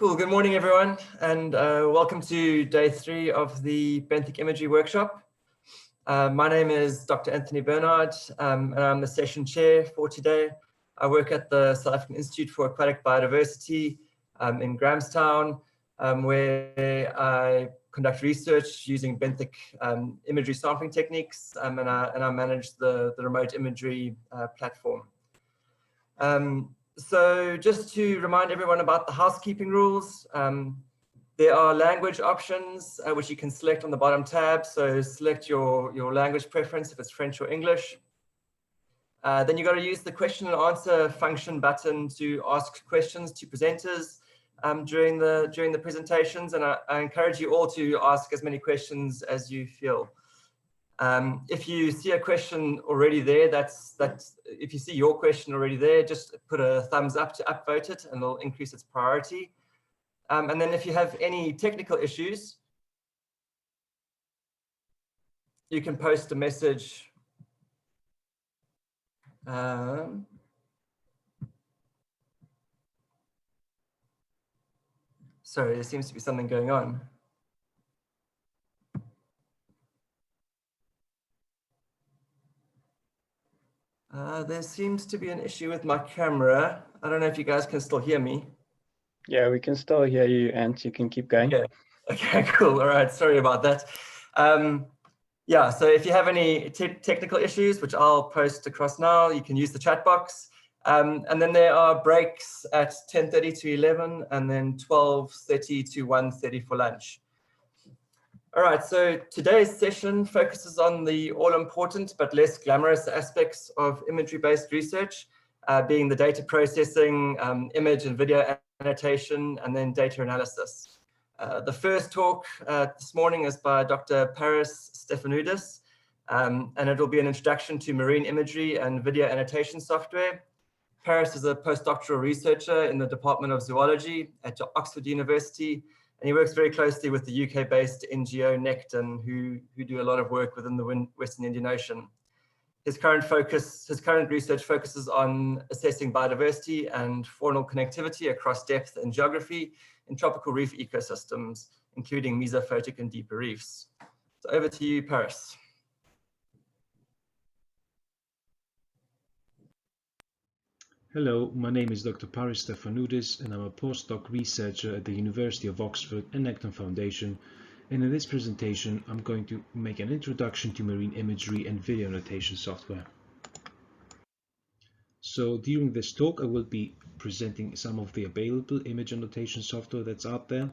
Cool. Good morning, everyone, and welcome to day 3 of the Benthic Imagery workshop. My name is Dr. Anthony Bernard, and I'm the session chair for today. I work at the South African Institute for Aquatic Biodiversity in Grahamstown, where I conduct research using Benthic imagery sampling techniques, and I manage the remote imagery platform. So just to remind everyone about the housekeeping rules, there are language options which you can select on the bottom tab. So select your language preference if it's French or English. Then you got to use the question and answer function button to ask questions to presenters during the presentations, and I encourage you all to ask as many questions as you feel. If you see a question already there, if you see your question already there, just put a thumbs up to upvote it and it'll increase its priority. And then if you have any technical issues, you can post a message. Sorry, there seems to be something going on. There seems to be an issue with my camera. I don't know if you guys can still hear me. Yeah, we can still hear you, and you can keep going. Okay, cool. All right, sorry about that. Yeah, so if you have any technical issues, which I'll post across now, you can use the chat box. And then there are breaks at 10:30 to 11, and then 12:30 to 1:30 for lunch. All right, so today's session focuses on the all-important but less glamorous aspects of imagery-based research, being the data processing, image and video annotation, and then data analysis. The first talk this morning is by Dr. Paris Stefanidis, and it will be an introduction to marine imagery and video annotation software. Paris is a postdoctoral researcher in the Department of Zoology at Oxford University, and he works very closely with the UK-based NGO Necton, who do a lot of work within the Western Indian Ocean. His current research focuses on assessing biodiversity and faunal connectivity across depth and geography in tropical reef ecosystems, including mesophotic and deeper reefs. So over to you, Paris. Hello, my name is Dr. Paris Stefanidis, and I'm a postdoc researcher at the University of Oxford and Necton Foundation. And in this presentation, I'm going to make an introduction to marine imagery and video annotation software. So during this talk, I will be presenting some of the available image annotation software that's out there.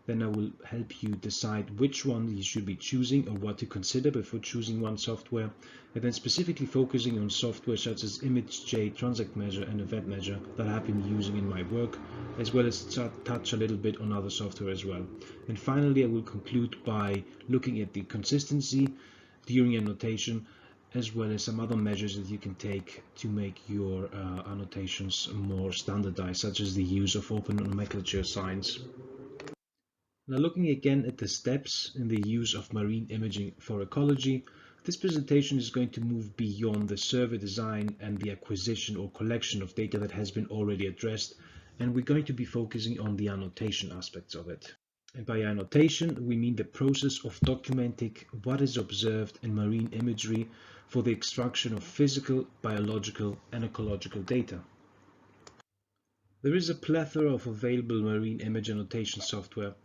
Then I will help you decide which one you should be choosing or what to consider before choosing one software, and then specifically focusing on software such as ImageJ, Transect Measure, and Event Measure that I've been using in my work, as well as touch a little bit on other software as well. And finally, I will conclude by looking at the consistency during annotation, as well as some other measures that you can take to make your annotations more standardized, such as the use of open nomenclature signs. Now, looking again at the steps in the use of marine imaging for ecology, this presentation is going to move beyond the survey design and the acquisition or collection of data that has been already addressed, and we're going to be focusing on the annotation aspects of it. And by annotation, we mean the process of documenting what is observed in marine imagery for the extraction of physical, biological, and ecological data. There is a plethora of available marine image annotation software.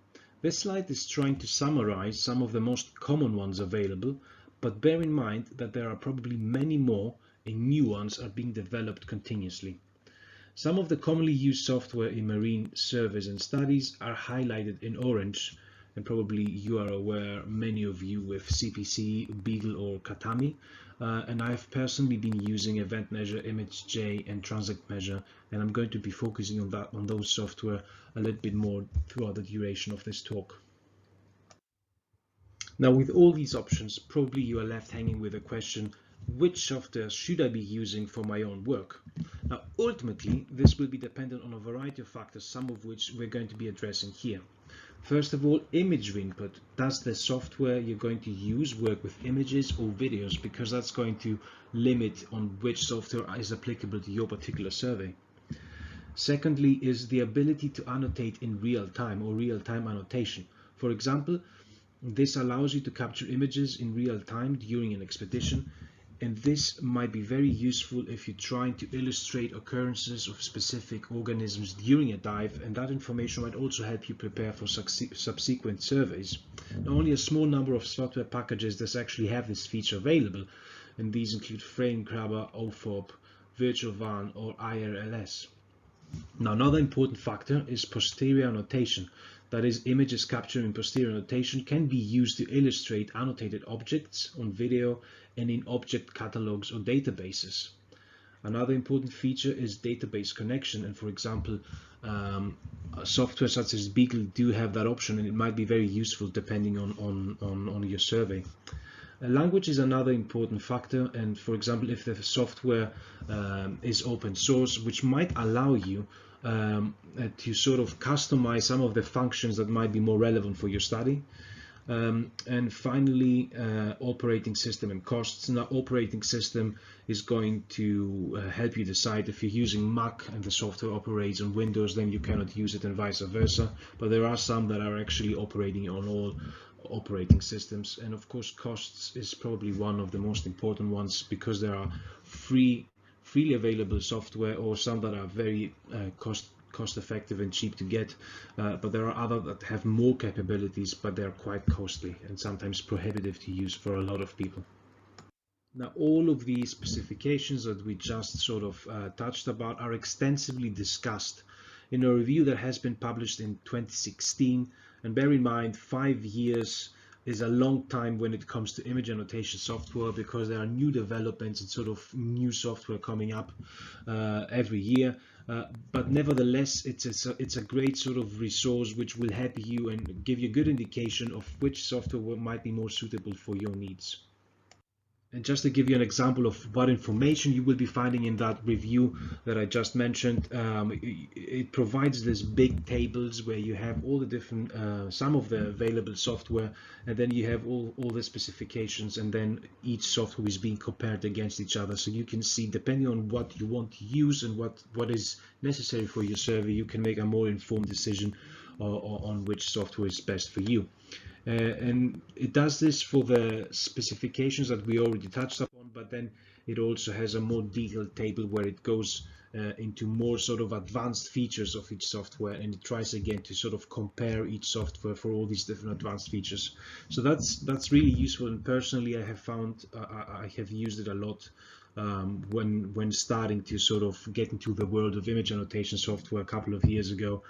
This slide is trying to summarize some of the most common ones available, but bear in mind that there are probably many more and new ones are being developed continuously. Some of the commonly used software in marine surveys and studies are highlighted in orange, and probably you are aware, many of you, with CPCE, Beagle or CATAMI, and I've personally been using Event Measure, ImageJ, and Transect Measure, and I'm going to be focusing on those software a little bit more throughout the duration of this talk. Now, with all these options, probably you are left hanging with a question: which software should I be using for my own work? Now, ultimately, this will be dependent on a variety of factors, some of which we're going to be addressing here. First of all, imagery input. Does the software you're going to use work with images or videos? Because that's going to limit on which software is applicable to your particular survey. Secondly is the ability to annotate in real time or real-time annotation. For example, this allows you to capture images in real time during an expedition, and this might be very useful if you're trying to illustrate occurrences of specific organisms during a dive, and that information might also help you prepare for subsequent surveys. Now, only a small number of software packages that actually have this feature available, and these include FrameGrabber, OFOP, VirtualVan, or IRLS. Now, another important factor is posterior annotation. That is, images captured in posterior annotation can be used to illustrate annotated objects on video and in object catalogs or databases. Another important feature is database connection, and for example, software such as Beagle do have that option, and it might be very useful depending on your survey. Language is another important factor, and for example, if the software is open source, which might allow you to sort of customize some of the functions that might be more relevant for your study. And finally, operating system and costs. Now, operating system is going to help you decide if you're using Mac and the software operates on Windows, then you cannot use it, and vice versa. But there are some that are actually operating on all operating systems. And of course, costs is probably one of the most important ones, because there are freely available software, or some that are very cost effective and cheap to get, but there are others that have more capabilities, but they're quite costly and sometimes prohibitive to use for a lot of people. Now, all of these specifications that we just sort of touched about are extensively discussed in a review that has been published in 2016, and bear in mind, 5 years is a long time when it comes to image annotation software, because there are new developments and sort of new software coming up every year. But nevertheless, it's a great sort of resource which will help you and give you a good indication of which software might be more suitable for your needs. And just to give you an example of what information you will be finding in that review that I just mentioned, it provides these big tables where you have all the different, some of the available software, and then you have all the specifications, and then each software is being compared against each other. So you can see, depending on what you want to use and what is necessary for your survey, you can make a more informed decision on which software is best for you. And it does this for the specifications that we already touched upon, but then it also has a more detailed table where it goes into more sort of advanced features of each software, and it tries again to sort of compare each software for all these different advanced features. So that's really useful, and personally I have found I have used it a lot when starting to sort of get into the world of image annotation software a couple of years ago.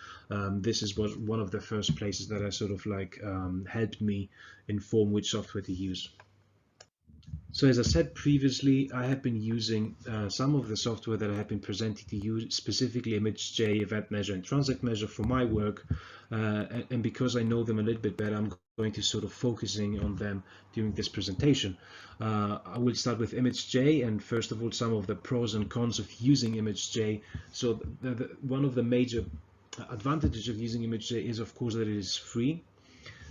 This is one of the first places that I sort of like helped me inform which software to use. So as I said previously, I have been using some of the software that I have been presenting to you, specifically ImageJ, Event Measure, and Transect Measure for my work, and because I know them a little bit better, I'm going to sort of focusing on them during this presentation. I will start with ImageJ, and first of all, some of the pros and cons of using ImageJ. So one of the major advantages of using ImageJ is, of course, that it is free.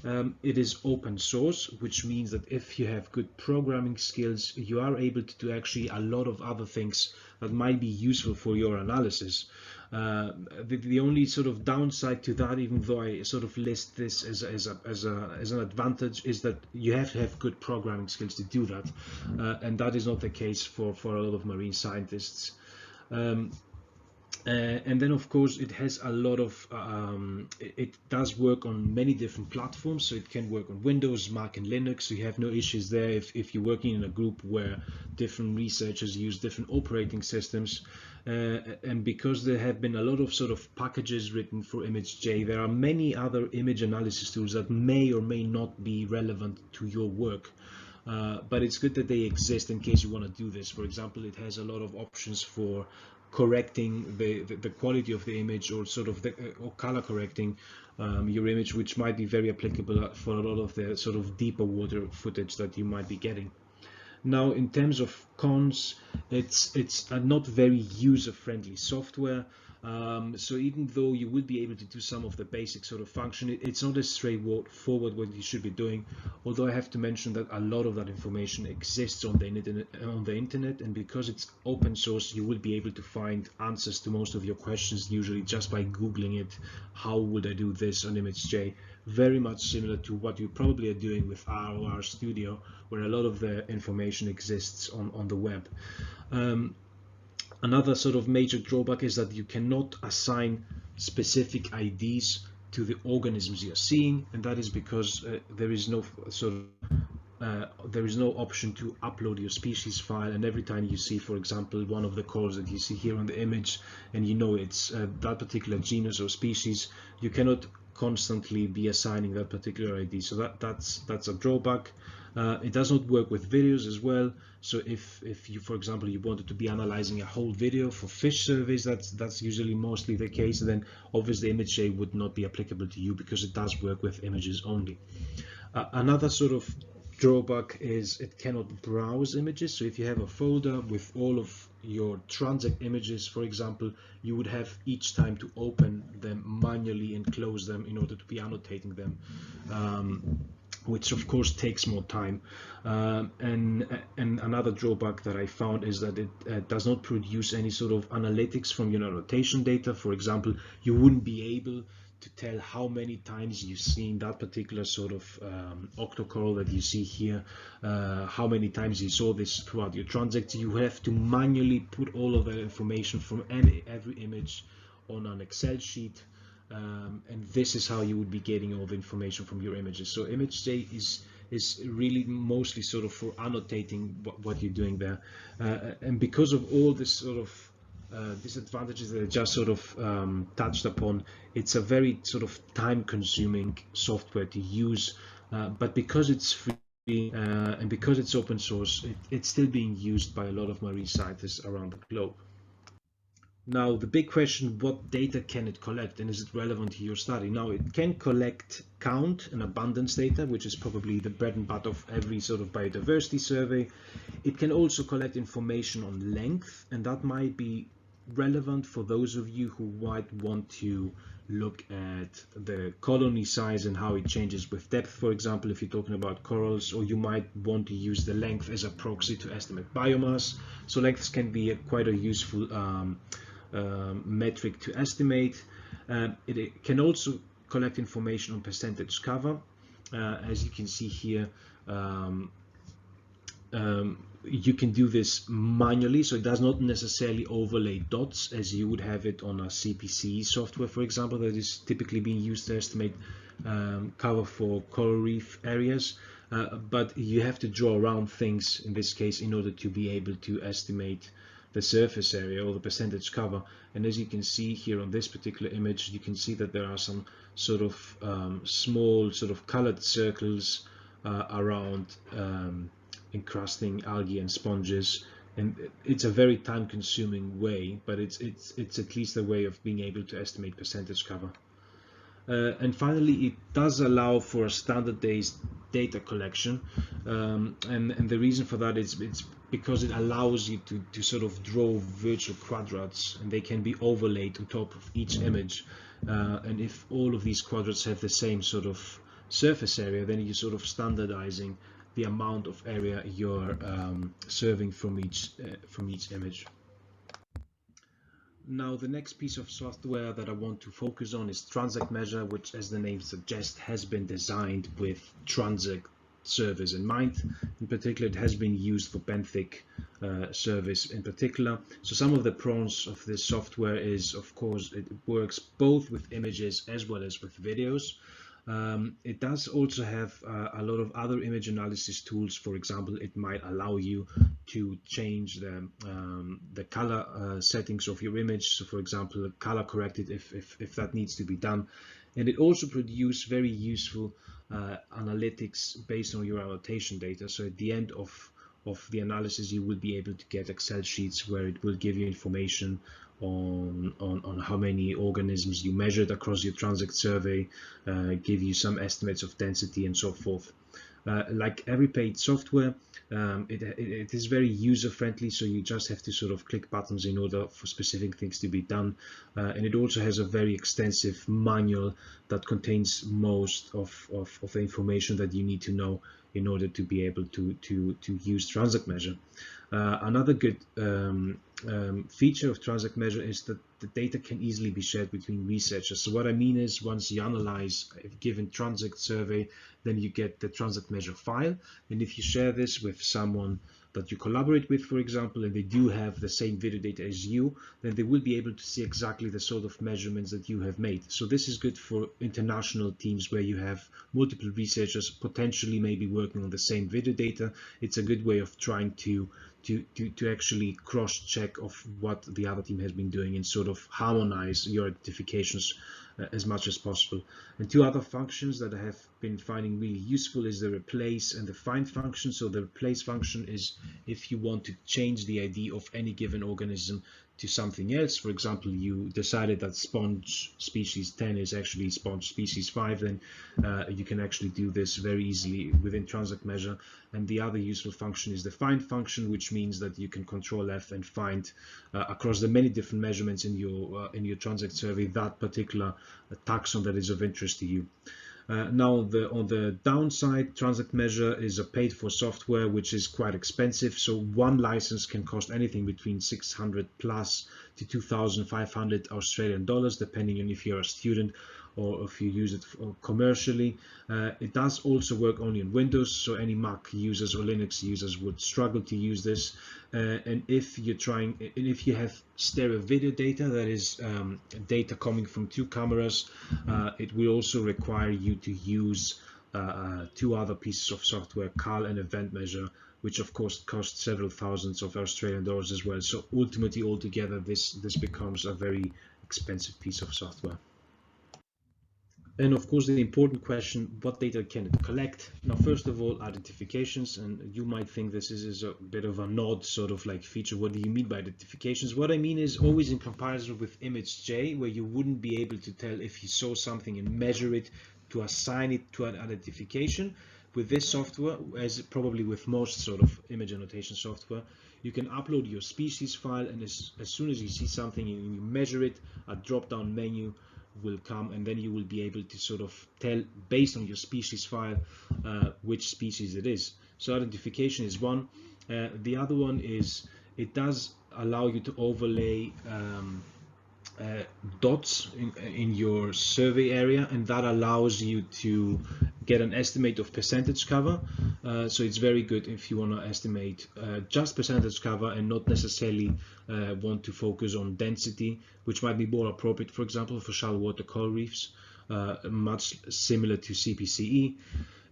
It is open source, which means that if you have good programming skills, you are able to do actually a lot of other things that might be useful for your analysis. The only sort of downside to that, even though I sort of list this as an advantage, is that you have to have good programming skills to do that, and that is not the case for a lot of marine scientists. And then of course it has a lot of it does work on many different platforms, so it can work on Windows, Mac, and Linux, so you have no issues there if you're working in a group where different researchers use different operating systems. And because there have been a lot of sort of packages written for ImageJ, there are many other image analysis tools that may or may not be relevant to your work. But it's good that they exist in case you want to do this. For example, it has a lot of options for correcting the quality of the image, or sort of or color correcting your image, which might be very applicable for a lot of the sort of deeper water footage that you might be getting. Now, in terms of cons. It's a not very user-friendly software. So even though you would be able to do some of the basic sort of function, it's not as straightforward what you should be doing. Although I have to mention that a lot of that information exists on the internet, and because it's open source, you will be able to find answers to most of your questions usually just by Googling it. How would I do this on ImageJ? Very much similar to what you probably are doing with ROR Studio, where a lot of the information exists on the web. Another sort of major drawback is that you cannot assign specific IDs to the organisms you're seeing, and that is because there is no option to upload your species file, and every time you see, for example, one of the calls that you see here on the image, and you know it's that particular genus or species, you cannot constantly be assigning that particular ID. So that's a drawback. It does not work with videos as well. So if you, for example, you wanted to be analyzing a whole video for fish surveys, that's usually mostly the case, then obviously ImageJ would not be applicable to you because it does work with images only. Another sort of drawback is it cannot browse images. So if you have a folder with all of your transect images, for example, you would have each time to open them manually and close them in order to be annotating them, which of course takes more time. And another drawback that I found is that it does not produce any sort of analytics from your annotation data. For example, you wouldn't be able to tell how many times you've seen that particular sort of octocoral that you see here, how many times you saw this throughout your transect. You have to manually put all of that information from every image on an Excel sheet, and this is how you would be getting all the information from your images. So ImageJ is really mostly sort of for annotating what you're doing there, and because of all this sort of disadvantages that I just sort of touched upon, it's a very sort of time-consuming software to use, but because it's free and because it's open source, it's still being used by a lot of marine scientists around the globe. Now, the big question, what data can it collect, and is it relevant to your study? Now, it can collect count and abundance data, which is probably the bread and butter of every sort of biodiversity survey. It can also collect information on length, and that might be relevant for those of you who might want to look at the colony size and how it changes with depth, for example, if you're talking about corals, or you might want to use the length as a proxy to estimate biomass. So lengths can be quite a useful metric to estimate. It can also collect information on percentage cover. As you can see here, you can do this manually, so it does not necessarily overlay dots as you would have it on a CPCE software, for example, that is typically being used to estimate cover for coral reef areas, but you have to draw around things in this case in order to be able to estimate the surface area or the percentage cover. And as you can see here on this particular image, you can see that there are some sort of small sort of colored circles around encrusting algae and sponges, and it's a very time-consuming way, but it's at least a way of being able to estimate percentage cover. And finally, it does allow for a standardized data collection, and the reason for that is it's because it allows you to sort of draw virtual quadrats, and they can be overlaid on top of each image, and if all of these quadrats have the same sort of surface area, then you're sort of standardizing the amount of area you're serving from each image. Now, the next piece of software that I want to focus on is Transect Measure, which, as the name suggests, has been designed with transect surveys in mind. In particular, it has been used for benthic surveys in particular. So some of the pros of this software is, of course, it works both with images as well as with videos. It does also have a lot of other image analysis tools. For example, it might allow you to change the color settings of your image. So, for example, color correct it if that needs to be done. And it also produces very useful analytics based on your annotation data. So at the end of the analysis, you will be able to get Excel sheets where it will give you information on how many organisms you measured across your transect survey, give you some estimates of density and so forth. Like every paid software, it is very user-friendly, so you just have to sort of click buttons in order for specific things to be done. And it also has a very extensive manual that contains most of the information that you need to know in order to be able to use Transact Measure. Another good feature of Transact Measure is that the data can easily be shared between researchers. So what I mean is, once you analyze a given Transact survey, then you get the Transact Measure file, and if you share this with someone that you collaborate with, for example, and they do have the same video data as you, then they will be able to see exactly the sort of measurements that you have made. So this is good for international teams where you have multiple researchers potentially maybe working on the same video data. It's a good way of trying to actually cross-check of what the other team has been doing and sort of harmonize your identifications as much as possible. And two other functions that I have been finding really useful is the replace and the find function. So the replace function is if you want to change the ID of any given organism to something else. For example, you decided that sponge species 10 is actually sponge species 5, then you can actually do this very easily within Transact Measure. And the other useful function is the find function, which means that you can Control F and find across the many different measurements in your Transact survey that particular taxon that is of interest to you. Now, on the downside, Transact Measure is a paid-for software, which is quite expensive. So one license can cost anything between 600 plus to 2,500 Australian dollars, depending on if you're a student or if you use it commercially. It does also work only on Windows, so any Mac users or Linux users would struggle to use this. And if you have stereo video data, that is data coming from two cameras, it will also require you to use two other pieces of software, CAL and Event Measure, which of course cost several thousands of Australian dollars as well. So ultimately, altogether, this becomes a very expensive piece of software. And of course, the important question, what data can it collect? Now, first of all, identifications, and you might think this is a bit of an odd sort of like feature. What do you mean by identifications? What I mean is always in comparison with image J, where you wouldn't be able to tell if you saw something and measure it to assign it to an identification. With this software, as probably with most sort of image annotation software, you can upload your species file, and as soon as you see something and you measure it, a drop-down menu will come, and then you will be able to sort of tell based on your species file which species it is. So identification is one. The other one is it does allow you to overlay dots in your survey area, and that allows you to get an estimate of percentage cover. So it's very good if you want to estimate just percentage cover and not necessarily want to focus on density, which might be more appropriate, for example, for shallow water coral reefs, much similar to CPCE.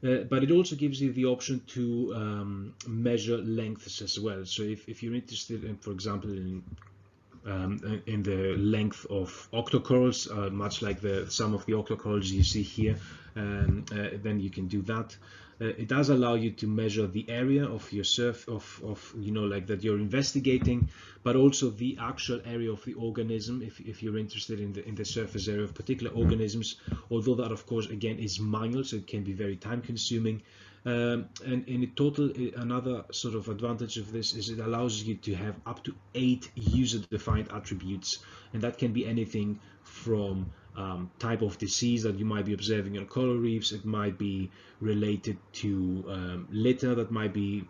But it also gives you the option to measure lengths as well. So if you're interested in, for example, in the length of octocorals, much like some of the octocorals you see here, then you can do that. It does allow you to measure the area of your surf like that you're investigating, but also the actual area of the organism if you're interested in the surface area of particular organisms, although that of course again is manual, so it can be very time consuming. And in total, another sort of advantage of this is it allows you to have up to 8 user-defined attributes, and that can be anything from type of disease that you might be observing on coral reefs. It might be related to litter that might be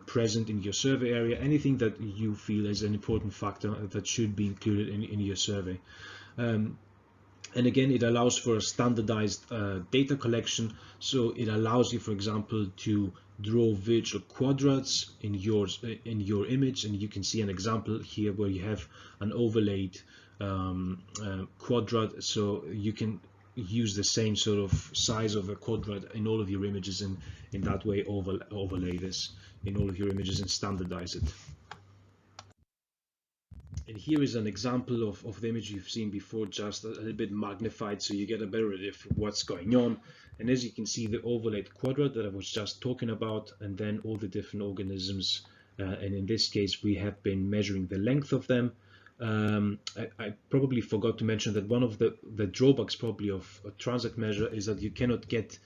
present in your survey area, anything that you feel is an important factor that should be included in your survey. And again, it allows for a standardized data collection. So it allows you, for example, to draw virtual quadrats in your image, and you can see an example here where you have an overlaid quadrat. So you can use the same sort of size of a quadrat in all of your images, and in that way overlay this in all of your images and standardize it. And here is an example of the image you've seen before, just a little bit magnified, so you get a better idea of what's going on. And as you can see, the overlaid quadrat that I was just talking about, and then all the different organisms. And in this case, we have been measuring the length of them. I probably forgot to mention that one of the drawbacks probably of a Transact Measure is that you cannot get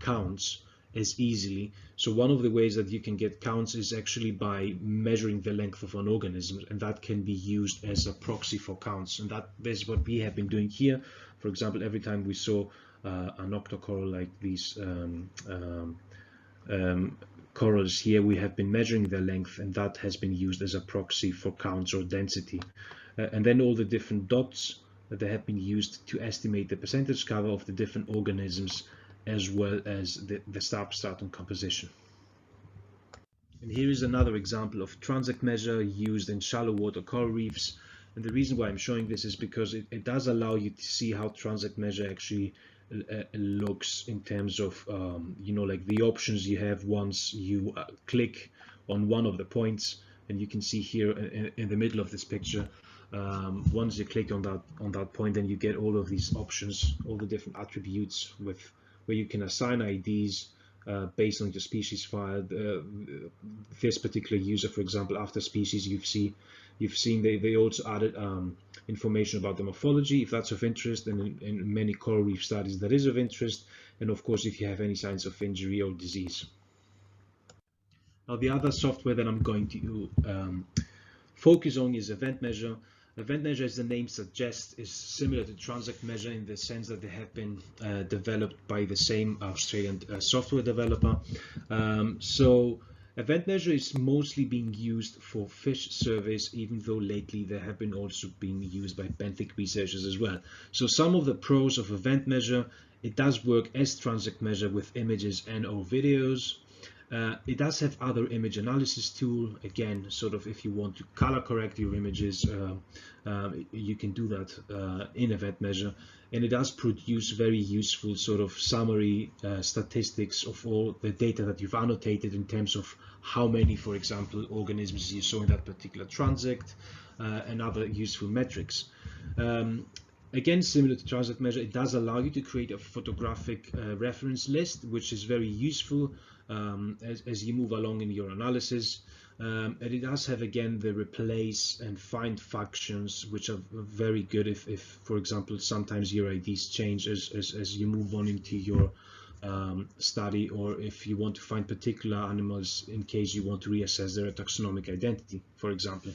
counts as easily. So one of the ways that you can get counts is actually by measuring the length of an organism, and that can be used as a proxy for counts. And that is what we have been doing here. For example, every time we saw an octocoral like these corals here, we have been measuring their length, and that has been used as a proxy for counts or density. And then all the different dots that have been used to estimate the percentage cover of the different organisms, as well as the substratum composition. And here is another example of transect measure used in shallow water coral reefs. And the reason why I'm showing this is because it does allow you to see how transect measure actually looks in terms of you know, like the options you have once you click on one of the points. And you can see here in the middle of this picture, once you click on that point, then you get all of these options, all the different attributes with where you can assign IDs based on the species file. This particular user, for example, after species, you've seen they also added information about the morphology, if that's of interest, and in many coral reef studies that is of interest, and of course if you have any signs of injury or disease. Now the other software that I'm going to focus on is Event Measure. Event Measure, as the name suggests, is similar to Transect Measure in the sense that they have been developed by the same Australian software developer. So Event Measure is mostly being used for fish surveys, even though lately they have been also being used by benthic researchers as well. So some of the pros of Event Measure: it does work as Transect Measure with images and or videos. It does have other image analysis tool. Again, sort of if you want to color correct your images, you can do that in Event Measure, and it does produce very useful sort of summary statistics of all the data that you've annotated in terms of how many, for example, organisms you saw in that particular transect, and other useful metrics. Again, similar to Transect Measure, it does allow you to create a photographic reference list, which is very useful as you move along in your analysis. And it does have, again, the replace and find functions, which are very good if for example, sometimes your IDs change as you move on into your study, or if you want to find particular animals in case you want to reassess their taxonomic identity, for example.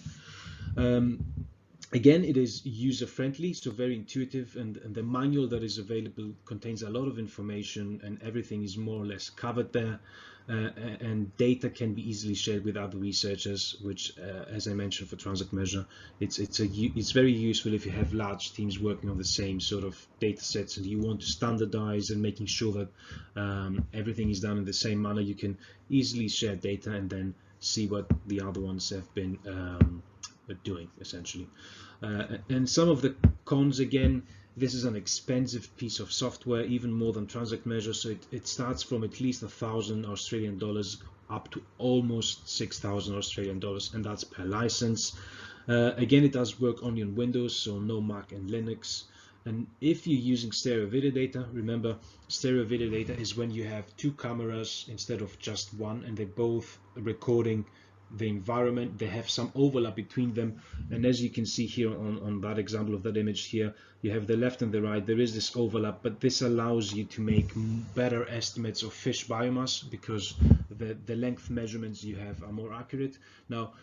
Again, it is user-friendly, so very intuitive, and the manual that is available contains a lot of information, and everything is more or less covered there, and data can be easily shared with other researchers, which, as I mentioned for Transect Measure, it's very useful if you have large teams working on the same sort of data sets and you want to standardize and making sure that everything is done in the same manner. You can easily share data and then see what the other ones have been doing, essentially. And some of the cons, again, this is an expensive piece of software, even more than Transect Measure, so it starts from at least $1,000 up to almost 6,000 Australian dollars, and that's per license. Again, it does work only on Windows, so no Mac and Linux. And if you're using stereo video data, remember, stereo video data is when you have two cameras instead of just one, and they're both recording the environment. They have some overlap between them, and as you can see here on that example of that image here, you have the left and the right. There is this overlap, but this allows you to make better estimates of fish biomass because the length measurements you have are more accurate. Now,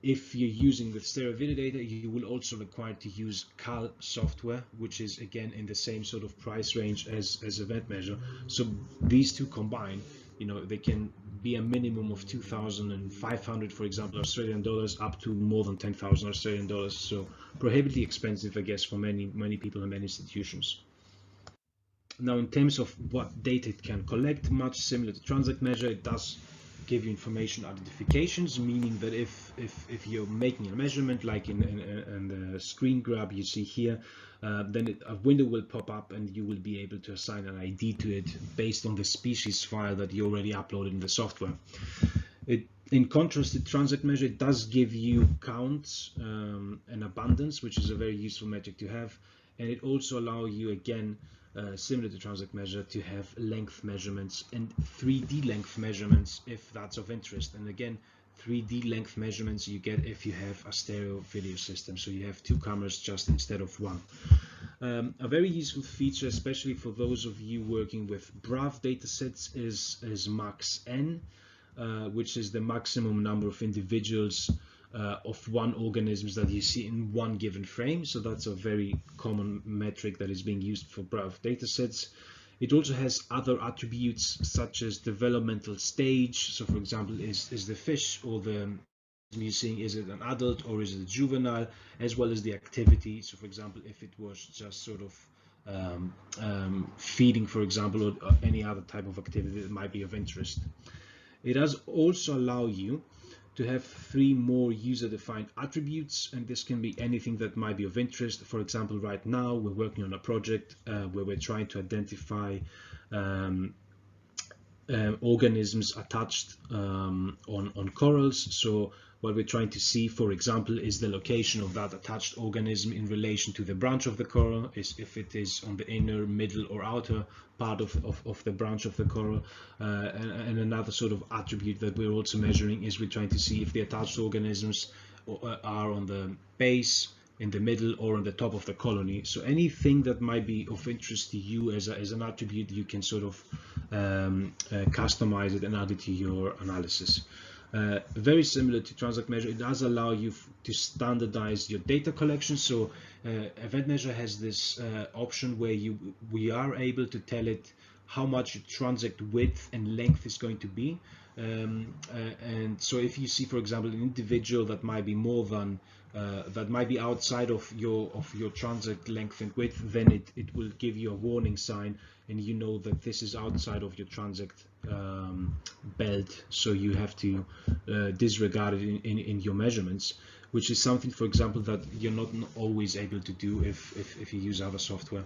if you're using with stereo video data, you will also require to use CAL software, which is again in the same sort of price range as Event Measure. So these two combined, you know, they can be a minimum of 2,500, for example, Australian dollars, up to more than 10,000 Australian dollars. So prohibitively expensive, I guess, for many people and many institutions. Now, in terms of what data it can collect, much similar to Transect Measure, it does give you information identifications, meaning that if you're making a measurement, like in the screen grab you see here, then a window will pop up and you will be able to assign an ID to it based on the species file that you already uploaded in the software. In contrast to Transect Measure, it does give you counts and abundance, which is a very useful metric to have, and it also allows you, again, similar to Transect Measure, to have length measurements and 3D length measurements if that's of interest. And again, 3D length measurements you get if you have a stereo video system, so you have two cameras just instead of one. A very useful feature, especially for those of you working with BRAF datasets, is max n, which is the maximum number of individuals of one organism that you see in one given frame. So that's a very common metric that is being used for BRAF datasets. It also has other attributes such as developmental stage. So for example, is the fish or the you're seeing, is it an adult or is it a juvenile, as well as the activity. So for example, if it was just sort of feeding, for example, or any other type of activity that might be of interest. It does also allow you to have 3 more user-defined attributes, and this can be anything that might be of interest. For example, right now we're working on a project where we're trying to identify organisms attached on corals. So what we're trying to see, for example, is the location of that attached organism in relation to the branch of the coral, is if it is on the inner, middle, or outer part of the branch of the coral. And another sort of attribute that we're also measuring is we're trying to see if the attached organisms are on the base, in the middle, or on the top of the colony. So anything that might be of interest to you as an attribute, you can sort of customize it and add it to your analysis. Very similar to Transact Measure, it does allow you to standardize your data collection. So Event Measure has this option where we are able to tell it how much your transact width and length is going to be. And so if you see, for example, an individual that might be more than that might be outside of your transact length and width, then it will give you a warning sign, and you know that this is outside of your transact belt, so you have to disregard it in your measurements, which is something, for example, that you're not always able to do if you use other software.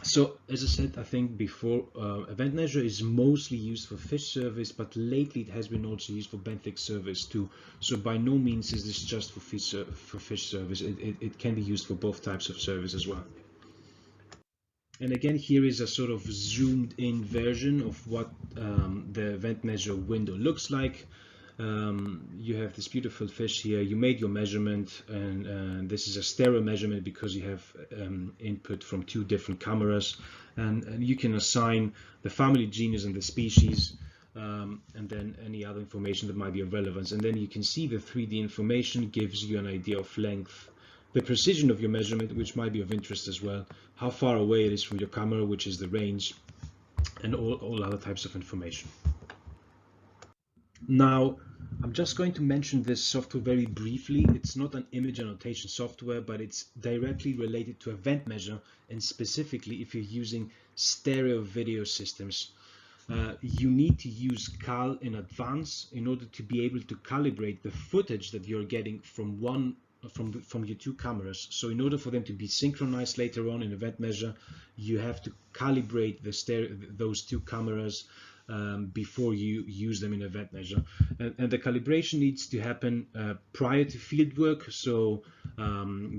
So as I said, I think before, Event Measure is mostly used for fish service, but lately it has been also used for benthic service too. So by no means is this just for fish service. It can be used for both types of service as well. And again, here is a sort of zoomed in version of what the Event Measure window looks like. You have this beautiful fish here. You made your measurement, and this is a stereo measurement because you have input from 2 different cameras, and you can assign the family, genus, and the species, and then any other information that might be of relevance. And then you can see the 3D information gives you an idea of length, the precision of your measurement, which might be of interest as well, how far away it is from your camera, which is the range, and all other types of information. Now, I'm just going to mention this software very briefly. It's not an image annotation software, but it's directly related to Event Measure, and specifically if you're using stereo video systems. You need to use CAL in advance in order to be able to calibrate the footage that you're getting from your 2 cameras. So in order for them to be synchronized later on in Event Measure, you have to calibrate those 2 cameras before you use them in Event Measure, and the calibration needs to happen prior to fieldwork. So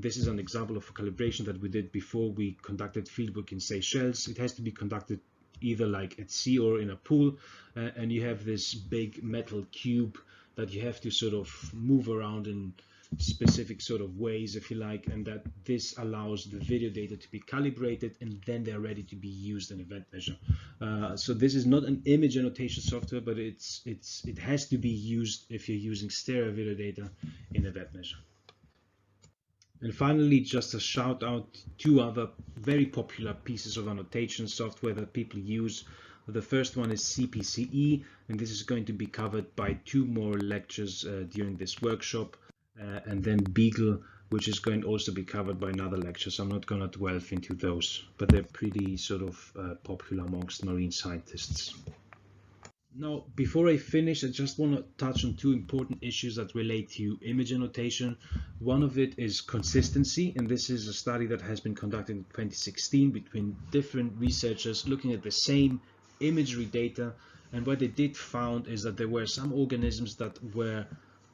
this is an example of a calibration that we did before we conducted fieldwork in Seychelles. It has to be conducted either like at sea or in a pool, and you have this big metal cube that you have to sort of move around in specific sort of ways, if you like, and that this allows the video data to be calibrated, and then they're ready to be used in Event Measure. So this is not an image annotation software, but it has to be used if you're using stereo video data in Event Measure. And finally, just a shout out to other very popular pieces of annotation software that people use. The first one is CPCE, and this is going to be covered by 2 more lectures during this workshop. And then Beagle, which is going to also be covered by another lecture. So I'm not going to delve into those, but they're pretty sort of popular amongst marine scientists. Now, before I finish, I just want to touch on 2 important issues that relate to image annotation. One of it is consistency, and this is a study that has been conducted in 2016 between different researchers looking at the same imagery data. And what they did found is that there were some organisms that were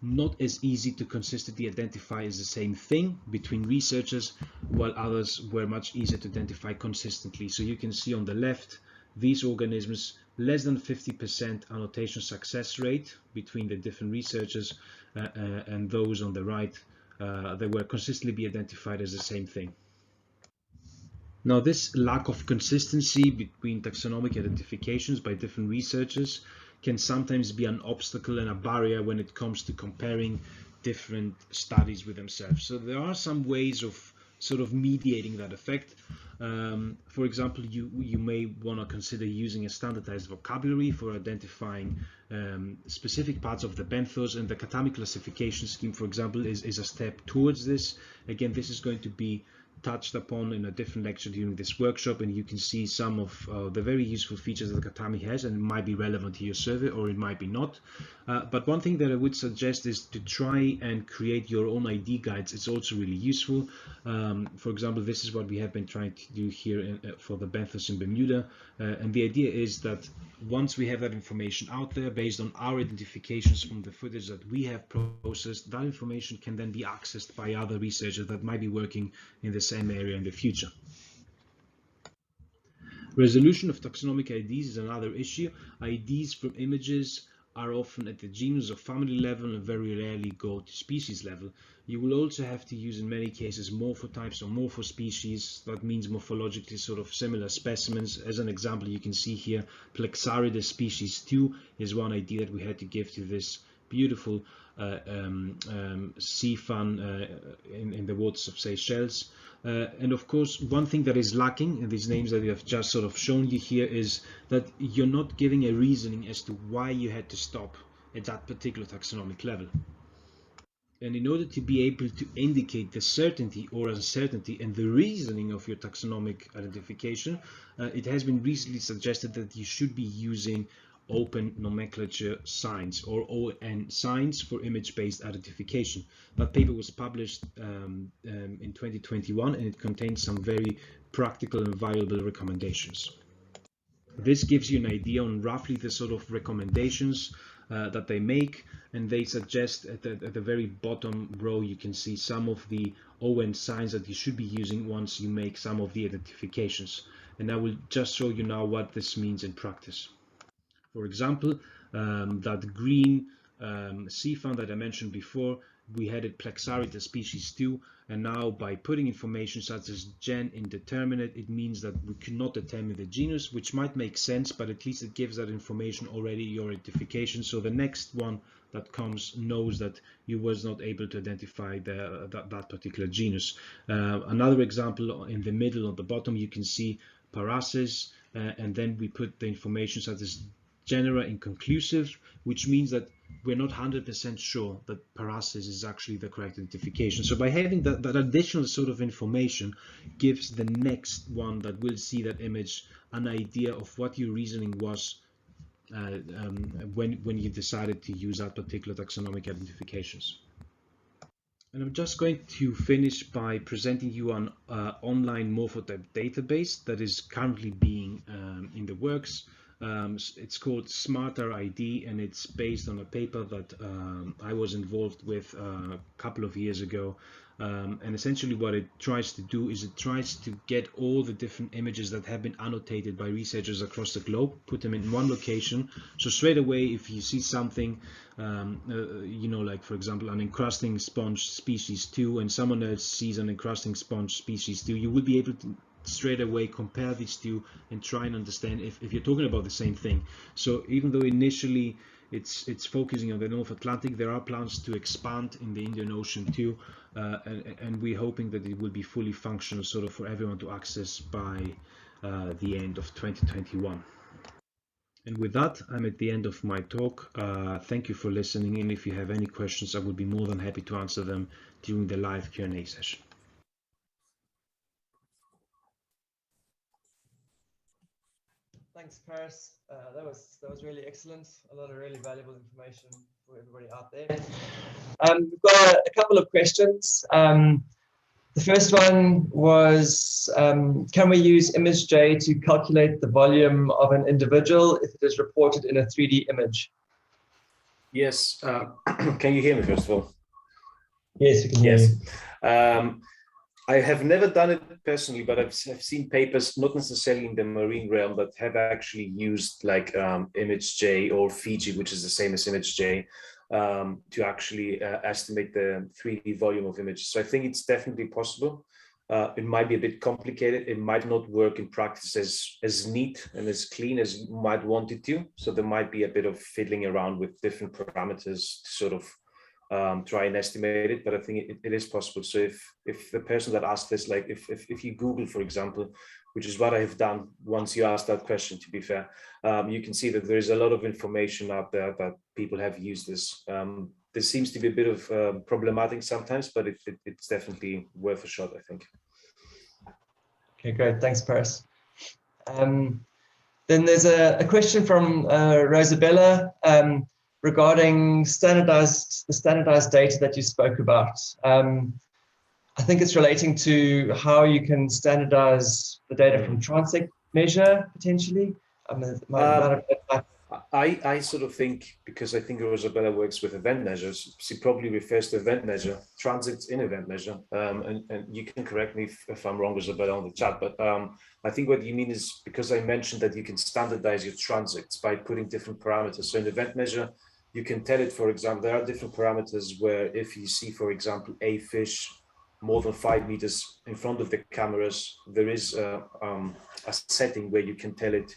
not as easy to consistently identify as the same thing between researchers, while others were much easier to identify consistently. So you can see on the left, these organisms, less than 50% annotation success rate between the different researchers, and those on the right, they were consistently be identified as the same thing. Now, this lack of consistency between taxonomic identifications by different researchers can sometimes be an obstacle and a barrier when it comes to comparing different studies with themselves. So there are some ways of sort of mediating that effect. For example, you may want to consider using a standardized vocabulary for identifying specific parts of the benthos, and the CATAMI classification scheme, for example, is a step towards this. Again, this is going to be touched upon in a different lecture during this workshop, and you can see some of the very useful features that CATAMI has, and it might be relevant to your survey or it might be not. But one thing that I would suggest is to try and create your own ID guides. It's also really useful. For example, this is what we have been trying to do here for the benthos in Bermuda, and the idea is that once we have that information out there based on our identifications from the footage that we have processed, that information can then be accessed by other researchers that might be working in the same area in the future. Resolution of taxonomic IDs is another issue. IDs from images are often at the genus or family level and very rarely go to species level. You will also have to use in many cases morphotypes or morphospecies. That means morphologically sort of similar specimens. As an example, you can see here Plexarides species 2 is one ID that we had to give to this beautiful sea fan in the waters of Seychelles. And of course, one thing that is lacking in these names that we have just sort of shown you here is that you're not giving a reasoning as to why you had to stop at that particular taxonomic level. And in order to be able to indicate the certainty or uncertainty and the reasoning of your taxonomic identification, it has been recently suggested that you should be using open nomenclature signs, or ON signs, for image-based identification. That paper was published in 2021, and it contains some very practical and valuable recommendations. This gives you an idea on roughly the sort of recommendations that they make, and they suggest at the very bottom row you can see some of the ON signs that you should be using once you make some of the identifications. And I will just show you now what this means in practice. For example, that green sea fan that I mentioned before, we had it Plexarides species 2, and now by putting information such as gen indeterminate, it means that we cannot determine the genus, which might make sense, but at least it gives that information already your identification, so the next one that comes knows that you was not able to identify that particular genus. Another example in the middle, on the bottom, you can see Parasys, and then we put the information such as genera inconclusive, which means that we're not 100% sure that Parasys is actually the correct identification. So by having that additional sort of information gives the next one that will see that image an idea of what your reasoning was when you decided to use that particular taxonomic identifications. And I'm just going to finish by presenting you an online morphotype database that is currently being in the works. It's called Smarter ID, and it's based on a paper that I was involved with a couple of years ago. And essentially what it tries to do is it tries to get all the different images that have been annotated by researchers across the globe, put them in one location. So straight away, if you see something, you know, like for example, an encrusting sponge species 2, and someone else sees an encrusting sponge species 2, you will be able to straight away compare these two and try and understand if you're talking about the same thing. So even though initially it's focusing on the North Atlantic, there are plans to expand in the Indian Ocean too, and we're hoping that it will be fully functional sort of for everyone to access by the end of 2021. And with that, I'm at the end of my talk. Thank you for listening, and if you have any questions, I would be more than happy to answer them during the live Q&A session. Thanks, Paris. That was really excellent. A lot of really valuable information for everybody out there. We've got a couple of questions. The first one was, can we use ImageJ to calculate the volume of an individual if it is reported in a 3D image? Yes. Can you hear me first of all? Yes, we can hear you. I have never done it personally, but I've seen papers, not necessarily in the marine realm, that have actually used like ImageJ or Fiji, which is the same as ImageJ, to actually estimate the 3D volume of images. So I think it's definitely possible. It might be a bit complicated. It might not work in practice as neat and as clean as you might want it to. So there might be a bit of fiddling around with different parameters to sort of try and estimate it, but I think it is possible. So if the person that asked this, like if you Google, for example, which is what I have done once you asked that question, to be fair, you can see that there is a lot of information out there that people have used this. This seems to be a bit of problematic sometimes, but it's definitely worth a shot, I think. Okay, great. Thanks, Paris. Then there's a question from Rosabella regarding the standardized data that you spoke about. I think it's relating to how you can standardize the data from transect measure potentially. I sort of think, because I think Rosabella works with event measures, she probably refers to event measure, transits in event measure. And you can correct me if I'm wrong, Rosabella, on the chat, but I think what you mean is, because I mentioned that you can standardize your transits by putting different parameters. So in event measure, you can tell it, for example, there are different parameters where if you see, for example, a fish more than 5 meters in front of the cameras, there is a setting where you can tell it,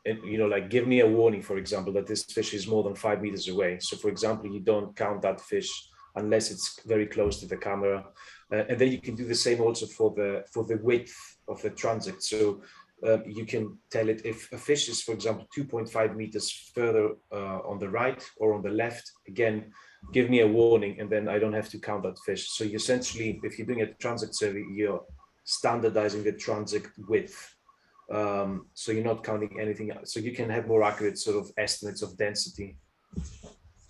you know, like give me a warning, for example, that this fish is more than 5 meters away. So for example, you don't count that fish unless it's very close to the camera. And then you can do the same also for the width of the transit. So you can tell it if a fish is, for example, 2.5 meters further on the right or on the left, again, give me a warning, and then I don't have to count that fish. So you essentially, if you're doing a transit survey, you're standardizing the transit width. So you're not counting anything else. So you can have more accurate sort of estimates of density.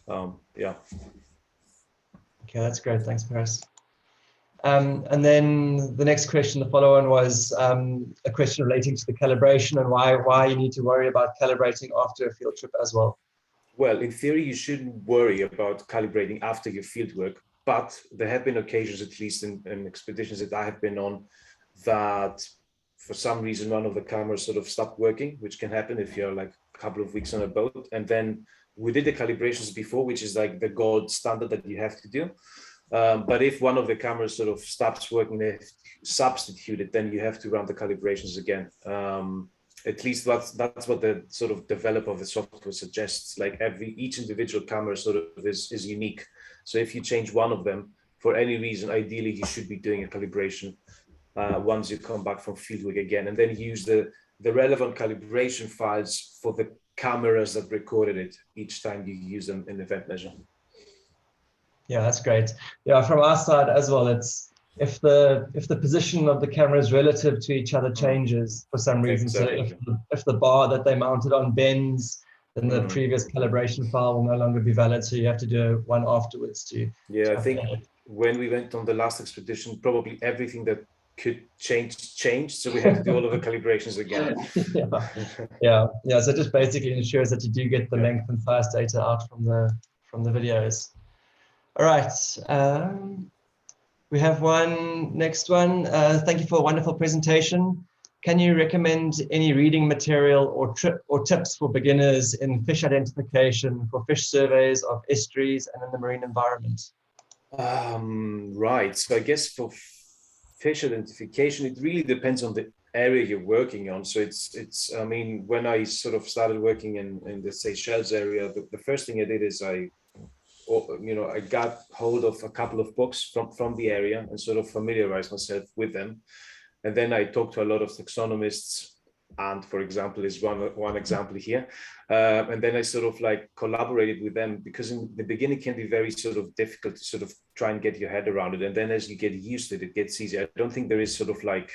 Yeah. Okay, that's great. Thanks, Paris. And then the next question, the follow-on, was a question relating to the calibration and why you need to worry about calibrating after a field trip as well. Well, in theory, you shouldn't worry about calibrating after your field work, but there have been occasions, at least in expeditions that I have been on, that for some reason one of the cameras sort of stopped working, which can happen if you're like a couple of weeks on a boat. And then we did the calibrations before, which is like the gold standard that you have to do. But if one of the cameras sort of stops working, they substitute it, then you have to run the calibrations again. At least that's what the sort of developer of the software suggests. Like each individual camera sort of is unique. So if you change one of them for any reason, ideally you should be doing a calibration once you come back from fieldwork again, and then use the relevant calibration files for the cameras that recorded it each time you use them in event measure. Yeah, that's great. Yeah, from our side as well, it's if the position of the cameras relative to each other changes for some reason. Exactly. So if the bar that they mounted on bends, then the previous calibration file will no longer be valid. So you have to do one afterwards to. Yeah, I think when we went on the last expedition, probably everything that could changed. So we had to do all of the calibrations again. Yeah. So it just basically ensures that you do get the length and size data out from the videos. All right. We have next one. Thank you for a wonderful presentation. Can you recommend any reading material or tips for beginners in fish identification, for fish surveys of estuaries and in the marine environment? Right. So I guess for fish identification, it really depends on the area you're working on. So it's I mean, when I sort of started working in the Seychelles area, the first thing I did is I got hold of a couple of books from the area and sort of familiarized myself with them. And then I talked to a lot of taxonomists, and for example, is one example here. And then I sort of like collaborated with them, because in the beginning it can be very sort of difficult to sort of try and get your head around it. And then as you get used to it, it gets easier. I don't think there is sort of like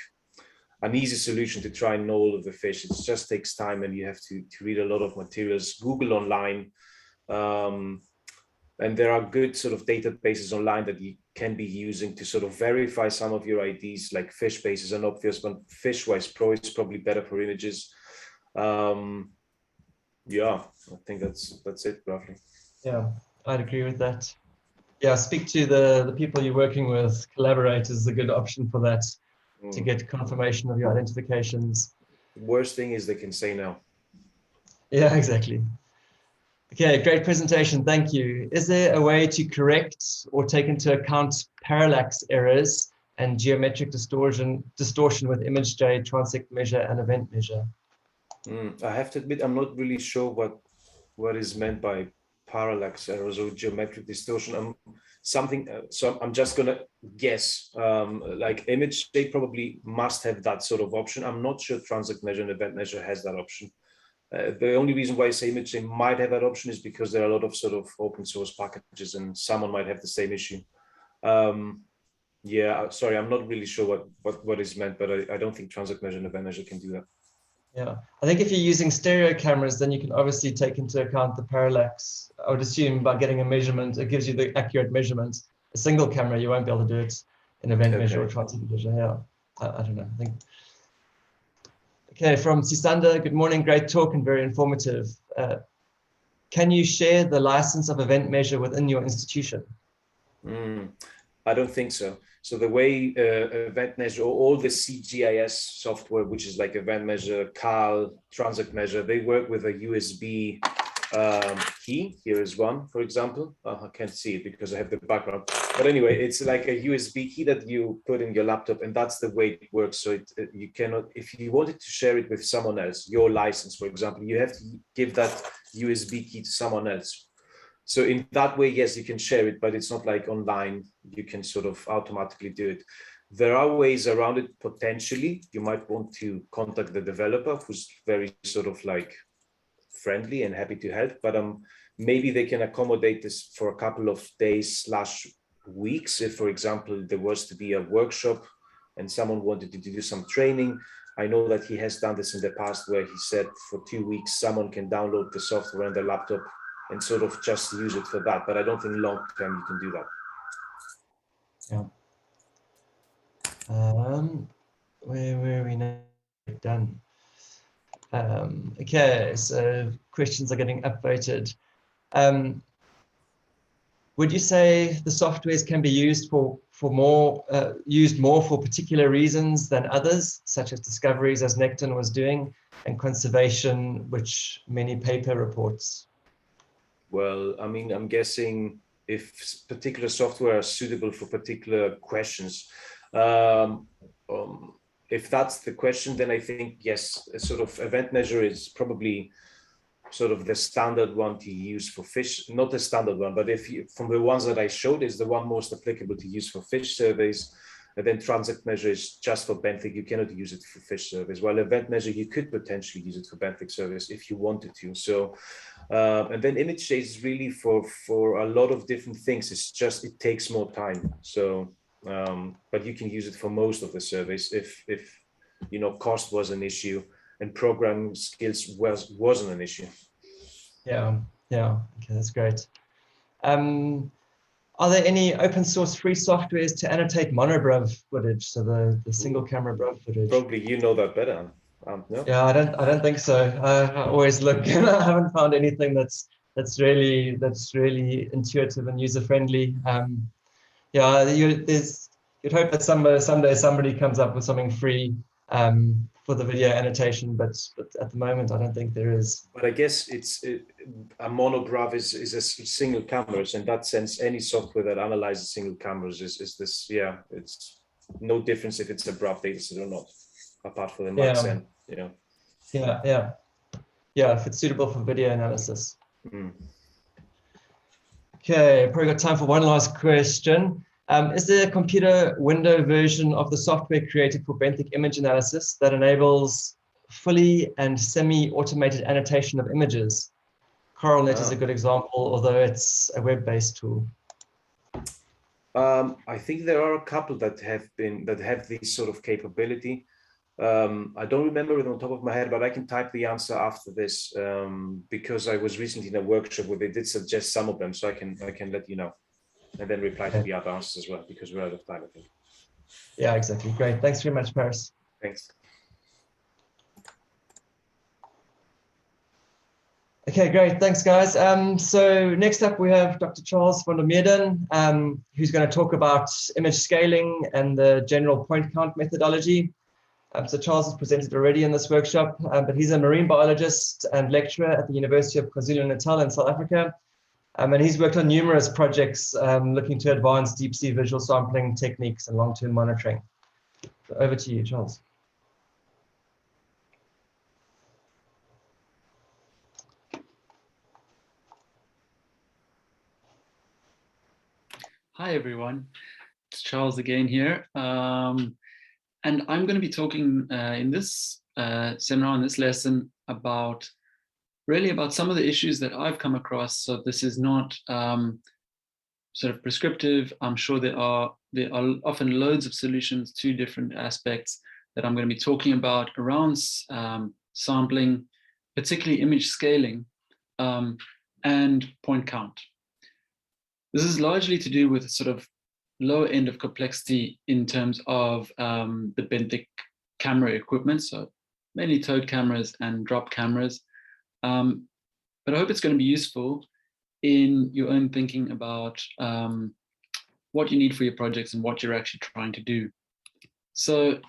an easy solution to try and know all of the fish. It just takes time, and you have to read a lot of materials, Google online. And there are good sort of databases online that you can be using to sort of verify some of your IDs, like FishBase is an obvious one. Fishwise Pro is probably better for images. Yeah, I think that's it roughly. Yeah, I'd agree with that. Yeah, speak to the people you're working with. Collaborate is a good option for that, to get confirmation of your identifications. The worst thing is they can say no. Yeah, exactly. Okay, great presentation. Thank you. Is there a way to correct or take into account parallax errors and geometric distortion with ImageJ, transect measure, and event measure. I have to admit, I'm not really sure what is meant by parallax errors or geometric distortion. So I'm just gonna guess. Like ImageJ probably must have that sort of option. I'm not sure transect measure and event measure has that option. The only reason why I say ImageJ might have that option is because there are a lot of sort of open source packages, and someone might have the same issue. Yeah, sorry, I'm not really sure what is meant, but I don't think transect measure and event measure can do that. Yeah, I think if you're using stereo cameras, then you can obviously take into account the parallax. I would assume by getting a measurement, it gives you the accurate measurement. A single camera, you won't be able to do it in event measure or transect measure. Yeah, I don't know. I think. Okay, from Sisanda, good morning. Great talk and very informative. Can you share the license of event measure within your institution? I don't think so. So the way event measure, or all the CGIS software, which is like event measure, CAL, transect measure, they work with a USB key. Here is one, for example. I can't see it because I have the background. But anyway, it's like a USB key that you put in your laptop, and that's the way it works. So you cannot, if you wanted to share it with someone else, your license, for example, you have to give that USB key to someone else. So in that way, yes, you can share it, but it's not like online. You can sort of automatically do it. There are ways around it potentially. You might want to contact the developer, who's very sort of like friendly and happy to help, but maybe they can accommodate this for a couple of days / weeks. If, for example, there was to be a workshop and someone wanted to do some training. I know that he has done this in the past where he said for 2 weeks, someone can download the software on their laptop and sort of just use it for that. But I don't think long term you can do that. Yeah. Where are we now? Done. Okay, so questions are getting upvoted. Would you say the softwares can be used more for particular reasons than others, such as discoveries, as Necton was doing, and conservation, which many paper reports? Well, I mean, I'm guessing if particular software are suitable for particular questions, if that's the question, then I think, yes, a sort of event measure is probably sort of the standard one to use for fish, not the standard one, but if you, from the ones that I showed, is the one most applicable to use for fish surveys. And then transect measure is just for benthic. You cannot use it for fish surveys. While event measure, you could potentially use it for benthic surveys if you wanted to. So, and then ImageJ is really for a lot of different things. It's just, it takes more time. So, but you can use it for most of the surveys if you know, cost was an issue and programming skills wasn't an issue. Yeah, okay, that's great. Are there any open source free softwares to annotate monobrav footage, so the single camera brav footage? Probably you know that better. No? Yeah, I don't think so. I always look and I haven't found anything that's really intuitive and user friendly. Yeah, you'd hope that someday somebody comes up with something free for the video annotation, but at the moment I don't think there is. But I guess a monobrav is a single camera. So in that sense, any software that analyzes single cameras is this. Yeah, it's no difference if it's a brav dataset or not, apart from the max end. You know. Yeah. If it's suitable for video analysis. Okay, probably got time for one last question. Is there a computer window version of the software created for benthic image analysis that enables fully and semi-automated annotation of images? CoralNet is a good example, although it's a web-based tool. I think there are a couple that have this sort of capability. I don't remember it on top of my head, but I can type the answer after this because I was recently in a workshop where they did suggest some of them, so I can let you know. And then reply to the other answers as well, because we're out of time, I think. Yeah, exactly. Great. Thanks very much, Paris. Thanks. Okay, great. Thanks, guys. So next up, we have Dr. Charles van der Meerden, who's going to talk about image scaling and the general point count methodology. So Charles has presented already in this workshop, but he's a marine biologist and lecturer at the University of KwaZulu-Natal in South Africa. And he's worked on numerous projects looking to advance deep sea visual sampling techniques and long-term monitoring. So over to you, Charles. Hi, everyone. It's Charles again here. And I'm going to be talking in this seminar, in this lesson, about some of the issues that I've come across. So this is not sort of prescriptive. I'm sure there are often loads of solutions to different aspects that I'm going to be talking about around sampling, particularly image scaling, and point count. This is largely to do with sort of lower end of complexity in terms of the benthic camera equipment, so mainly towed cameras and drop cameras. But I hope it's going to be useful in your own thinking about what you need for your projects and what you're actually trying to do. So I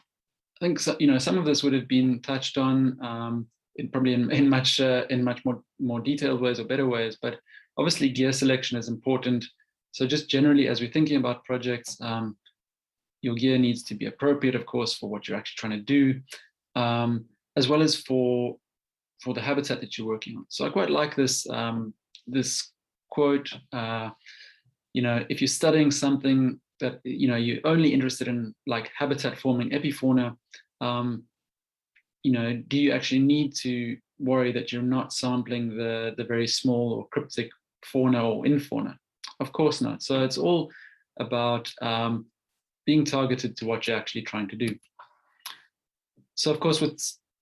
think some of this would have been touched on probably in much more detailed ways or better ways, but obviously gear selection is important. So just generally, as we're thinking about projects, your gear needs to be appropriate, of course, for what you're actually trying to do, as well as for the habitat that you're working on. So I quite like this this quote. If you're studying something that you're only interested in, like habitat forming epifauna, do you actually need to worry that you're not sampling the very small or cryptic fauna or infauna? Of course not. So it's all about being targeted to what you're actually trying to do. So of course,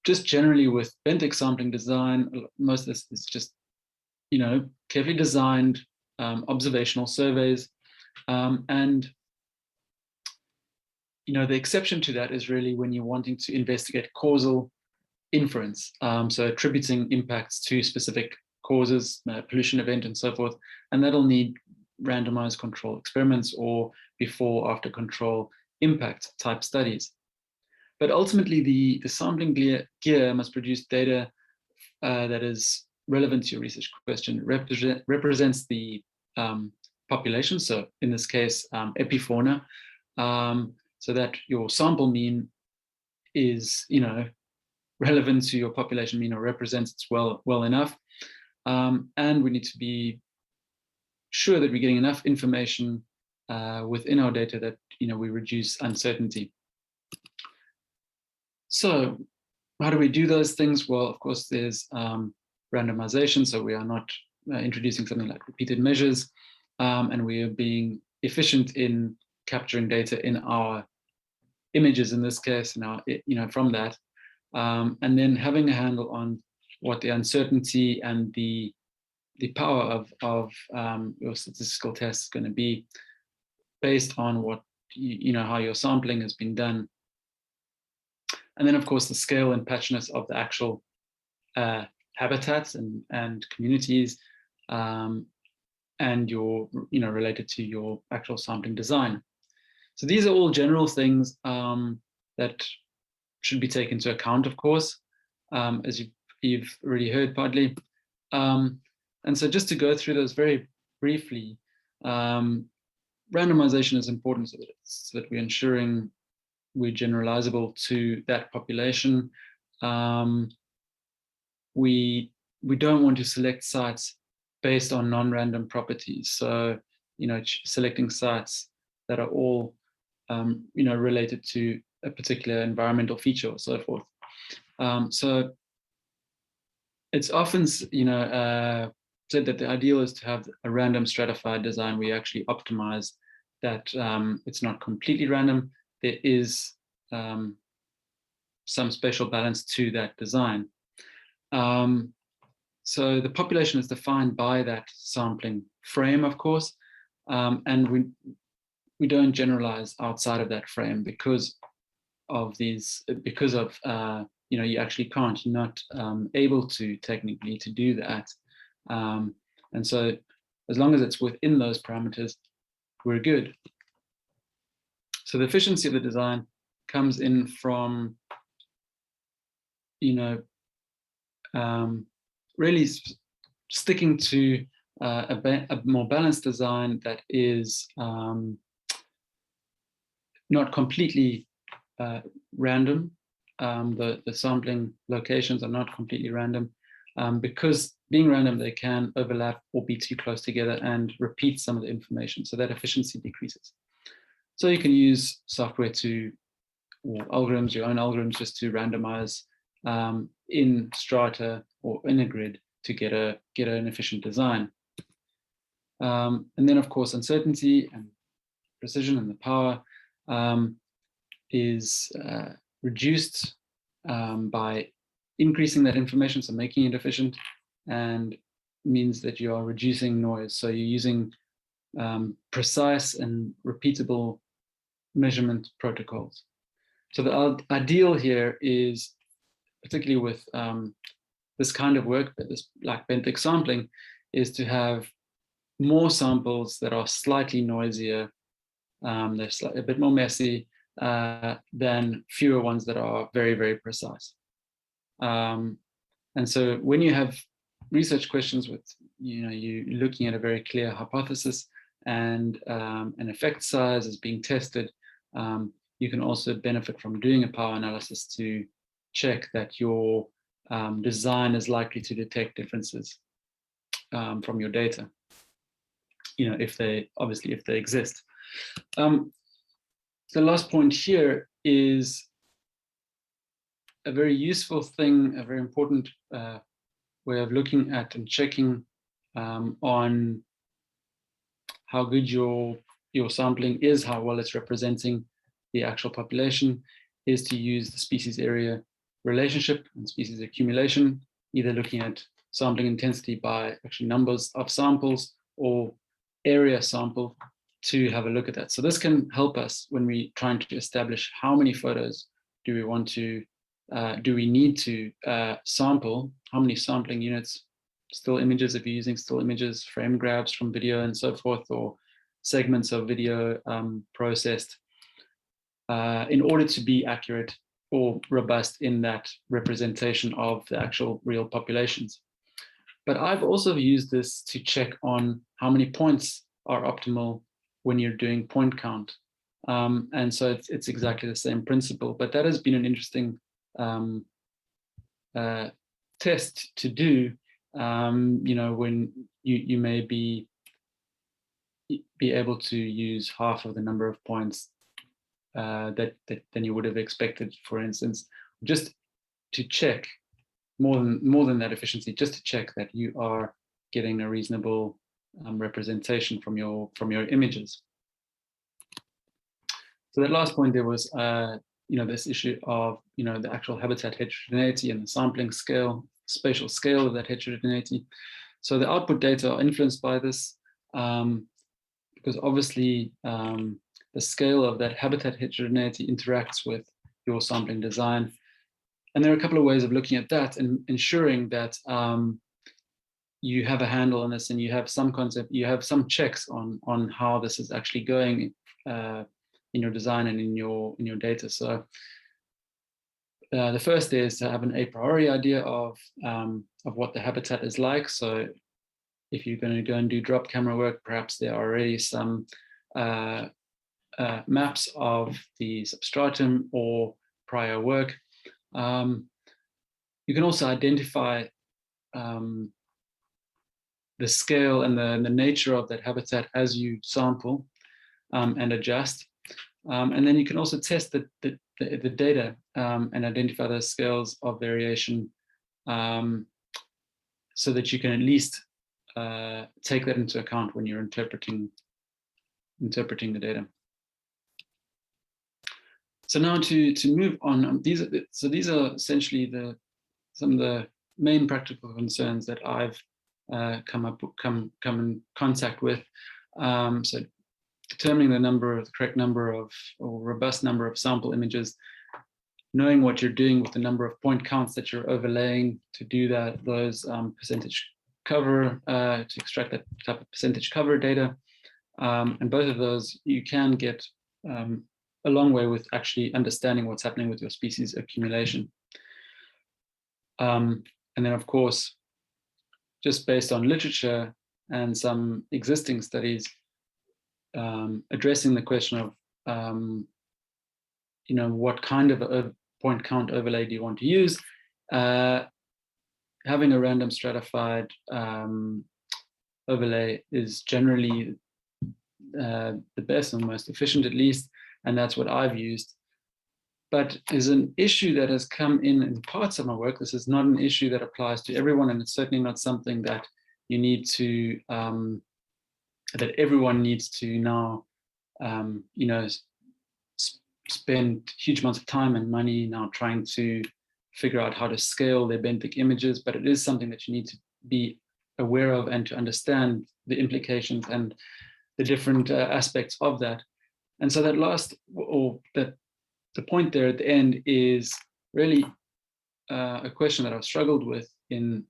just generally with benthic sampling design, most of this is just carefully designed observational surveys, and the exception to that is really when you're wanting to investigate causal inference, so attributing impacts to specific causes, pollution event and so forth, and that'll need randomized control experiments or before after control impact type studies. But ultimately the sampling gear must produce data that is relevant to your research question, represents the population, so in this case epifauna, so that your sample mean is relevant to your population mean or represents it well enough, and we need to be sure that we're getting enough information within our data that we reduce uncertainty. So how do we do those things? Well, of course, there's randomization, so we are not introducing something like repeated measures, and we are being efficient in capturing data in our images in this case, and from that, and then having a handle on what the uncertainty and the power of your statistical test is going to be based on what how your sampling has been done, and then of course the scale and patchiness of the actual habitats and communities, and your related to your actual sampling design. So these are all general things that should be taken into account, of course, as you've already heard partly. And so just to go through those very briefly, randomization is important so that we're ensuring we're generalizable to that population. We don't want to select sites based on non-random properties. So, selecting sites that are all, related to a particular environmental feature or so forth. So it's often, said that the ideal is to have a random stratified design where you actually optimize that it's not completely random. There is some spatial balance to that design. So the population is defined by that sampling frame, of course, and we don't generalize outside of that frame because of you actually can't, you're not able to technically to do that. And so as long as it's within those parameters, we're good. So the efficiency of the design comes in from, really sticking to a more balanced design that is not completely random. The sampling locations are not completely random, because being random, they can overlap or be too close together and repeat some of the information, so that efficiency decreases. So you can use software to, or algorithms, your own algorithms, just to randomize in strata or in a grid to get an efficient design. And then, of course, uncertainty and precision and the power is reduced by increasing that information, so making it efficient, and means that you are reducing noise. So you're using precise and repeatable measurement protocols. So the ideal here is, particularly with this kind of work, but this like benthic sampling, is to have more samples that are slightly noisier, they're a bit more messy, than fewer ones that are very, very precise. And so when you have research questions with, you're looking at a very clear hypothesis and an effect size is being tested, you can also benefit from doing a power analysis to check that your design is likely to detect differences from your data, if they exist. The last point here is a very useful thing, a very important way of looking at and checking on how good your sampling is, how well it's representing the actual population, is to use the species area relationship and species accumulation, either looking at sampling intensity by actually numbers of samples or area sample, to have a look at that. So this can help us when we're trying to establish how many photos do we need to sample, how many sampling units, still images, if you're using still images, frame grabs from video and so forth, or segments of video processed, in order to be accurate or robust in that representation of the actual real populations. But I've also used this to check on how many points are optimal when you're doing point count. And so it's exactly the same principle, but that has been an interesting test to do, when you may be able to use half of the number of points that than you would have expected, for instance, just to check more than that efficiency, just to check that you are getting a reasonable representation from your images. So that last point there was, this issue of the actual habitat heterogeneity and the sampling scale, spatial scale of that heterogeneity. So the output data are influenced by this, because obviously the scale of that habitat heterogeneity interacts with your sampling design. And there are a couple of ways of looking at that and ensuring that you have a handle on this and you have some concept, you have some checks on how this is actually going in your design and in your data. So the first is to have an a priori idea of what the habitat is like. So if you're going to go and do drop camera work, perhaps there are already some maps of the substratum or prior work. You can also identify the scale and the nature of that habitat as you sample and adjust. And then you can also test the data and identify those scales of variation, so that you can at least take that into account when you're interpreting the data. So now to move on, these are essentially some of the main practical concerns that I've come in contact with. So determining the correct number of, or robust number of sample images, knowing what you're doing with the number of point counts that you're overlaying to do that, those percentage cover, to extract that type of percentage cover data. And both of those, you can get a long way with actually understanding what's happening with your species accumulation. And then of course, just based on literature and some existing studies addressing the question of, what kind of a point count overlay do you want to use? Having a random stratified overlay is generally the best and most efficient, at least, and that's what I've used. But is an issue that has come in parts of my work. This is not an issue that applies to everyone, and it's certainly not something that you need to, that everyone needs to now, spend huge amounts of time and money now trying to figure out how to scale their benthic images. But it is something that you need to be aware of and to understand the implications and the different aspects of that. And so that last, or that the point there at the end is really a question that I've struggled with in,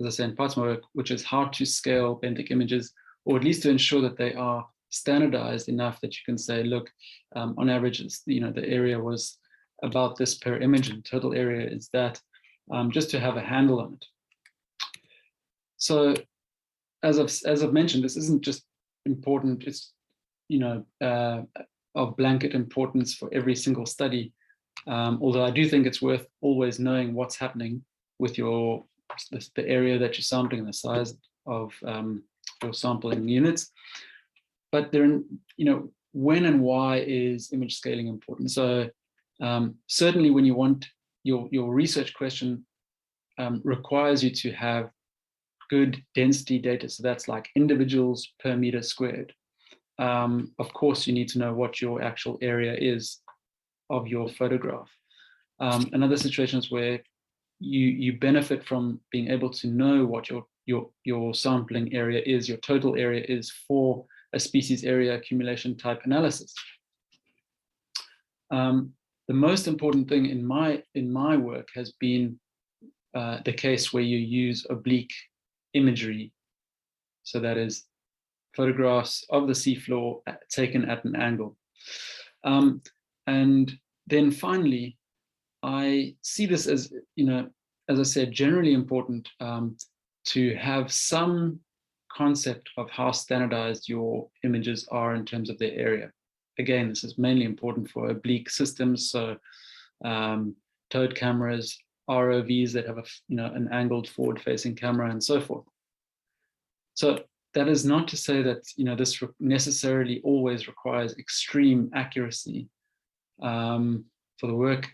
as I say, in parts of my work, which is how to scale benthic images, or at least to ensure that they are standardized enough that you can say, look, on average, it's, the area was about this per image, and total area is that, just to have a handle on it. So, as I've mentioned, this isn't just important. It's of blanket importance for every single study. Although I do think it's worth always knowing what's happening with the area that you're sampling and the size of your sampling units. But when and why is image scaling important? So certainly when you want your research question requires you to have good density data. So that's like individuals per meter squared. Of course, you need to know what your actual area is of your photograph. Another situation is where you benefit from being able to know what your sampling area is, your total area is for a species area accumulation type analysis. The most important thing in my work has been the case where you use oblique imagery. So that is photographs of the seafloor taken at an angle. And then finally, I see this as, as I said, generally important to have some concept of how standardized your images are in terms of their area. Again, this is mainly important for oblique systems, so towed cameras, ROVs that have an angled forward-facing camera, and so forth. So that is not to say that this necessarily always requires extreme accuracy. For the work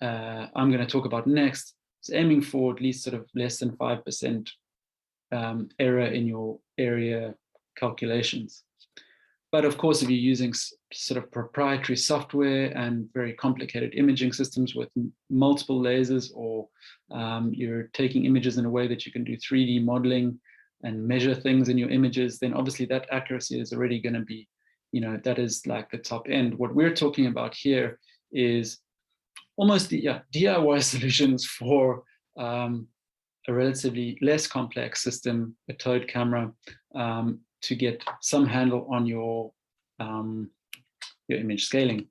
I'm going to talk about next, is aiming for at least sort of less than 5% error in your area calculations. But of course, if you're using sort of proprietary software and very complicated imaging systems with multiple lasers, or you're taking images in a way that you can do 3D modeling and measure things in your images, then obviously that accuracy is already going to be, that is like the top end. What we're talking about here is almost the DIY solutions for a relatively less complex system, a towed camera, to get some handle on your image scaling.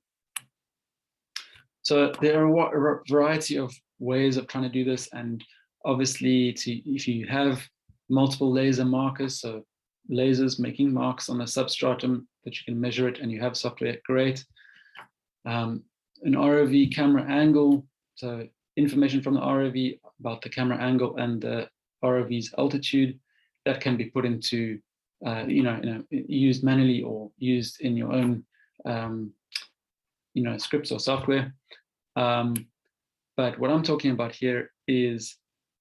So there are a variety of ways of trying to do this, and obviously if you have multiple laser markers, so lasers making marks on a substratum that you can measure it and you have software, great. An ROV camera angle, so information from the ROV about the camera angle and the ROV's altitude, that can be put into used manually or used in your own scripts or software. But what I'm talking about here is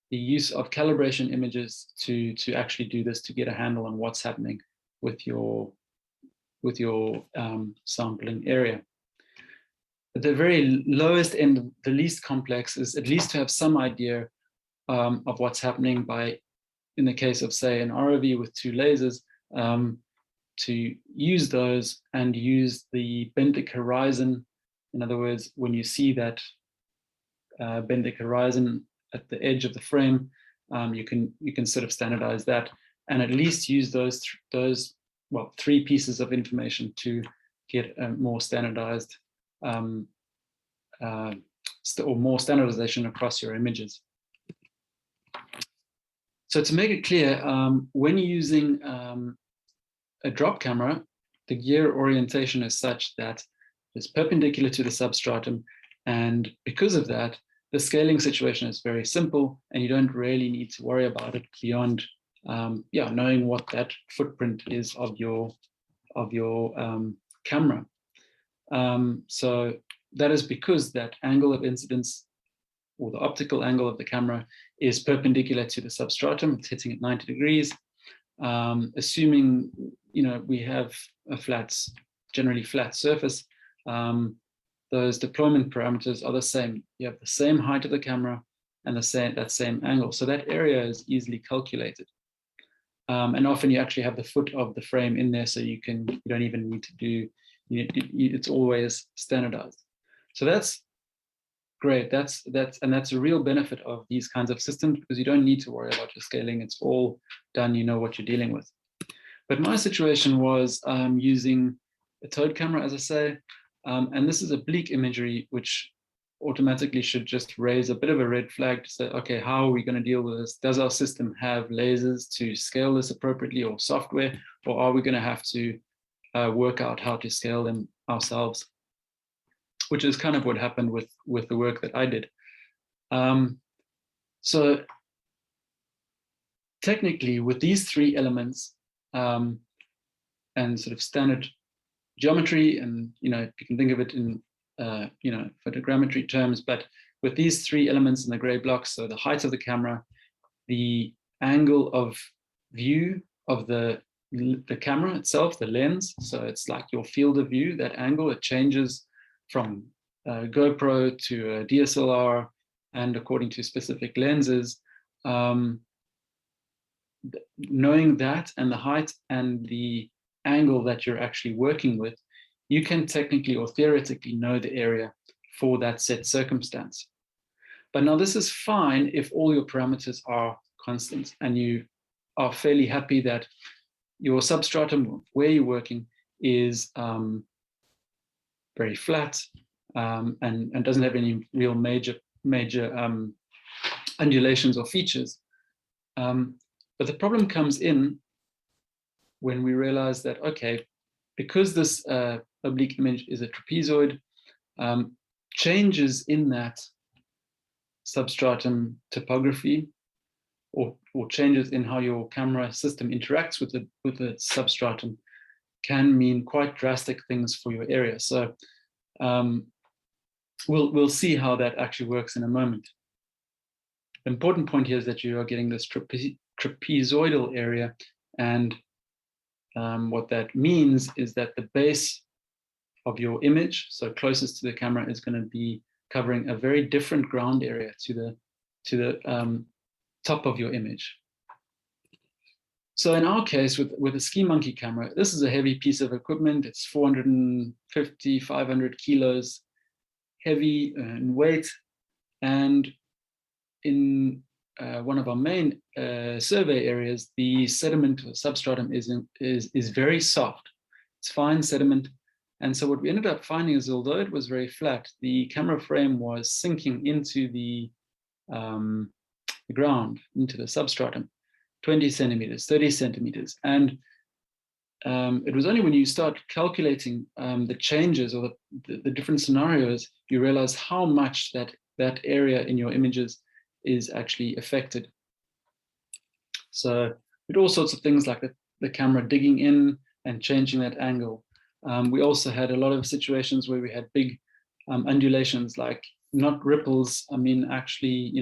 the use of calibration images to actually do this, to get a handle on what's happening with your sampling area. At the very lowest end, the least complex, is at least to have some idea of what's happening by, in the case of, say, an ROV with 2 lasers, to use those and use the benthic horizon. In other words, when you see that benthic horizon at the edge of the frame, you can sort of standardize that and at least use those 3 pieces of information to get a more standardized or more standardization across your images. So to make it clear, when you're using a drop camera, the gear orientation is such that it's perpendicular to the substratum. And because of that, the scaling situation is very simple, and you don't really need to worry about it beyond knowing what that footprint is of your camera. So that is because that angle of incidence, or the optical angle of the camera, is perpendicular to the substratum. It's hitting at 90 degrees. Assuming we have a generally flat surface, those deployment parameters are the same. You have the same height of the camera and that same angle. So that area is easily calculated. And often you actually have the foot of the frame in there, so you don't even need to do, it's always standardized. So that's great. That's a real benefit of these kinds of systems, because you don't need to worry about your scaling. It's all done. You know what you're dealing with. But my situation was using a towed camera, as I say, and this is oblique imagery, which automatically should just raise a bit of a red flag to say, okay, how are we going to deal with this? Does our system have lasers to scale this appropriately, or software, or are we going to have to work out how to scale them ourselves? Which is kind of what happened with the work that I did. So technically, with these three elements and sort of standard geometry, and you can think of it in photogrammetry terms, but with these three elements in the gray blocks, so the height of the camera, the angle of view of the camera itself, the lens, so it's like your field of view, that angle, it changes from GoPro to a DSLR, and according to specific lenses. Knowing that, and the height and the angle that you're actually working with, you can technically or theoretically know the area for that set circumstance. But now this is fine if all your parameters are constant and you are fairly happy that your substratum where you're working is very flat and doesn't have any real major undulations or features. But the problem comes in when we realize that, okay, because this oblique image is a trapezoid, changes in that substratum topography, or changes in how your camera system interacts with the substratum, can mean quite drastic things for your area. So we'll see how that actually works in a moment. The important point here is that you are getting this trapezoidal area, and what that means is that the base of your image, so closest to the camera, is going to be covering a very different ground area to the top of your image. So in our case, with a ski monkey camera, this is a heavy piece of equipment. It's 450, 500 kilos heavy in weight, and in one of our main survey areas, the sediment or substratum is very soft. It's fine sediment. And so what we ended up finding is, although it was very flat, the camera frame was sinking into the ground, into the substratum, 20 centimeters, 30 centimeters. And it was only when you start calculating the changes or the different scenarios, you realize how much that area in your images is actually affected. So with all sorts of things like the camera digging in and changing that angle. We also had a lot of situations where we had big undulations, like not ripples, I mean actually,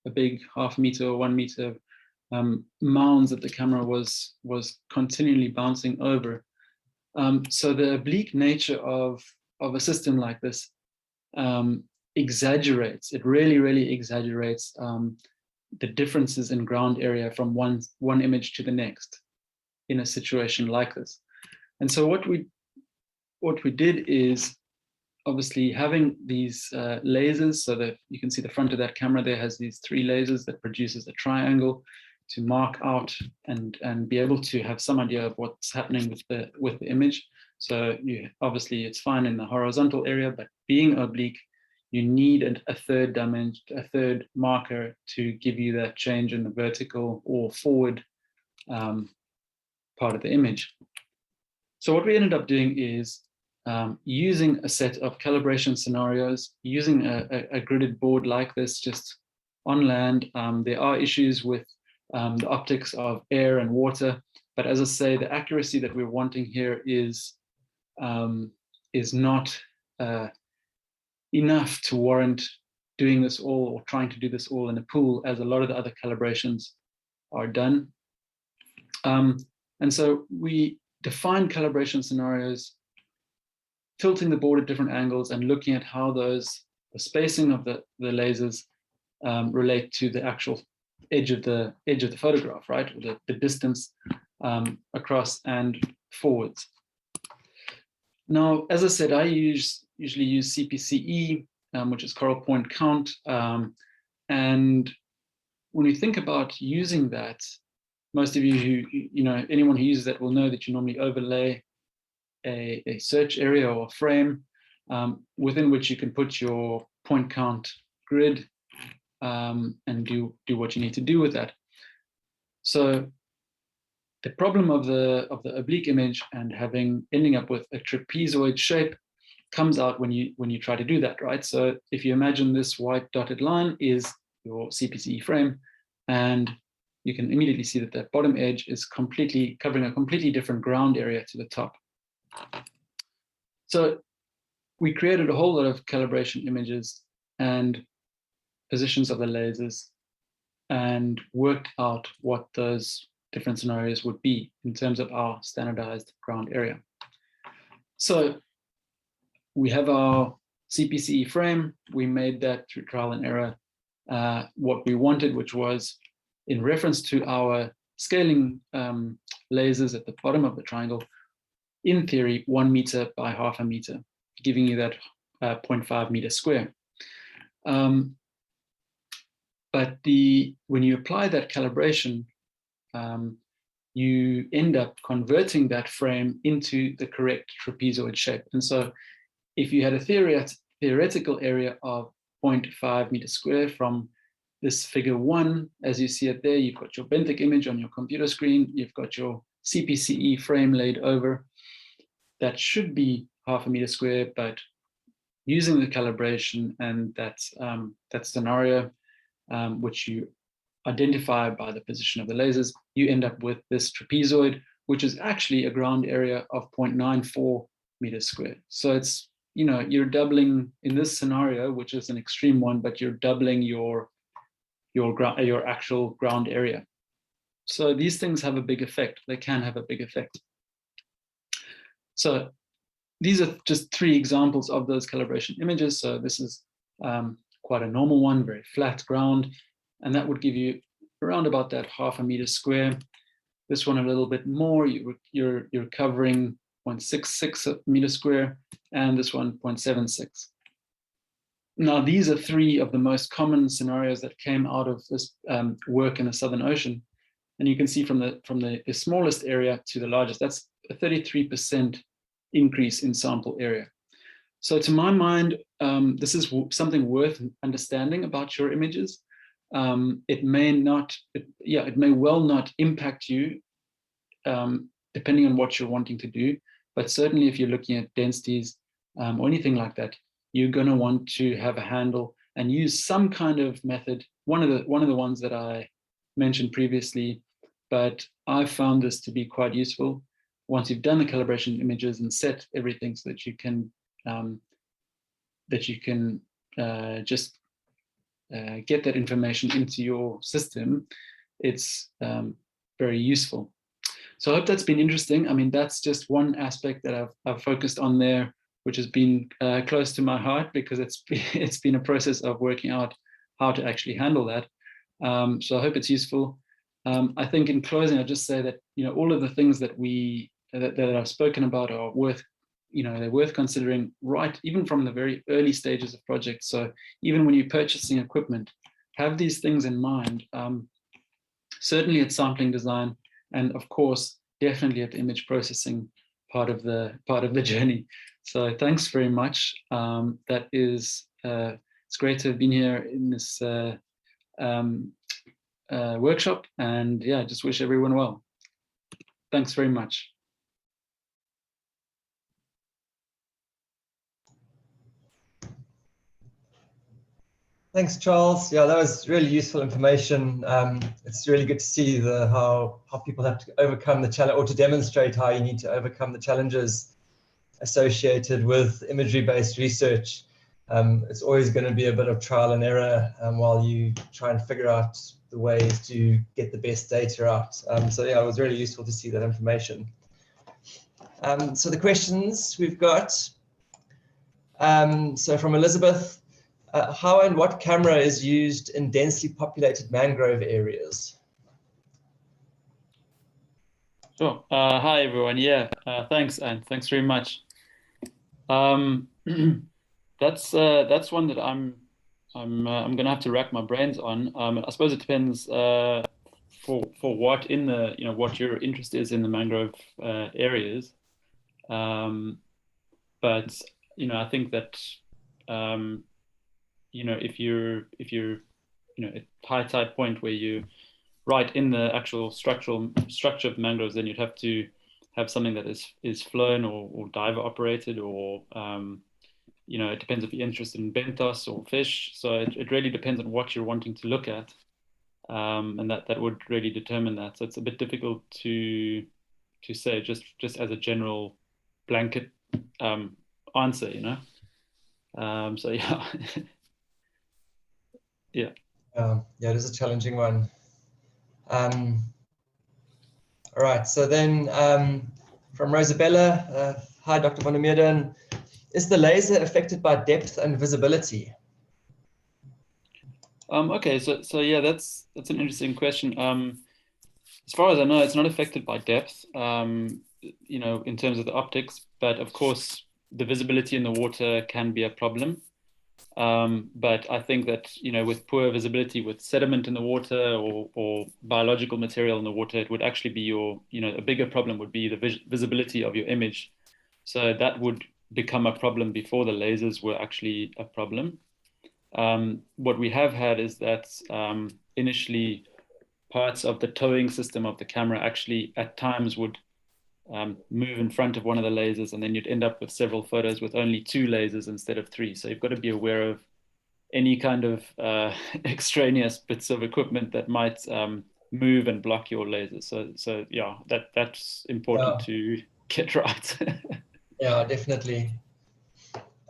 a big ½ meter or 1 meter mounds that the camera was continually bouncing over. So the oblique nature of a system like this exaggerates, it really exaggerates the differences in ground area from one image to the next in a situation like this. And so what we did is, obviously having these lasers, so that you can see the front of that camera there has these 3 lasers that produces a triangle to mark out and be able to have some idea of what's happening with the image. So obviously it's fine in the horizontal area, but being oblique, you need a third dimension, a third marker to give you that change in the vertical or forward part of the image. So what we ended up doing is using a set of calibration scenarios, using a gridded board like this just on land. There are issues with the optics of air and water, but as I say, the accuracy that we're wanting here is not enough to warrant doing this all or trying to do this all in a pool, as a lot of the other calibrations are done. And so we defined calibration scenarios, tilting the board at different angles and looking at how the spacing of the lasers relate to the actual edge of the photograph, right? The distance across and forwards. Now, as I said, I usually use CPCE, which is coral point count. And when you think about using that, most of you anyone who uses that will know that you normally overlay a search area or frame within which you can put your point count grid and do what you need to do with that. So the problem of the oblique image and ending up with a trapezoid shape comes out when you try to do that, right? So if you imagine this white dotted line is your CPCE frame, and you can immediately see that that bottom edge is covering a completely different ground area to the top. So we created a whole lot of calibration images and positions of the lasers and worked out what those different scenarios would be in terms of our standardized ground area. So we have our CPCE frame. We made that through trial and error what we wanted, which was in reference to our scaling lasers at the bottom of the triangle, in theory, 1 meter by half a meter, giving you that 0.5 meter square. But when you apply that calibration, you end up converting that frame into the correct trapezoid shape. And so if you had a theoretical area of 0.5 meters square from this figure 1, as you see it there, you've got your benthic image on your computer screen, you've got your CPCE frame laid over. That should be half a meter square, but using the calibration and that scenario, which you identify by the position of the lasers, you end up with this trapezoid, which is actually a ground area of 0.94 meters square. So it's, you're doubling in this scenario, which is an extreme one, but you're doubling your actual ground area. So these things have a big effect. They can have a big effect. So these are just 3 examples of those calibration images. So this is quite a normal one, very flat ground, and that would give you around about that half a meter square. This one a little bit more, you're covering 0.66 meters square, and this one 0.76. Now, these are 3 of the most common scenarios that came out of this work in the Southern Ocean. And you can see from the smallest area to the largest, that's a 33% increase in sample area. So to my mind, this is something worth understanding about your images. It may well not impact you depending on what you're wanting to do, but certainly if you're looking at densities or anything like that, you're going to want to have a handle and use some kind of method. One of the ones that I mentioned previously, but I found this to be quite useful once you've done the calibration images and set everything so that you can just get that information into your system. It's very useful. So I hope that's been interesting. I mean, that's just one aspect that I've focused on there, which has been close to my heart because it's been a process of working out how to actually handle that. So I hope it's useful. I think in closing, I'll just say that all of the things that that I've spoken about are worth they're worth considering right even from the very early stages of projects. So even when you're purchasing equipment, have these things in mind. Certainly at sampling design, and of course, definitely at the image processing part of the journey. So thanks very much. That is it's great to have been here in this workshop, and yeah, just wish everyone well. Thanks very much. Thanks, Charles. Yeah, that was really useful information. It's really good to see how people have to overcome the challenge, or to demonstrate how you need to overcome the challenges associated with imagery-based research. It's always going to be a bit of trial and error while you try and figure out the ways to get the best data out. So yeah, it was really useful to see that information. So the questions we've got. So from Elizabeth, how and what camera is used in densely populated mangrove areas? Sure. Hi everyone. Yeah, thanks, and thanks very much. That's one that I'm gonna have to rack my brains on. I suppose it depends for what in the what your interest is in the mangrove areas. But I think that if you're at high tide point where you right in the actual structure of mangroves, then you'd have to have something that is flown or diver operated, or it depends if you're interested in benthos or fish. So it really depends on what you're wanting to look at, and that would really determine that. So it's a bit difficult to say just as a general blanket answer, so yeah. Yeah. Yeah, it is a challenging one. All right, so then from Rosabella, hi, Dr. van der Meerden. Is the laser affected by depth and visibility? Okay, so yeah, that's an interesting question. As far as I know, it's not affected by depth, in terms of the optics, but of course, the visibility in the water can be a problem. But I think that, with poor visibility, with sediment in the water or biological material in the water, it would actually be a bigger problem would be the visibility of your image. So that would become a problem before the lasers were actually a problem. What we have had is that initially parts of the towing system of the camera actually at times would move in front of one of the lasers, and then you'd end up with several photos with only 2 lasers instead of 3. So you've got to be aware of any kind of extraneous bits of equipment that might move and block your lasers. So yeah, that's important to get right. Yeah, definitely.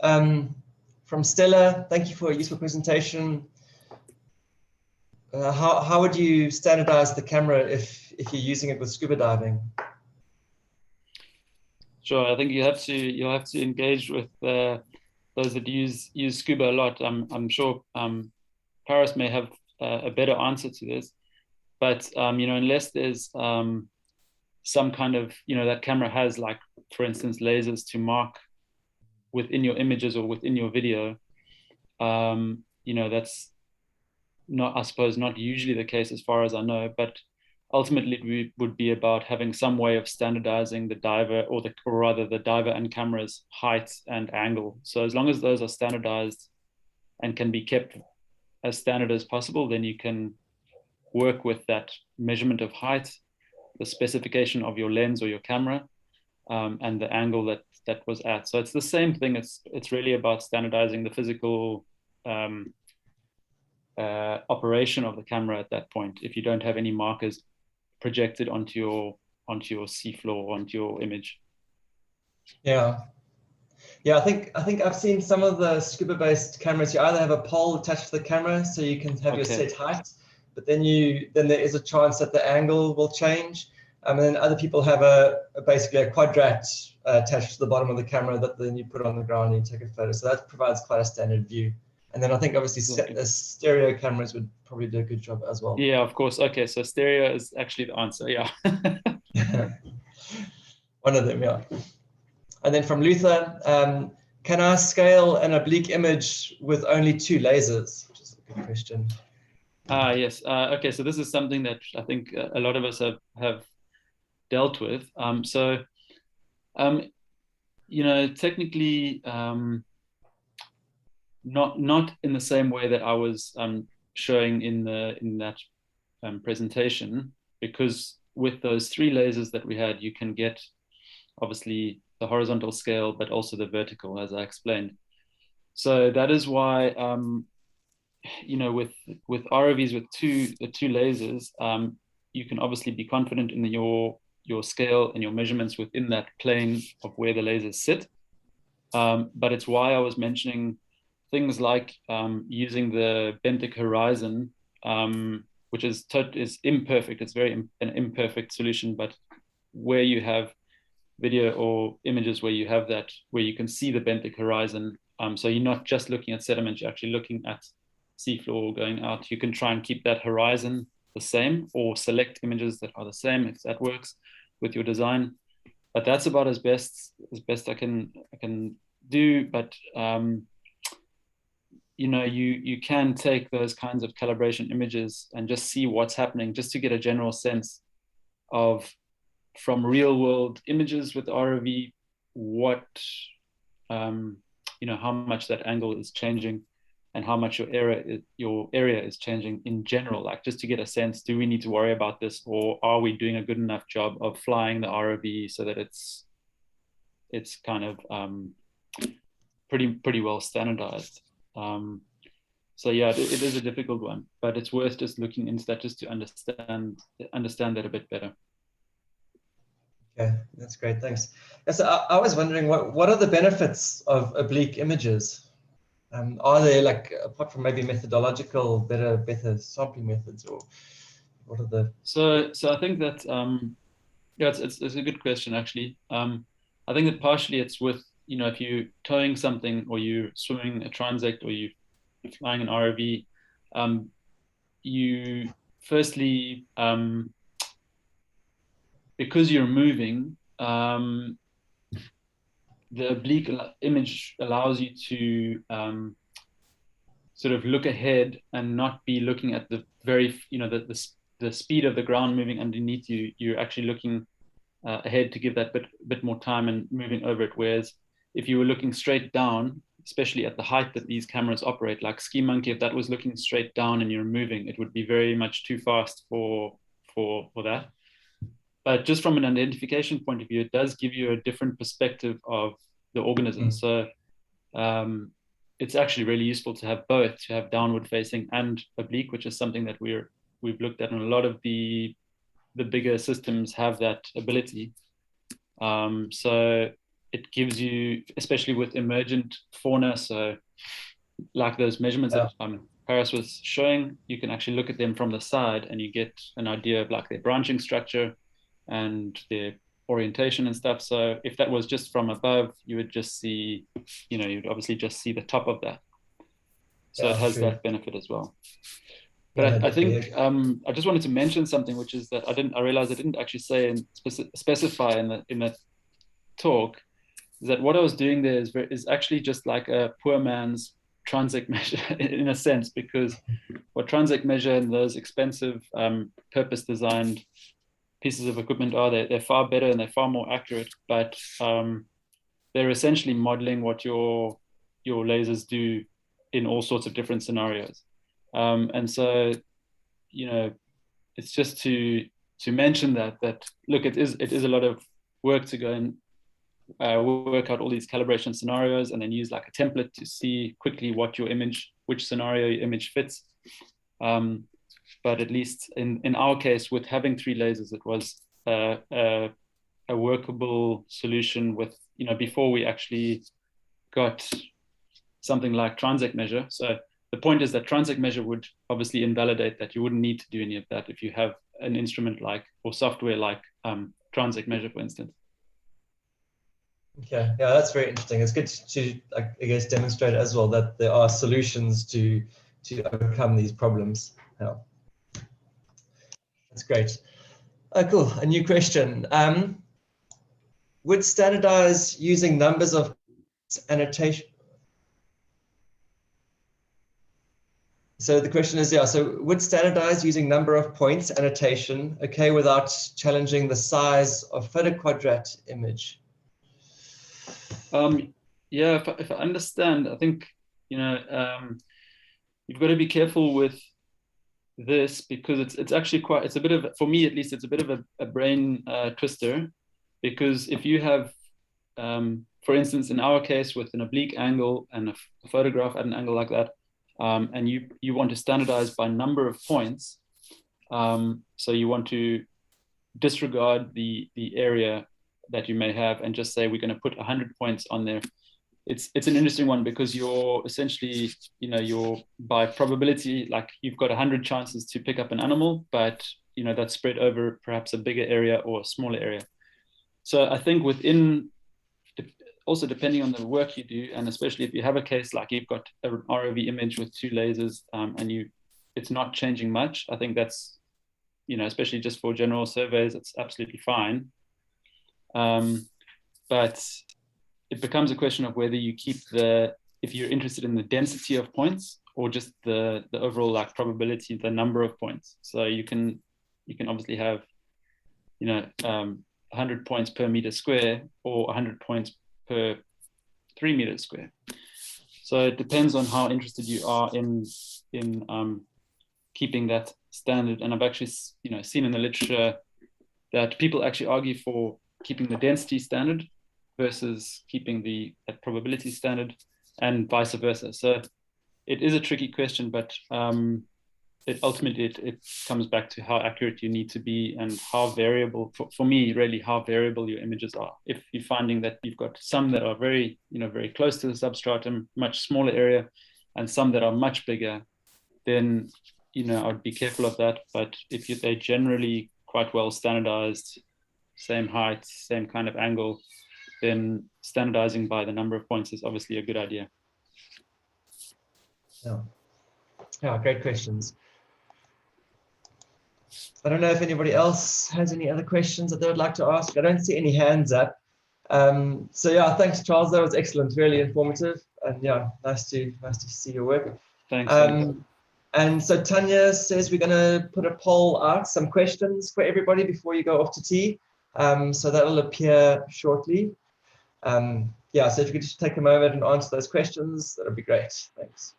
From Stella, thank you for a useful presentation. How would you standardize the camera if you're using it with scuba diving? Sure, I think you'll have to engage with those that use scuba a lot. I'm sure Paris may have a better answer to this, but unless there's some kind of that camera has, like, for instance, lasers to mark within your images or within your video, that's not, I suppose, not usually the case as far as I know, but ultimately it would be about having some way of standardizing the diver or rather the diver and camera's height and angle. So as long as those are standardized and can be kept as standard as possible, then you can work with that measurement of height, the specification of your lens or your camera, and the angle that was at. So it's the same thing. It's really about standardizing the physical operation of the camera at that point. If you don't have any markers projected onto your seafloor, onto your image. Yeah, I think I've seen some of the scuba-based cameras. You either have a pole attached to the camera, so you can have your set height, but then there is a chance that the angle will change. And then other people have basically a quadrat attached to the bottom of the camera that then you put on the ground and you take a photo. So that provides quite a standard view. And then I think obviously stereo cameras would probably do a good job as well. Yeah, of course. Okay, so stereo is actually the answer. Yeah. One of them, yeah. And then from Luther, can I scale an oblique image with only 2 lasers? Which is a good question. Yes. Okay, so this is something that I think a lot of us have dealt with. Technically, not in the same way that I was showing in that presentation, because with those 3 lasers that we had, you can get obviously the horizontal scale, but also the vertical, as I explained. So that is why, you know, with ROVs with the two lasers, you can obviously be confident in your scale and your measurements within that plane of where the lasers sit. But it's why I was mentioning things like using the benthic horizon, which is imperfect. It's an imperfect solution, but where you have video or images where you have that, where you can see the benthic horizon. So you're not just looking at sediment, you're actually looking at seafloor going out. You can try and keep that horizon the same, or select images that are the same if that works with your design. But that's about as best I can do. But you know, you can take those kinds of calibration images and just see what's happening, just to get a general sense of, from real world images with ROV, what you know, how much that angle is changing and how much your area is changing in general, like just to get a sense, do we need to worry about this, or are we doing a good enough job of flying the ROV so that it's kind of pretty well standardized. So yeah, it is a difficult one, but it's worth just looking into that just to understand that a bit better. Okay, that's great, thanks. Yeah, so I was wondering, what are the benefits of oblique images? Are there, like, apart from maybe methodological, better sampling methods, or what are the? So I think that yeah, it's a good question actually. I think that partially it's with, you know, if you're towing something, or you're swimming a transect, or you're flying an ROV, you firstly, because you're moving, the oblique image allows you to sort of look ahead and not be looking at the very, you know, the speed of the ground moving underneath you. You're actually looking ahead to give that bit more time and moving over it. Whereas if you were looking straight down, especially at the height that these cameras operate, like Ski Monkey, if that was looking straight down and you're moving, it would be very much too fast for that. But just from an identification point of view, it does give you a different perspective of the organism. So it's actually really useful to have both, to have downward facing and oblique, which is something that we've looked at, and a lot of the bigger systems have that ability. So it gives you, especially with emergent fauna, so like those measurements that Paris was showing, you can actually look at them from the side and you get an idea of like their branching structure and their orientation and stuff. So if that was just from above, you would just see, you know, you'd obviously just see the top of that. So it has that benefit as well. But I think I just wanted to mention something, which is that I realized I didn't actually say and specify in the talk, is that what I was doing there is actually just like a poor man's transect measure in a sense, because what transect measure and those expensive purpose designed pieces of equipment are, they're far better and they're far more accurate, but they're essentially modeling what your lasers do in all sorts of different scenarios. And so, you know, it's just to mention that look, it is a lot of work to go and work out all these calibration scenarios and then use like a template to see quickly which scenario your image fits. But at least in our case, with having 3 lasers, it was a workable solution with, you know, before we actually got something like transect measure. So the point is that transect measure would obviously invalidate that. You wouldn't need to do any of that if you have an instrument like, or software like transect measure, for instance. Okay, yeah, that's very interesting. It's good to I guess, demonstrate as well that there are solutions to overcome these problems. Yeah. That's great. Oh, cool. A new question. Would standardize using numbers of annotation? So the question is, yeah, so would standardize using number of points annotation, okay, without challenging the size of photoquadrat image? Yeah, if I understand, I think you've got to be careful with this, because it's actually it's a bit of, for me at least, it's a bit of a brain twister, because if you have, for instance, in our case, with an oblique angle and a photograph at an angle like that, and you want to standardize by number of points, so you want to disregard the area that you may have and just say we're going to put 100 points on there. It's an interesting one, because you're essentially, you're by probability, like you've got 100 chances to pick up an animal, but that's spread over perhaps a bigger area or a smaller area. So I think also depending on the work you do, and especially if you have a case like you've got an ROV image with 2 lasers, and it's not changing much, I think that's, especially just for general surveys, it's absolutely fine. But it becomes a question of whether you keep if you're interested in the density of points, or just the overall like probability, the number of points. So you can obviously have 100 points per meter square, or 100 points per 3 meters square. So it depends on how interested you are in keeping that standard. And I've actually seen in the literature that people actually argue for keeping the density standard versus keeping that probability standard, and vice versa. So it is a tricky question, but ultimately it comes back to how accurate you need to be, and how variable, for me, really, how variable your images are. If you're finding that you've got some that are very, very close to the substratum, much smaller area, and some that are much bigger, then, I'd be careful of that. But if they're generally quite well standardized, same height, same kind of angle, then standardizing by the number of points is obviously a good idea. Yeah, great questions. I don't know if anybody else has any other questions that they would like to ask. I don't see any hands up. So yeah, thanks, Charles. That was excellent, really informative, and yeah, nice to see your work. Thanks. And so Tanya says we're going to put a poll out, some questions for everybody before you go off to tea. So that'll appear shortly. Yeah, so if you could just take a moment and answer those questions, that would be great. Thanks.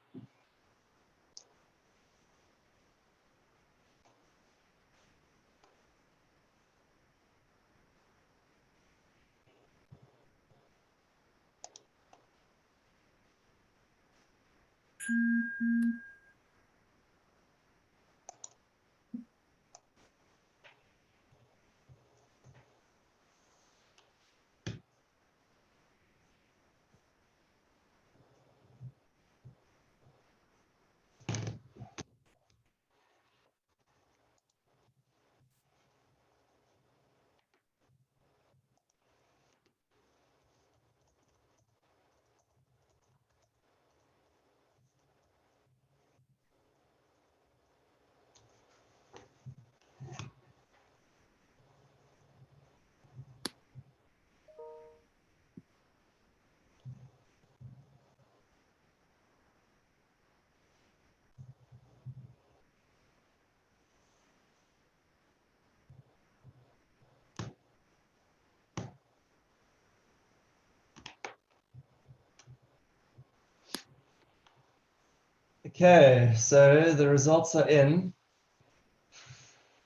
Okay, so the results are in.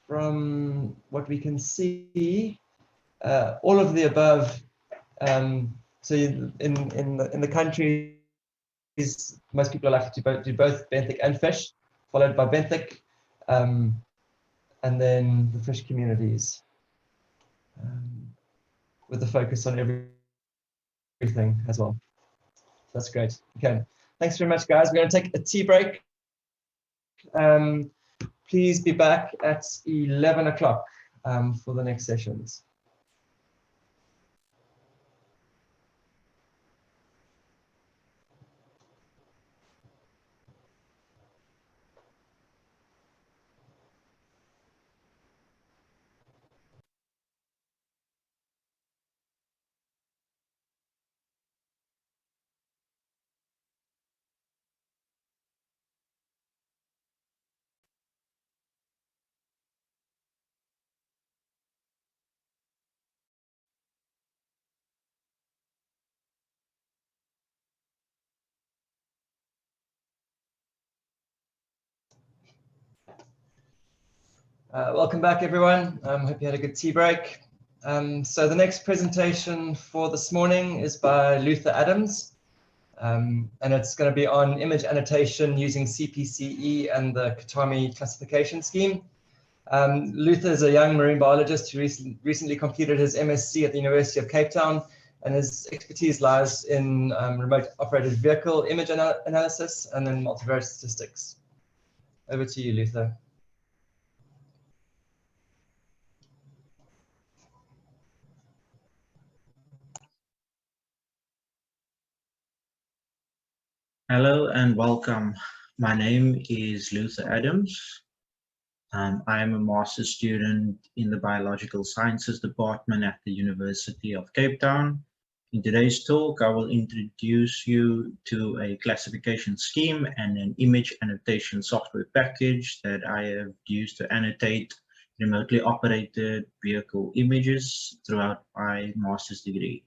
From what we can see, all of the above. So in the countries, most people are likely to do both benthic and fish, followed by benthic, and then the fish communities, with the focus on everything as well. That's great. Okay, thanks very much, guys. We're going to take a tea break. Please be back at 11 o'clock for the next sessions. Welcome back, everyone. Hope you had a good tea break. So the next presentation for this morning is by Luther Adams, and it's going to be on image annotation using CPCE and the CATAMI classification scheme. Luther is a young marine biologist who recently completed his MSc at the University of Cape Town, and his expertise lies in remote operated vehicle image analysis and then multivariate statistics. Over to you, Luther. Hello and welcome. My name is Luther Adams. I am a master's student in the Biological Sciences Department at the University of Cape Town. In today's talk, I will introduce you to a classification scheme and an image annotation software package that I have used to annotate remotely operated vehicle images throughout my master's degree.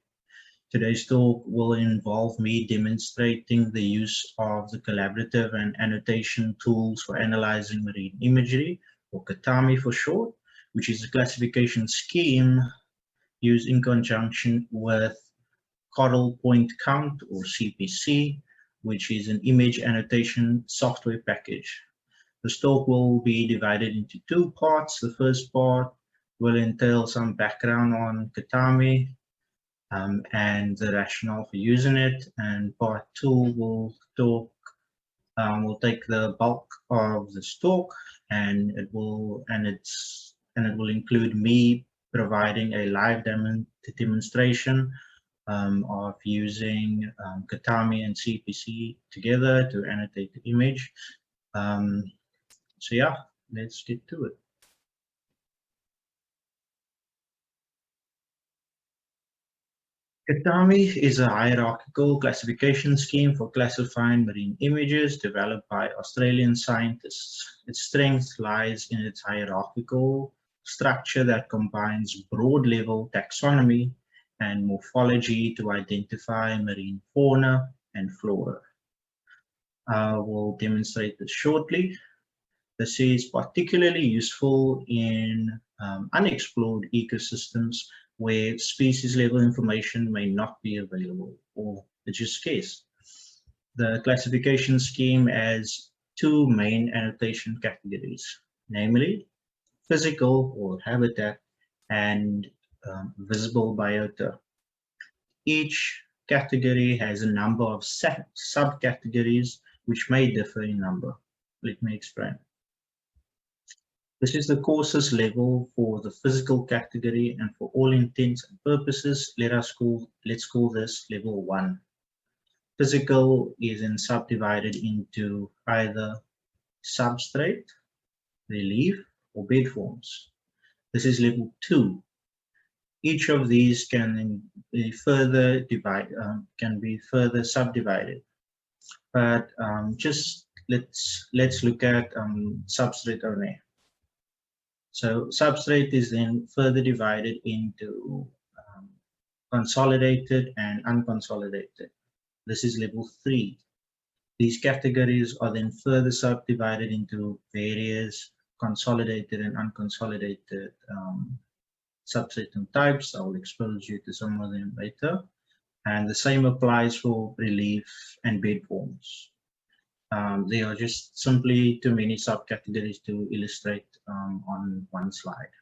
Today's talk will involve me demonstrating the use of the collaborative and annotation tools for analyzing marine imagery, or CATAMI for short, which is a classification scheme used in conjunction with Coral Point Count, or CPC, which is an image annotation software package. This talk will be divided into two parts. The first part will entail some background on CATAMI, and the rationale for using it, and part two will take the bulk of this talk, and it will include me providing a live demonstration of using CATAMI and CPC together to annotate the image. So yeah, let's get to it. CATAMI is a hierarchical classification scheme for classifying marine images developed by Australian scientists. Its strength lies in its hierarchical structure that combines broad-level taxonomy and morphology to identify marine fauna and flora. I will demonstrate this shortly. This is particularly useful in unexplored ecosystems where species level information may not be available or it's just scarce. The classification scheme has two main annotation categories, namely physical or habitat and visible biota. Each category has a number of subcategories which may differ in number. Let me explain. This is the courses level for the physical category, and for all intents and purposes, let's call this level 1. Physical is then subdivided into either substrate, relief, or bed forms. This is level 2. Each of these can be further subdivided, but just let's look at substrate only. So substrate is then further divided into consolidated and unconsolidated. This is level 3. These categories are then further subdivided into various consolidated and unconsolidated substrate types. I will expose you to some of them later. And the same applies for relief and bed forms. They are just simply too many subcategories to illustrate on one slide.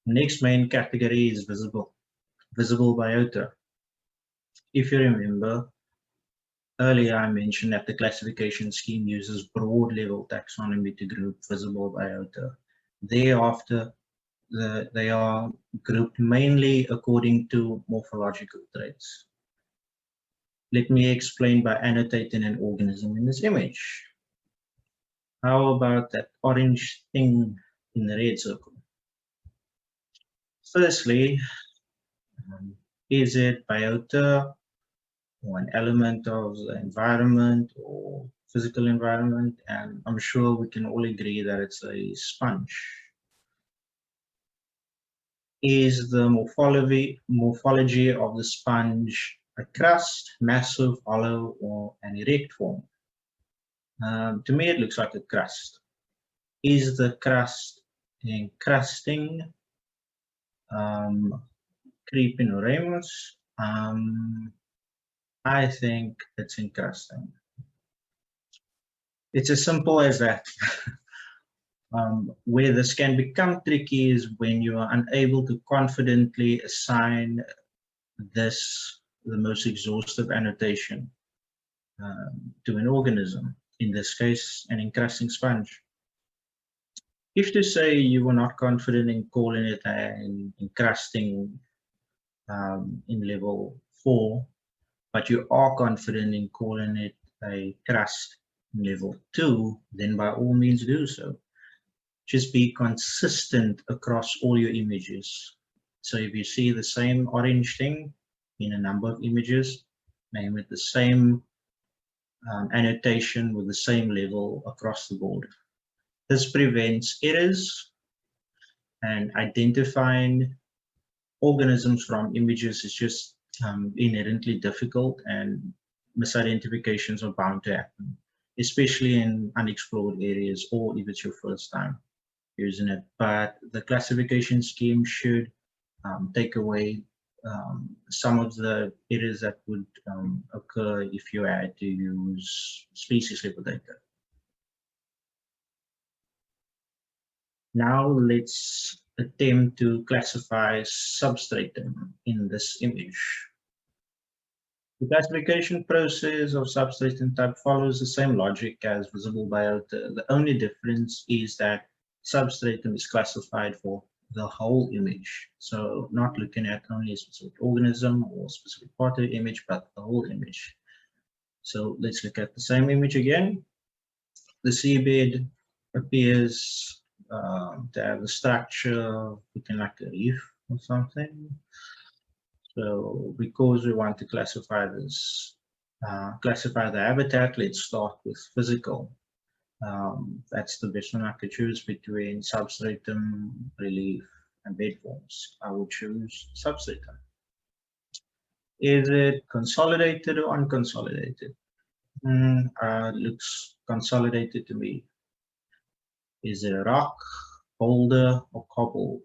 The next main category is visible biota. If you remember, earlier I mentioned that the classification scheme uses broad level taxonomy to group visible biota. Thereafter, they are grouped mainly according to morphological traits. Let me explain by annotating an organism in this image. How about that orange thing in the red circle? Firstly, is it biota or an element of the environment or physical environment? And I'm sure we can all agree that it's a sponge. Is the morphology of the sponge a crust, massive, hollow, or an erect form? To me, it looks like a crust. Is the encrusting creeping or Ramos? I think it's encrusting. It's as simple as that. Where this can become tricky is when you are unable to confidently assign this the most exhaustive annotation to an organism, in this case an encrusting sponge. If to say you were not confident in calling it an encrusting in level 4, but you are confident in calling it a crust in level 2, then by all means do so. Just be consistent across all your images. So if you see the same orange thing in a number of images, name it the same annotation with the same level across the board. This prevents errors, and identifying organisms from images is just inherently difficult, and misidentifications are bound to happen, especially in unexplored areas or if it's your first time using it. But the classification scheme should take away some of the errors that would occur if you had to use species level data. Now let's attempt to classify substratum in this image. The classification process of substratum type follows the same logic as visible biota. The only difference is that substratum is classified for the whole image. So not looking at only a specific organism or specific part of the image, but the whole image. So let's look at the same image again. The seabed appears to have the structure looking like a reef or something. So because we want to classify this, classify the habitat, let's start with physical. That's the best one I could choose between substratum, relief, and bed forms. I will choose substratum. Is it consolidated or unconsolidated? Looks consolidated to me. Is it a rock, boulder, or cobble?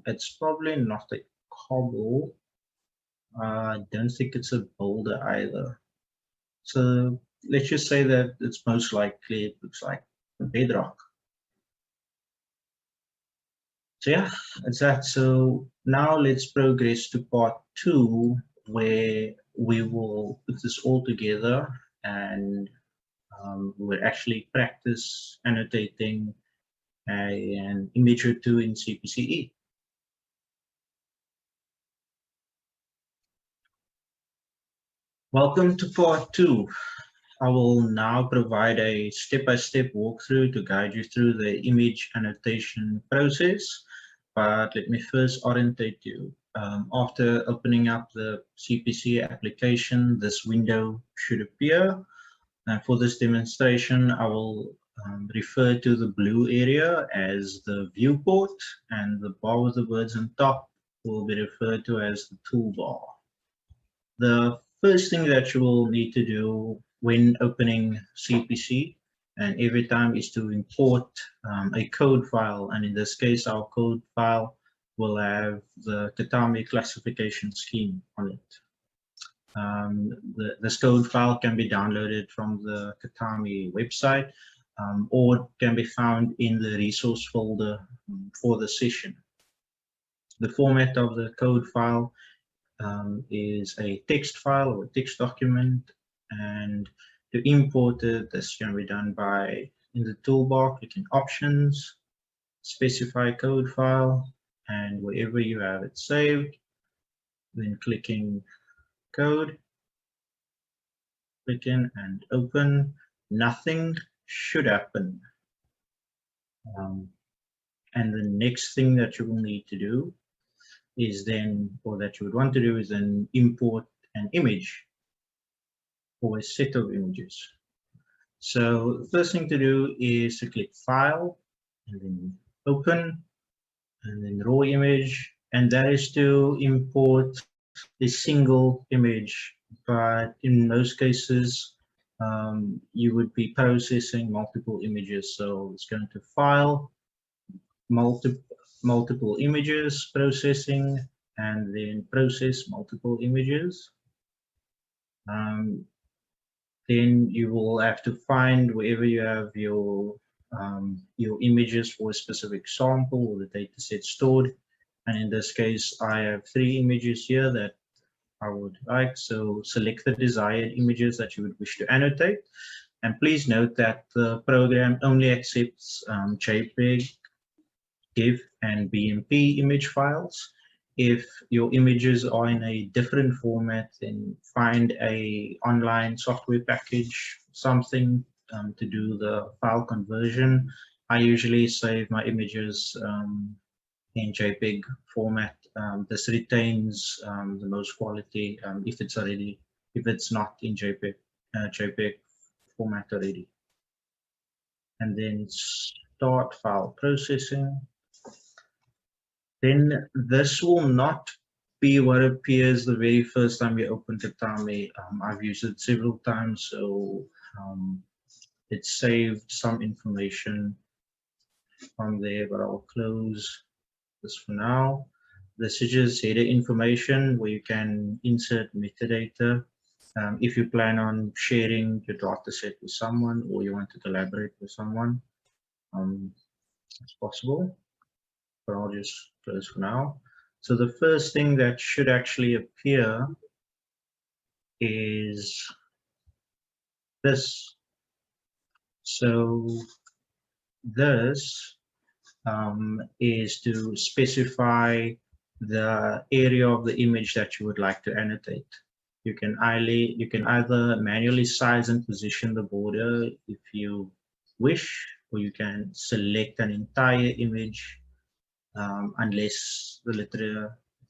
It's probably not a cobble. I don't think it's a boulder either. So let's just say that it's most likely it looks like a bedrock. So yeah, it's that. So now let's progress to part 2, where we will put this all together and we'll actually practice annotating an image or two in CPCE. Welcome to part 2. I will now provide a step-by-step walkthrough to guide you through the image annotation process. But let me first orientate you. After opening up the CPCE application, this window should appear. And for this demonstration, I will refer to the blue area as the viewport, and the bar with the words on top will be referred to as the toolbar. The first thing that you will need to do when opening CPC and every time is to import a code file, and in this case our code file will have the CATAMI classification scheme on it. This code file can be downloaded from the CATAMI website or can be found in the resource folder for the session. The format of the code file is a text file or a text document, and to import it, this can be done by, in the toolbar, clicking options, specify code file, and wherever you have it saved, then clicking code, clicking and open. Nothing should happen. And the next thing that you will need to do is then, or that you would want to do, is then import an image or a set of images. So the first thing to do is to click File and then Open and then Raw Image, and that is to import a single image. But in most cases, you would be processing multiple images. So it's going to file, multiple images, processing, and then process multiple images. Then you will have to find wherever you have your images for a specific sample or the data set stored. And in this case, I have 3 images here that I would like. So select the desired images that you would wish to annotate. And please note that the program only accepts JPEG, GIF, and BMP image files. If your images are in a different format, then find a online software package, something to do the file conversion. I usually save my images in JPEG format. This retains the most quality if it's not in JPEG format already. And then start file processing. Then this will not be what appears the very first time you open CATAMI. I've used it several times, so it saved some information from there, but I'll close this for now. This is just header information where you can insert metadata if you plan on sharing your data set with someone or you want to collaborate with someone. It's possible, but I'll just close for now. So the first thing that should actually appear is this. So this is to specify the area of the image that you would like to annotate. You can either manually size and position the border if you wish, or you can select an entire image unless the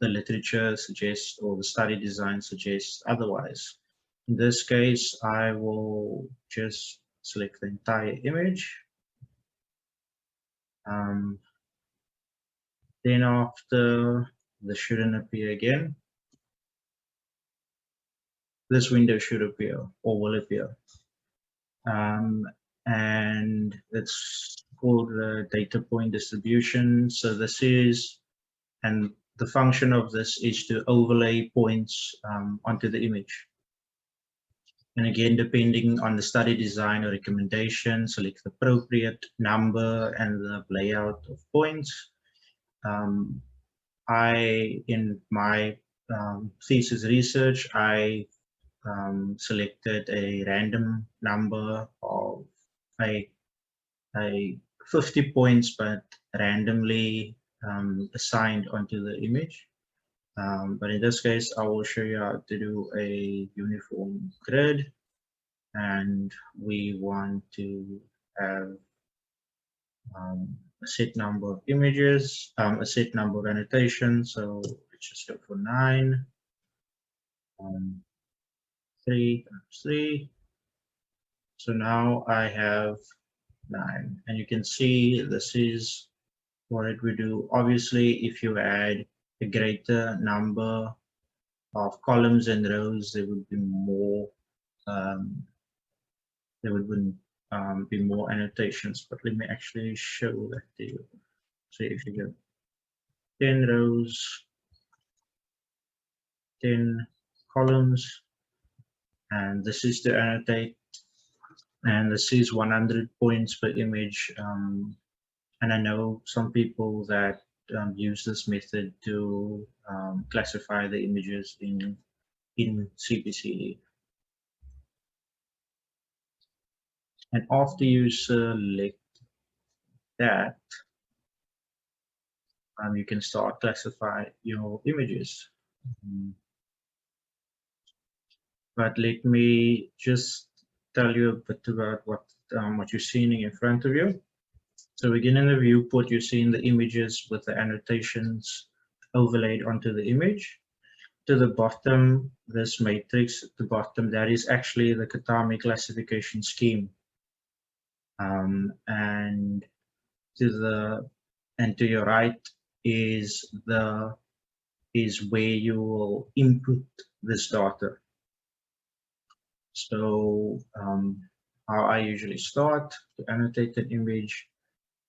literature suggests or the study design suggests otherwise. In this case, I will just select the entire image. Then after, this shouldn't appear again. This window should appear or will appear. And it's called the data point distribution. So this is, and the function of this is to overlay points onto the image. And again, depending on the study design or recommendation, select the appropriate number and the layout of points. In my thesis research, I selected a random number of 50 points, but randomly assigned onto the image. But in this case, I will show you how to do a uniform grid, and we want to have a set number of images, a set number of annotations. So let's just go for 9. 3 times 3. So now I have 9, and you can see this is what it would do. Obviously, if you add a greater number of columns and rows, there would be more. There would be more annotations. But let me actually show that to you. So if you go 10 rows, 10 columns, and this is to annotate, and this is 100 points per image. And I know some people that use this method to classify the images in CPCE. And after you select that, you can start classify your images. But let me just tell you a bit about what you're seeing in front of you. So again, in the viewport, you're seeing the images with the annotations overlaid onto the image. To the bottom, this matrix at the bottom, that is actually the CATAMI classification scheme. And to your right is where you will input this data. So how I usually start to annotate an image,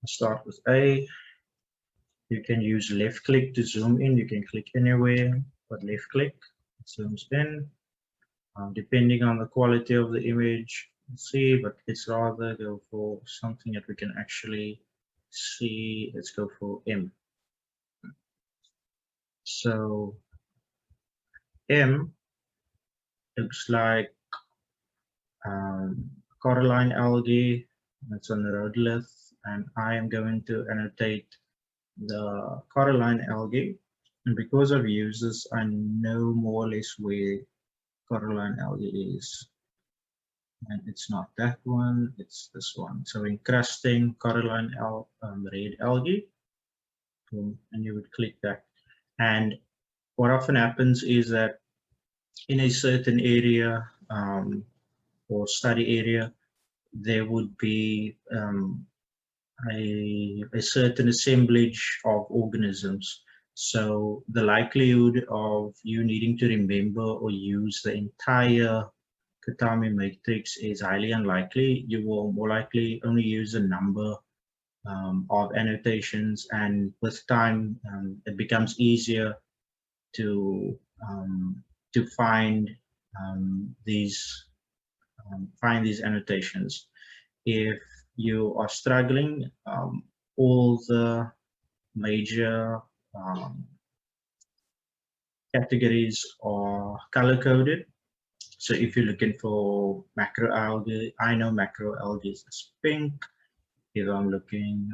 I start with A. You can use left click to zoom in. You can click anywhere, but left click zooms in. Depending on the quality of the image, see, but let's rather go for something that we can actually see. Let's go for M. So M looks like coralline algae that's on the rhodolith, and I am going to annotate the coralline algae. And because I've used this, I know more or less where coralline algae is. And it's not that one, it's this one. So encrusting coralline red algae, and you would click that. And what often happens is that in a certain area or study area, there would be a certain assemblage of organisms. So the likelihood of you needing to remember or use the entire CATAMI matrix is highly unlikely. You will more likely only use a number of annotations, and with time it becomes easier to find these annotations. If you are struggling, all the major categories are color coded. So if you're looking for macroalgae, I know macroalgae is pink. If I'm looking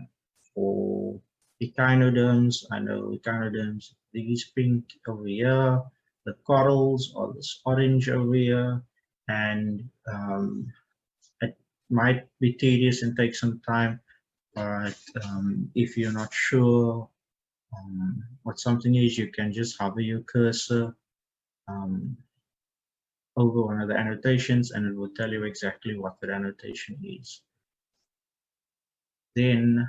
for echinoderms, I know echinoderms, these pink over here. The corals are this orange over here. And it might be tedious and take some time, but if you're not sure what something is, you can just hover your cursor over one of the annotations and it will tell you exactly what that annotation is. Then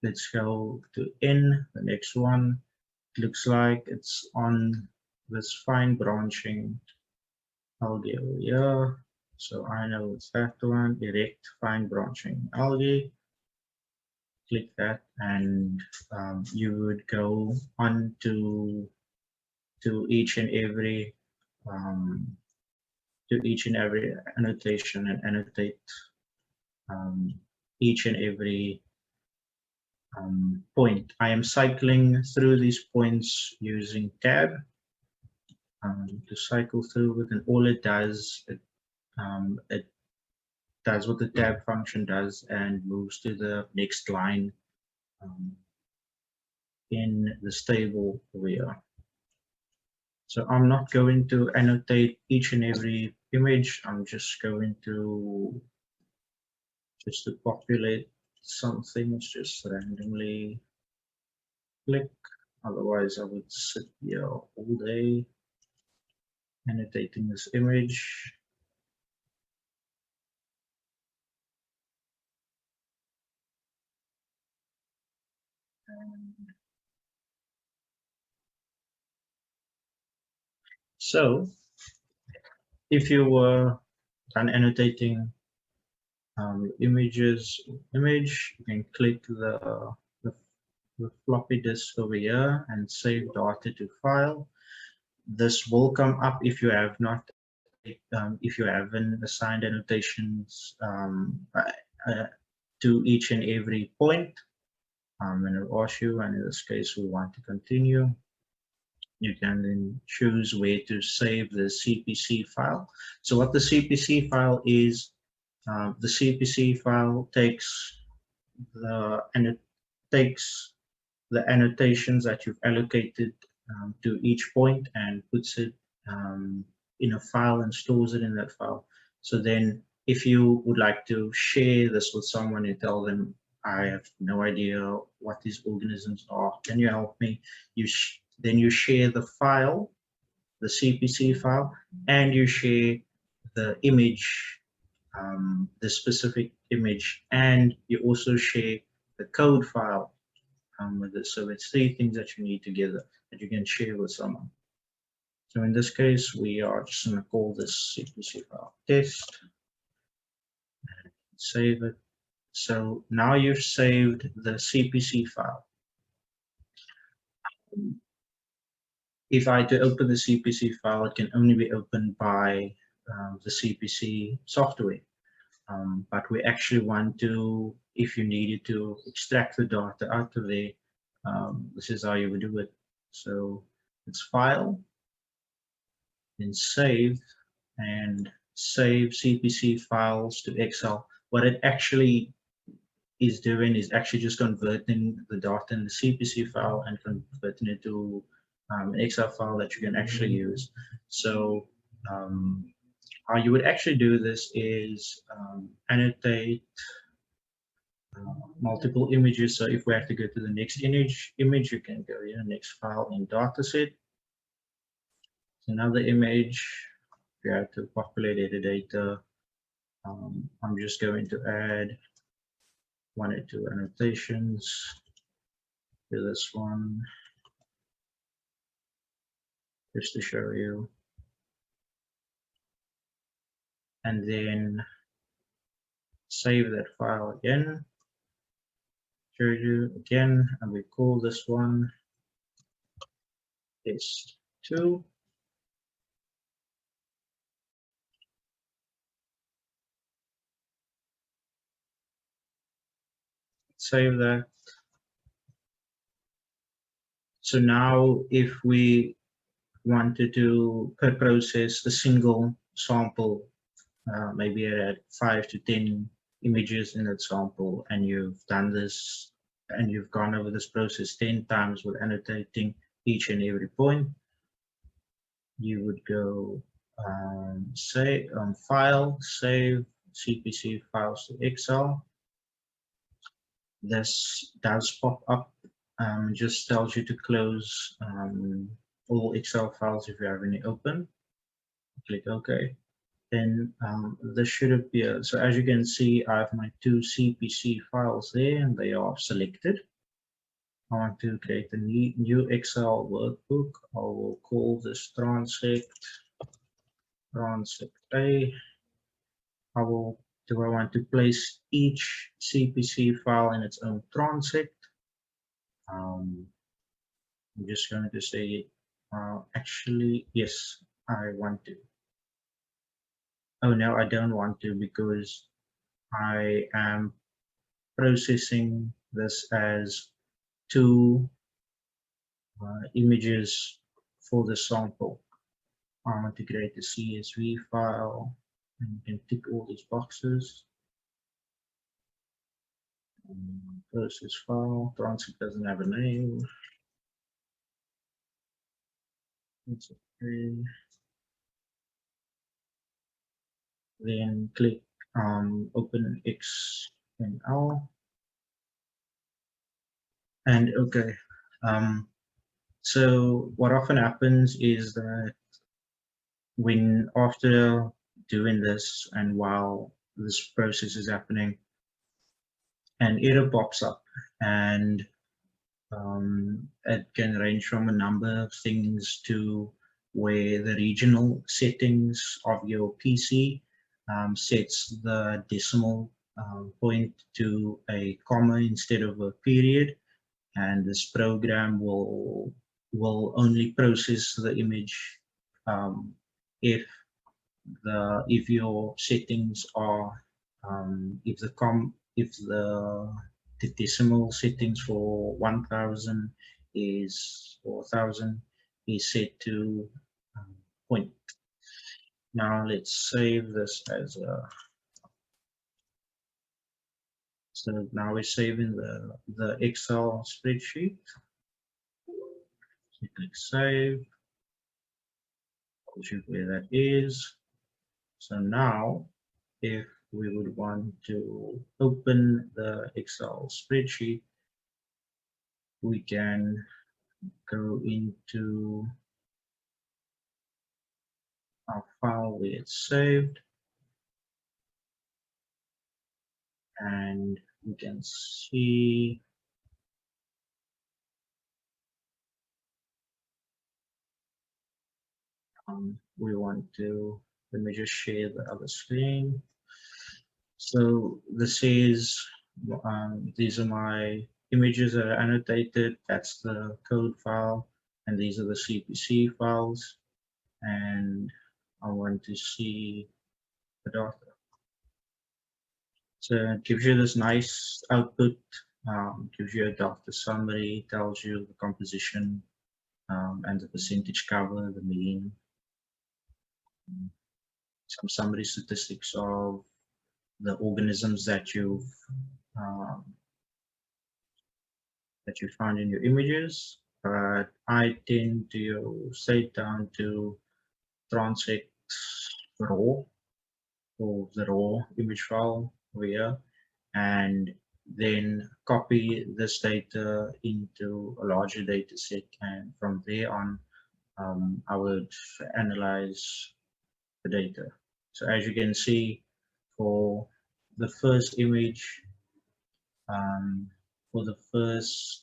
let's go to N, the next one. It looks like it's on this fine branching algae over here. So I know it's that one, erect fine branching algae. Click that and you would go on to each and every annotation and annotate each and every point. I am cycling through these points using tab to cycle through it, and all it does, it does what the tab function does and moves to the next line in the table over here. So I'm not going to annotate each and every image. I'm just going to populate some things, just randomly click. Otherwise, I would sit here all day annotating this image. So if you were done annotating image, you can click the floppy disk over here and save data to file. This will come up if you have not, if you haven't assigned annotations to each and every point. And it'll ask you, and in this case, we want to continue. You can then choose where to save the CPC file. So what the CPC file is, the CPC file takes the annotations that you've allocated to each point and puts it in a file and stores it in that file. So then if you would like to share this with someone and tell them, I have no idea what these organisms are, can you help me? Then you share the file, the CPC file, and you share the image, the specific image, and you also share the code file with it. So it's three things that you need together that you can share with someone. So in this case, we are just going to call this CPC file test, and save it. So now you've saved the CPC file. If I to open the CPC file, it can only be opened by the CPC software. But we actually want to, if you needed to extract the data out of there, this is how you would do it. So it's File, then Save, and save CPC files to Excel. What it actually is doing is actually just converting the data in the CPC file and converting it to an Excel file that you can actually use. So how you would actually do this is annotate multiple images. So if we have to go to the next image, you can go here, next file in dataset. Another image, if you have to populate the data, I'm just going to add 1 or 2 annotations to this one, just to show you. And then save that file again, show you again, and we call this one test2. Save that. So now if we wanted to per process a single sample, maybe at 5 to 10 images in that sample, and you've done this and you've gone over this process 10 times with annotating each and every point, you would go say File, Save, CPC files to Excel. This does pop up, just tells you to close all Excel files if you have any open. Click OK. Then this should appear. So as you can see, I have my 2 CPC files there, and they are selected. I want to create a new Excel workbook. I will call this transect A. Do I want to place each CPC file in its own transect? I'm just going to say, actually, yes, I want to. Oh, no, I don't want to, because I am processing this as 2 images for the sample. I want to create a CSV file, and you can tick all these boxes. Process file, transect doesn't have a name. It's okay. Then click open XML. And okay, so what often happens is that when after doing this and while this process is happening, an error pops up, and it can range from a number of things to where the regional settings of your PC sets the decimal point to a comma instead of a period, and this program will only process the image if your settings are if the decimal settings for 1000 is 1000 is set to point. Now let's save this as a. So now we're saving the Excel spreadsheet. So click save. I'll show you where that is. So now, if we would want to open the Excel spreadsheet, we can go into our file where it's saved, and we can see we want to, let me just share the other screen. So this is, these are my images that are annotated. That's the code file, and these are the CPC files. And I want to see the data. So it gives you this nice output, gives you a data summary, tells you the composition and the percentage cover, the mean, some summary statistics of the organisms that you found in your images. But I tend to stay down to transect raw, or the raw image file over here, and then copy this data into a larger data set, and from there on I would analyze the data. So as you can see, for the first image, for the first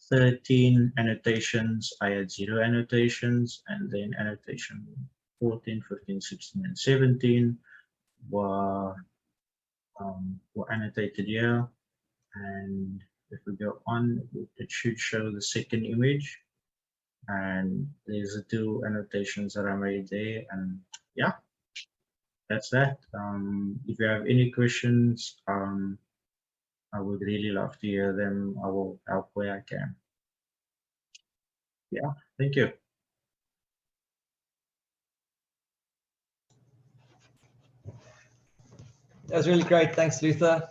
13 annotations, I had 0 annotations, and then annotation 14, 15, 16, and 17 were annotated here. And if we go on, it should show the second image, and there's the 2 annotations that I made there. And yeah, that's that. If you have any questions, I would really love to hear them. I will help where I can. Yeah, thank you. That was really great. Thanks, Luther.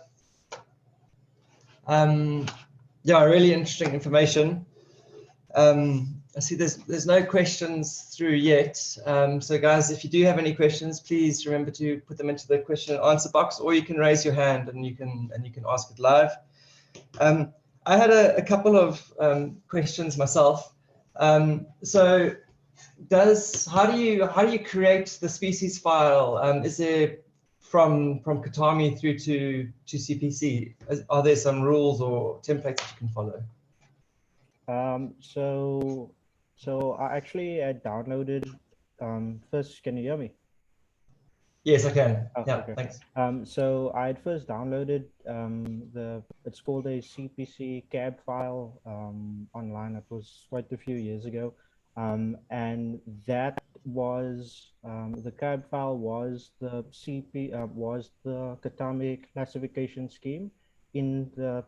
Yeah, really interesting information. I see there's no questions through yet. So guys, if you do have any questions, please remember to put them into the question and answer box, or you can raise your hand and you can ask it live. I had a couple of questions myself. So how do you create the species file? Is there from CATAMI through to CPC? Are there some rules or templates that you can follow? So I actually downloaded, first, can you hear me? Yes, I can. Oh, yeah, okay. Thanks. So I had first downloaded it's called a CPC CAB file online. It was quite a few years ago. And that was, the CAB file was the was the CATAMI classification scheme in the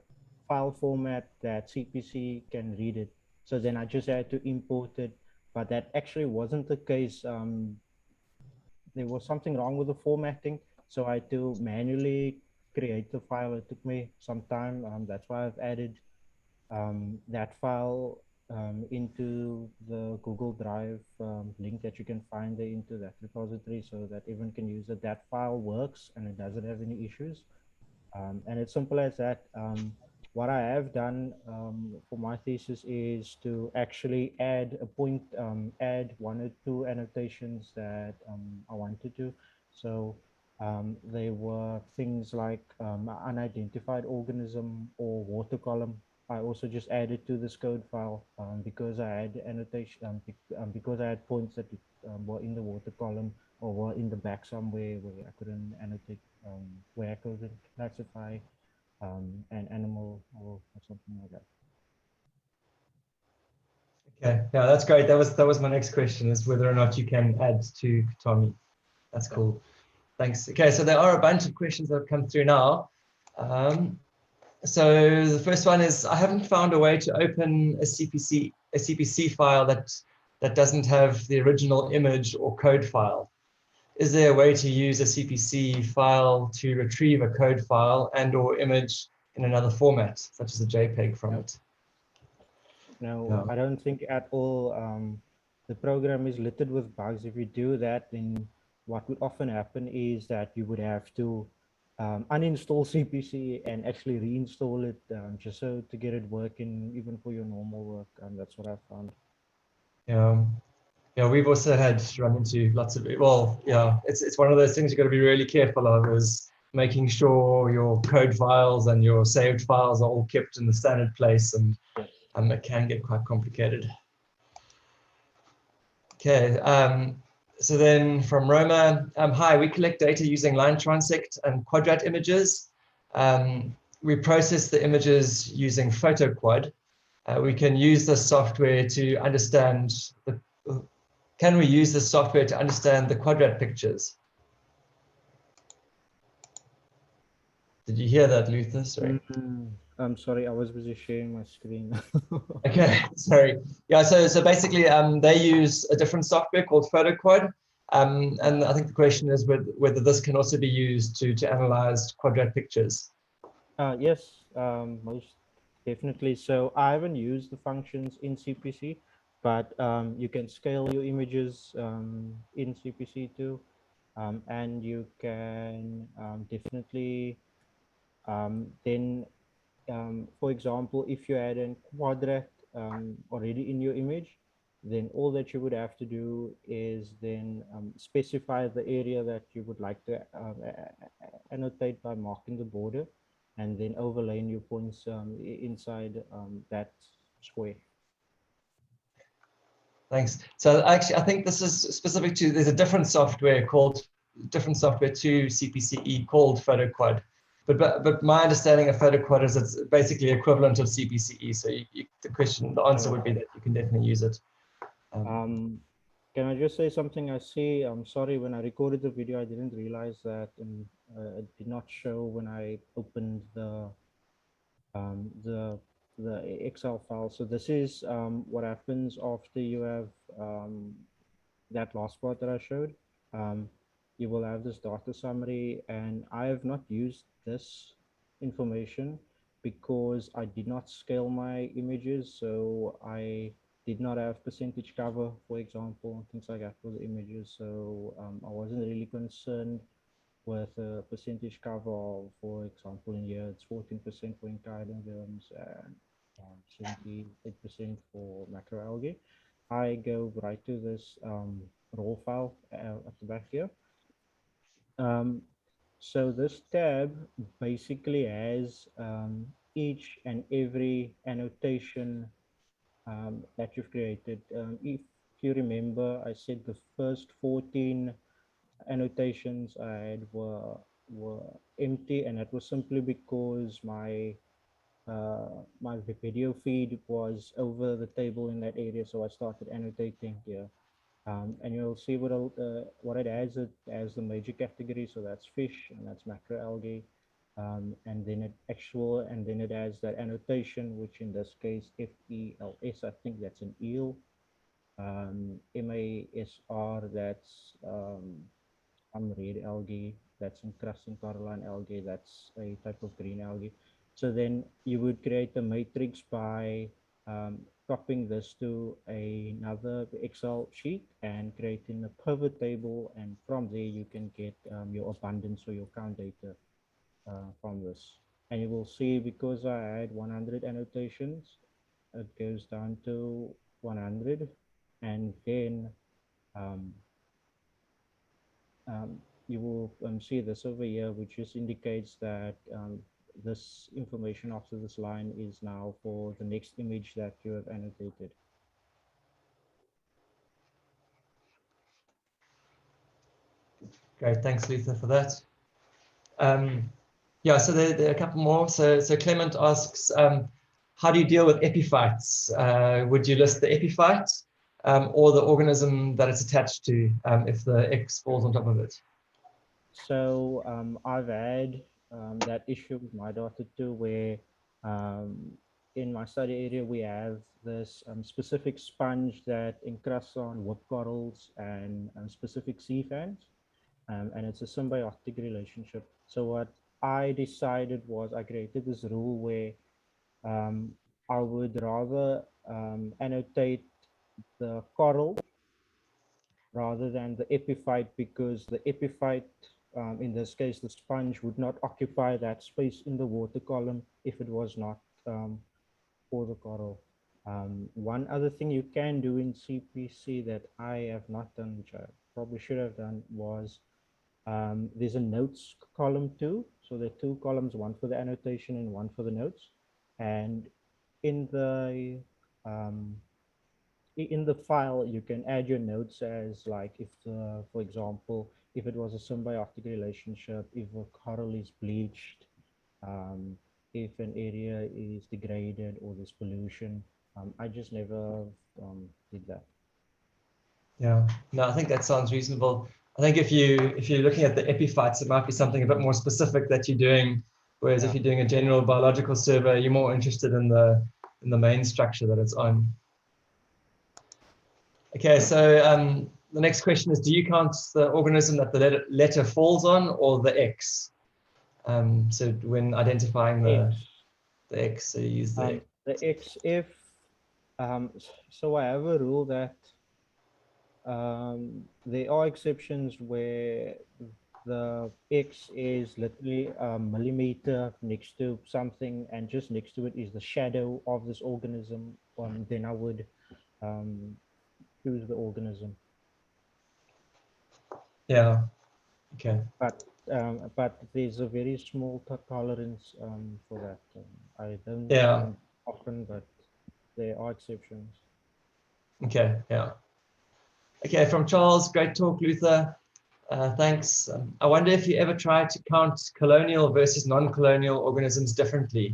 file format that CPC can read it. So then I just had to import it, but that actually wasn't the case. There was something wrong with the formatting, so I had to manually create the file. It took me some time. That's why I've added that file into the Google Drive link that you can find there into that repository, so that everyone can use it. That file works and it doesn't have any issues. And it's simple as that. What I have done for my thesis is to actually add add 1 or 2 annotations that I wanted to. So they were things like unidentified organism or water column. I also just added to this code file because I had annotation, because I had points that were in the water column or were in the back somewhere where I couldn't annotate, where I couldn't classify an animal or something like that. Okay, yeah, that's great. That was my next question, is whether or not you can add to CATAMI. That's cool. Thanks. Okay, so there are a bunch of questions that have come through now. So the first one is, I haven't found a way to open a CPC file that doesn't have the original image or code file. Is there a way to use a CPC file to retrieve a code file and or image in another format, such as a JPEG from it? No, I don't think at all. The program is littered with bugs. If you do that, then what would often happen is that you would have to uninstall CPC and actually reinstall it just so to get it working, even for your normal work. That's what I've found. Yeah, we've also had run into lots of, well, yeah, it's one of those things you've got to be really careful of, is making sure your code files and your saved files are all kept in the standard place, and it can get quite complicated. Okay, so then from Roma, hi, we collect data using line transect and quadrat images. We process the images using PhotoQuad. We can use the software to understand can we use the software to understand the quadrat pictures? Did you hear that, Luther? Sorry. I'm sorry, I was busy sharing my screen. Okay, sorry. Yeah, so basically they use a different software called PhotoQuad. And I think the question is whether this can also be used to analyze quadrat pictures. Yes, most definitely. So I haven't used the functions in CPC, but you can scale your images in CPC too. And you can definitely then, for example, if you add a quadrat already in your image, then all that you would have to do is then specify the area that you would like to annotate by marking the border, and then overlaying your points inside that square. Thanks. So actually, I think this is specific to, there's a different software to CPCE called PhotoQuad. But my understanding of PhotoQuad is it's basically equivalent of CPCE. So the answer would be that you can definitely use it. Can I just say something? I see, I'm sorry, when I recorded the video, I didn't realize that it did not show when I opened the Excel file. So this is what happens after you have that last part that I showed. You will have this data summary, and I have not used this information because I did not scale my images. So I did not have percentage cover, for example, and things like that for the images. So I wasn't really concerned with a percentage cover of, for example, in here it's 14% for enchidendrums and 78% for macroalgae. I go right to this raw file at the back here. So this tab basically has each and every annotation that you've created. If you remember, I said the first 14 annotations I had were empty, and that was simply because my my video feed was over the table in that area, so I started annotating here. And you'll see what it has. It as the major category, so that's fish and that's macroalgae, and then it has that annotation, which in this case FELS, I think that's an eel, MASR, that's unread algae, that's encrusting coralline algae, that's a type of green algae. So then you would create a matrix by copying this to another Excel sheet and creating a pivot table, and from there you can get your abundance or your count data from this. And you will see, because I had 100 annotations, it goes down to 100, and then you will see this over here, which just indicates that this information after this line is now for the next image that you have annotated. Great, thanks, Luther, for that. Yeah, so there are a couple more. So Clement asks, how do you deal with epiphytes? Would you list the epiphyte or the organism that it's attached to if the X falls on top of it? So I've had that issue with my data too, where in my study area we have this specific sponge that encrusts on whip corals and specific sea fans, and it's a symbiotic relationship. So what I decided was I created this rule where I would rather annotate the coral rather than the epiphyte, because the epiphyte, in this case, the sponge, would not occupy that space in the water column if it was not for the coral. One other thing you can do in CPC that I have not done, which I probably should have done, was there's a notes column too. So there are two columns, one for the annotation and one for the notes. And in the in the file, you can add your notes as like if, for example, if it was a symbiotic relationship, if a coral is bleached, if an area is degraded or there's pollution. I just never did that. Yeah, no, I think that sounds reasonable. I think if you're looking at the epiphytes, it might be something a bit more specific that you're doing. Whereas if you're doing a general biological survey, you're more interested in the main structure that it's on. Okay, so the next question is: do you count the organism that the letter falls on, or the X? So when identifying the X, so you use the X. The X if so I have a rule that there are exceptions where the X is literally a millimeter next to something, and just next to it is the shadow of this organism. Then I would choose the organism. Yeah. Okay. But there's a very small tolerance for that. I don't Yeah. often, but there are exceptions. Okay. Yeah. Okay. From Charles, great talk, Luther. Thanks. I wonder if you ever tried to count colonial versus non-colonial organisms differently.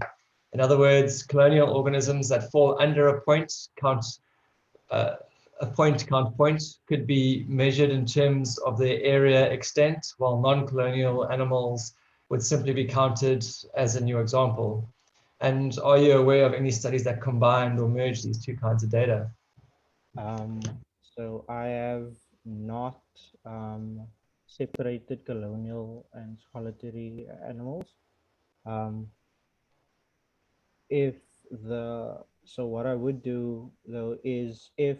In other words, colonial organisms that fall under a point count could be measured in terms of their area extent, while non-colonial animals would simply be counted as a new example. And are you aware of any studies that combined or merged these two kinds of data? So I have not separated colonial and solitary animals. So what I would do though is if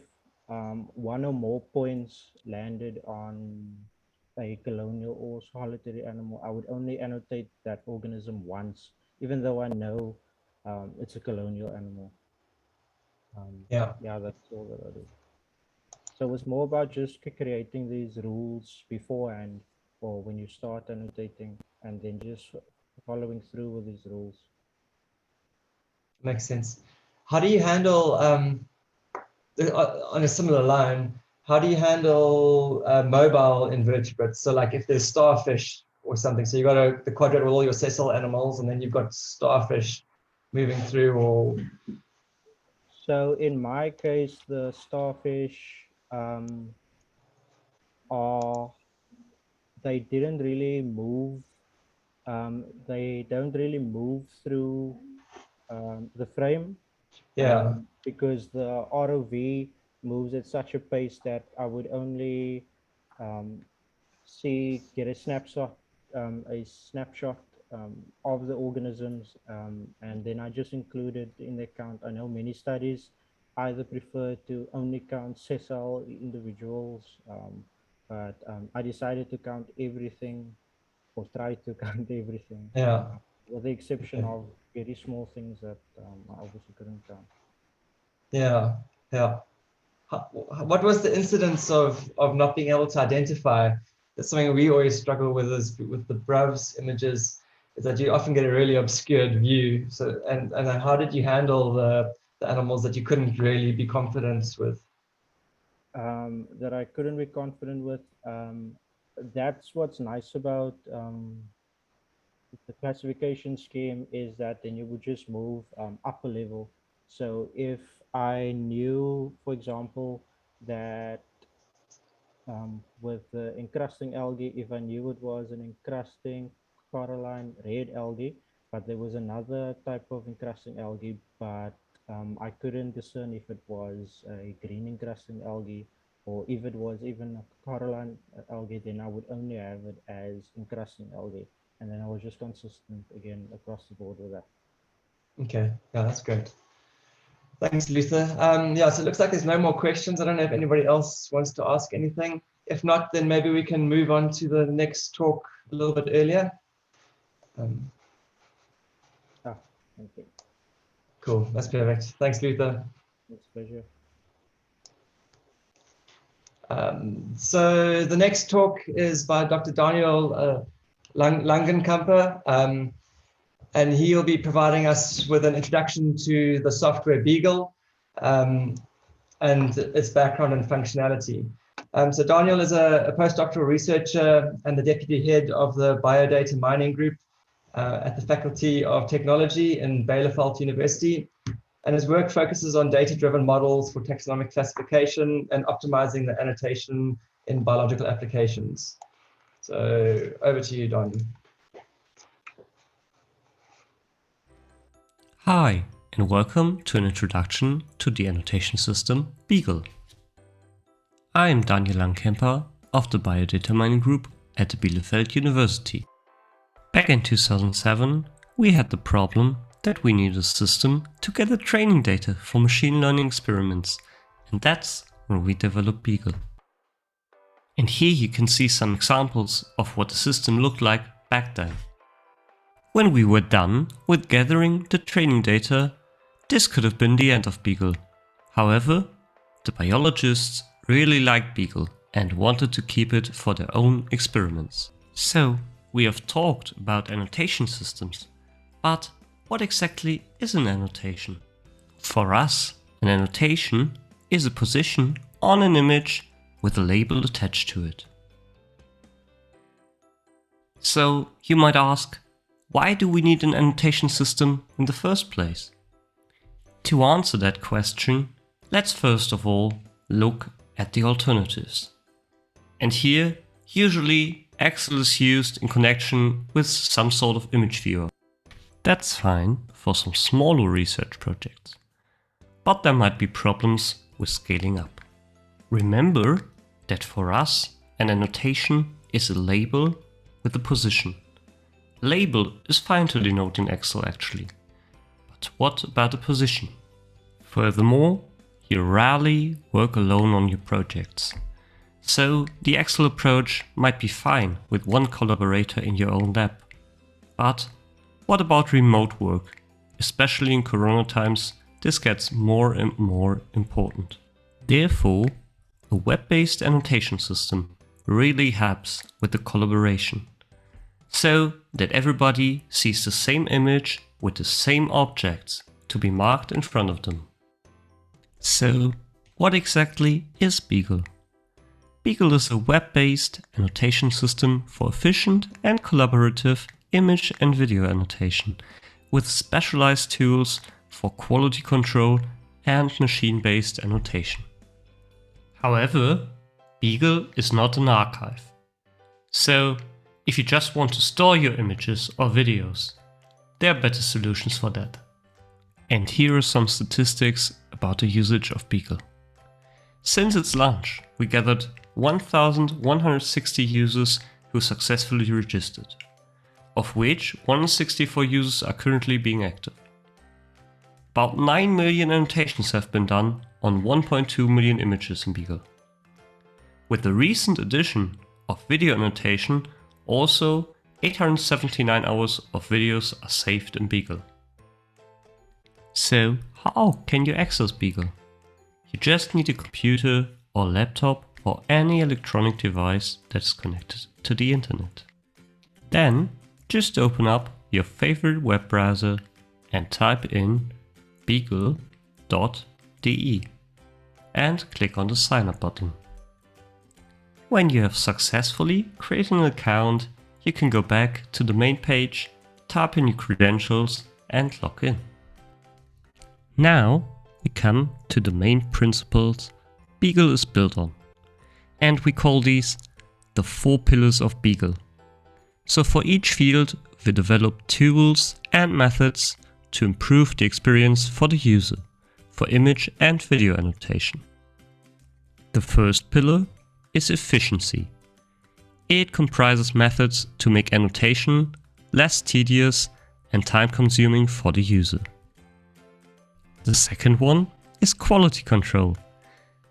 one or more points landed on a colonial or solitary animal, I would only annotate that organism once, even though I know it's a colonial animal. Yeah, that's all that I do. So it's more about just creating these rules beforehand, or when you start annotating, and then just following through with these rules. Makes sense. How do you handle, on a similar line, how do you handle mobile invertebrates? So like if there's starfish or something, so you got the quadrant with all your sessile animals, and then you've got starfish moving through, or... So in my case, the starfish they didn't really move. They don't really move through the frame. Yeah. Because the ROV moves at such a pace that I would only get a snapshot of the organisms, and then I just included in the count. I know many studies either prefer to only count sessile individuals, but I decided to count everything, or try to count everything. Yeah. With the exception of very small things that I obviously couldn't count. Yeah. Yeah. What was the incidence of not being able to identify? That's something we always struggle with, is with the browse images, is that you often get a really obscured view. So, and how did you handle the animals that you couldn't really be confident with? That I couldn't be confident with. That's what's nice about the classification scheme, is that then you would just move up a level. So if I knew, for example, that with the encrusting algae, if I knew it was an encrusting coralline red algae, but there was another type of encrusting algae, but I couldn't discern if it was a green encrusting algae or if it was even a coralline algae, then I would only have it as encrusting algae. And then I was just consistent again across the board with that. Okay, yeah, that's great. Thanks, Luther. Yeah, so it looks like there's no more questions. I don't know if anybody else wants to ask anything. If not, then maybe we can move on to the next talk a little bit earlier. Thank you. Cool, that's perfect. Thanks, Luther. It's a pleasure. So the next talk is by Dr. Daniel Langenkamper, and he'll be providing us with an introduction to the software Beagle. and its background and functionality. So Daniel is a postdoctoral researcher and the deputy head of the biodata mining group at the Faculty of Technology in Bielefeld University. And his work focuses on data-driven models for taxonomic classification and optimizing the annotation in biological applications. So over to you, Daniel. Hi, and welcome to an introduction to the annotation system Beagle. I am Daniel Langkemper of the Biodata Mining Group at Bielefeld University. Back in 2007, we had the problem that we needed a system to gather training data for machine learning experiments, and that's when we developed Beagle. And here you can see some examples of what the system looked like back then. When we were done with gathering the training data, this could have been the end of Beagle. However, the biologists really liked Beagle and wanted to keep it for their own experiments. So we have talked about annotation systems, but what exactly is an annotation? For us, an annotation is a position on an image with a label attached to it. So you might ask, why do we need an annotation system in the first place? To answer that question, let's first of all look at the alternatives. And here, usually Excel is used in connection with some sort of image viewer. That's fine for some smaller research projects. But there might be problems with scaling up. Remember that for us, an annotation is a label with a position. Label is fine to denote in Excel actually. But what about the position? Furthermore, you rarely work alone on your projects. So the Excel approach might be fine with one collaborator in your own lab. But what about remote work? Especially in Corona times, this gets more and more important. Therefore, a web-based annotation system really helps with the collaboration, so that everybody sees the same image with the same objects to be marked in front of them. So, what exactly is Beagle? Beagle is a web-based annotation system for efficient and collaborative image and video annotation, with specialized tools for quality control and machine-based annotation. However, Beagle is not an archive. So, if you just want to store your images or videos, there are better solutions for that. And here are some statistics about the usage of Beagle. Since its launch, we gathered 1,160 users who successfully registered, of which 164 users are currently being active. About 9 million annotations have been done on 1.2 million images in Beagle. With the recent addition of video annotation, also 879 hours of videos are saved in Beagle. So, how can you access Beagle? You just need a computer or laptop or any electronic device that is connected to the internet. Then, just open up your favorite web browser and type in beagle.de and click on the sign up button. When you have successfully created an account, you can go back to the main page, type in your credentials and log in. Now we come to the main principles Beagle is built on, and we call these the 4 pillars of Beagle. So for each field we develop tools and methods to improve the experience for the user, for image and video annotation. The first pillar is efficiency. It comprises methods to make annotation less tedious and time-consuming for the user. The second one is quality control.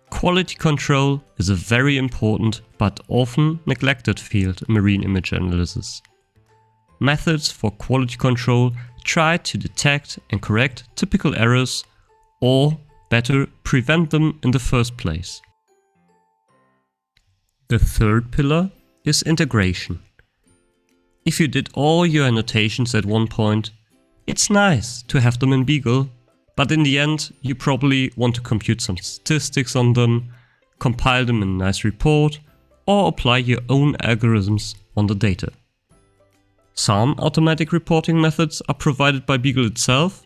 Quality control is a very important but often neglected field in marine image analysis. Methods for quality control try to detect and correct typical errors, or better, prevent them in the first place. The third pillar is integration. If you did all your annotations at one point, it's nice to have them in Beagle, but in the end you probably want to compute some statistics on them, compile them in a nice report, or apply your own algorithms on the data. Some automatic reporting methods are provided by Beagle itself,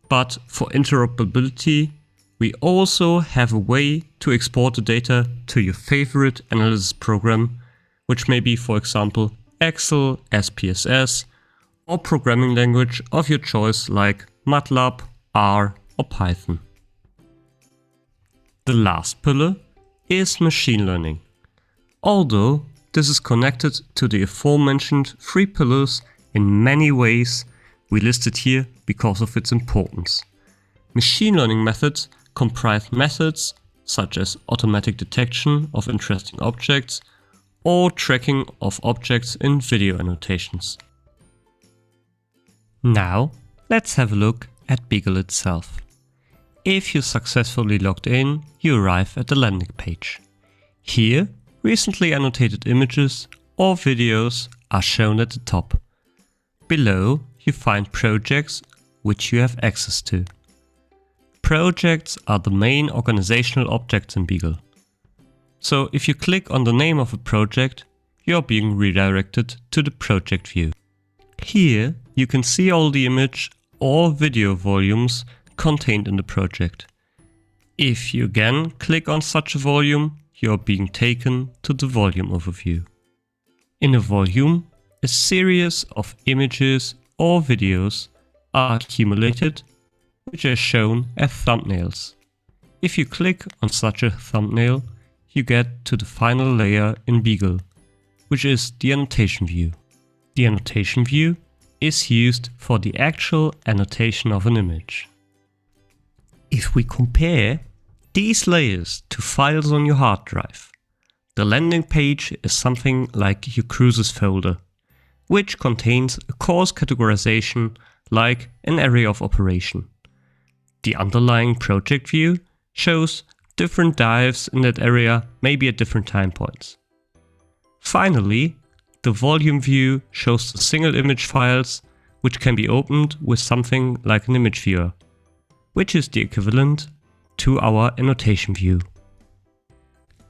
but for interoperability, we also have a way to export the data to your favorite analysis program, which may be, for example, Excel, SPSS, or programming language of your choice like MATLAB, R, or Python. The last pillar is machine learning. Although this is connected to the aforementioned 3 pillars in many ways, we list it here because of its importance. Machine learning methods comprise methods such as automatic detection of interesting objects or tracking of objects in video annotations. Now, let's have a look at Beagle itself. If you successfully logged in, you arrive at the landing page. Here, recently annotated images or videos are shown at the top. Below, you find projects which you have access to. Projects are the main organizational objects in Beagle. So if you click on the name of a project, you are being redirected to the project view. Here you can see all the image or video volumes contained in the project. If you again click on such a volume, you are being taken to the volume overview. In a volume, a series of images or videos are accumulated, which are shown as thumbnails. If you click on such a thumbnail, you get to the final layer in Beagle, which is the annotation view. The annotation view is used for the actual annotation of an image. If we compare these layers to files on your hard drive, the landing page is something like your cruises folder, which contains a coarse categorization like an area of operation. The underlying project view shows different dives in that area, maybe at different time points. Finally, the volume view shows the single image files which can be opened with something like an image viewer, which is the equivalent to our annotation view.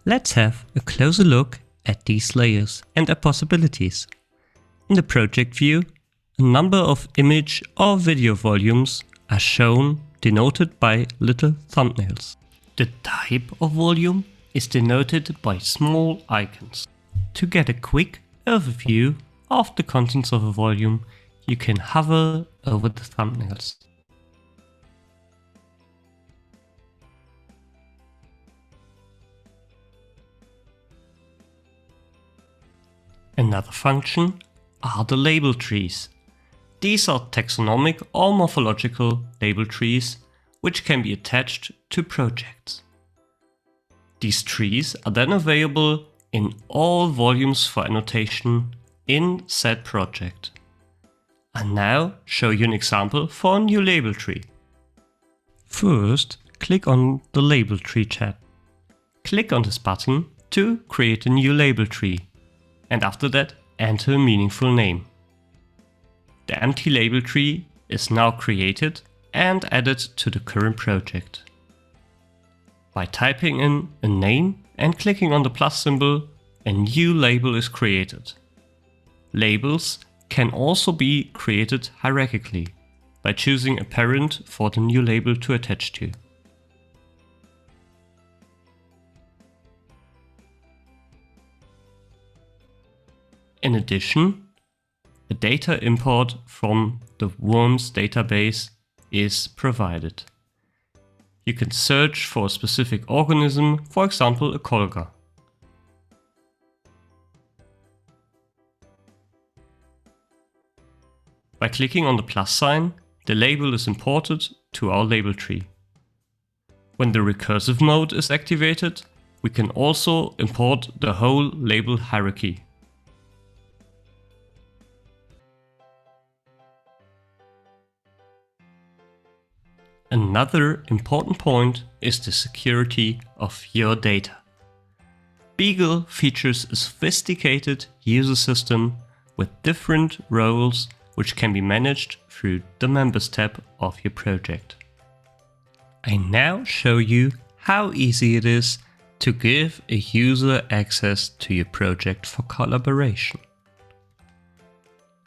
Let's have a closer look at these layers and their possibilities. In the project view, a number of image or video volumes are shown, denoted by little thumbnails. The type of volume is denoted by small icons. To get a quick overview of the contents of a volume, you can hover over the thumbnails. Another function are the label trees. These are taxonomic or morphological label trees which can be attached to projects. These trees are then available in all volumes for annotation in said project. I'll now show you an example for a new label tree. First, click on the label tree tab. Click on this button to create a new label tree, and after that enter a meaningful name. The empty label tree is now created and added to the current project. By typing in a name and clicking on the plus symbol, a new label is created. Labels can also be created hierarchically by choosing a parent for the new label to attach to. In addition, a data import from the WORMS database is provided. You can search for a specific organism, for example a colga. By clicking on the plus sign, the label is imported to our label tree. When the recursive mode is activated, we can also import the whole label hierarchy. Another important point is the security of your data. Beagle features a sophisticated user system with different roles which can be managed through the Members tab of your project. I now show you how easy it is to give a user access to your project for collaboration.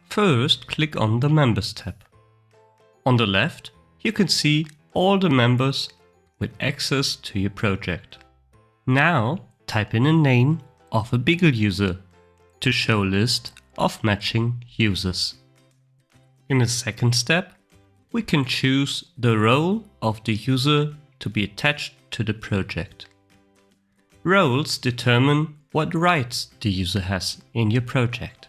First, click on the Members tab. On the left, you can see all the members with access to your project. Now, type in a name of a Beagle user to show a list of matching users. In the second step, we can choose the role of the user to be attached to the project. Roles determine what rights the user has in your project.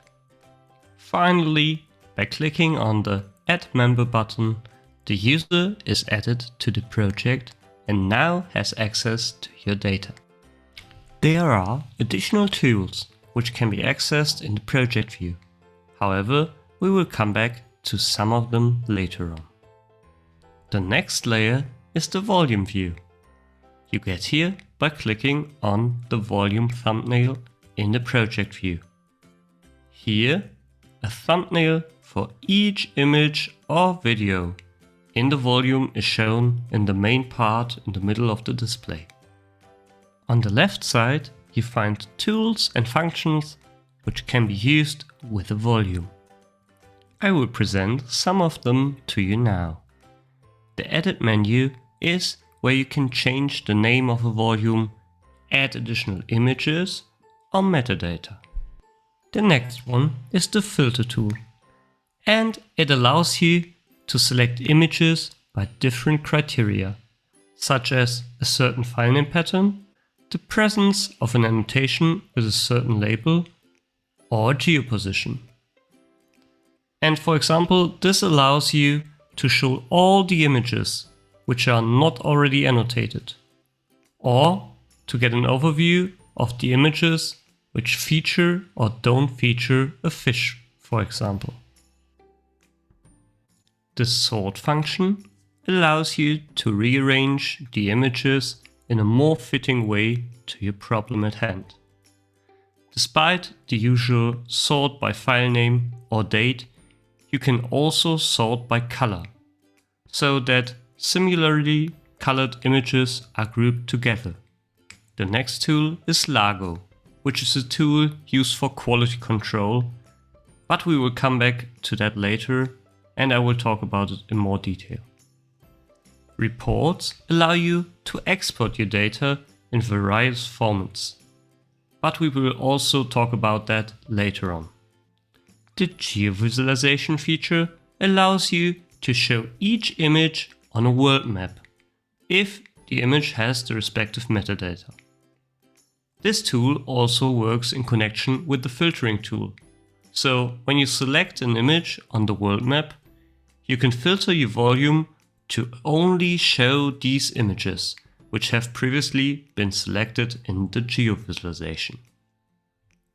Finally, by clicking on the Add Member button, the user is added to the project and now has access to your data. There are additional tools which can be accessed in the project view. However, we will come back to some of them later on. The next layer is the volume view. You get here by clicking on the volume thumbnail in the project view. Here, a thumbnail for each image or video in the volume is shown in the main part in the middle of the display. On the left side, you find tools and functions which can be used with the volume. I will present some of them to you now. The Edit menu is where you can change the name of a volume, add additional images or metadata. The next one is the Filter tool, and it allows you to select images by different criteria, such as a certain file name pattern, the presence of an annotation with a certain label, or geoposition. And for example, this allows you to show all the images which are not already annotated, or to get an overview of the images which feature or don't feature a fish, for example. The Sort function allows you to rearrange the images in a more fitting way to your problem at hand. Despite the usual sort by file name or date, you can also sort by color, so that similarly colored images are grouped together. The next tool is Lago, which is a tool used for quality control, but we will come back to that later and I will talk about it in more detail. Reports allow you to export your data in various formats, but we will also talk about that later on. The geovisualization feature allows you to show each image on a world map, if the image has the respective metadata. This tool also works in connection with the filtering tool. So when you select an image on the world map, you can filter your volume to only show these images, which have previously been selected in the geovisualization.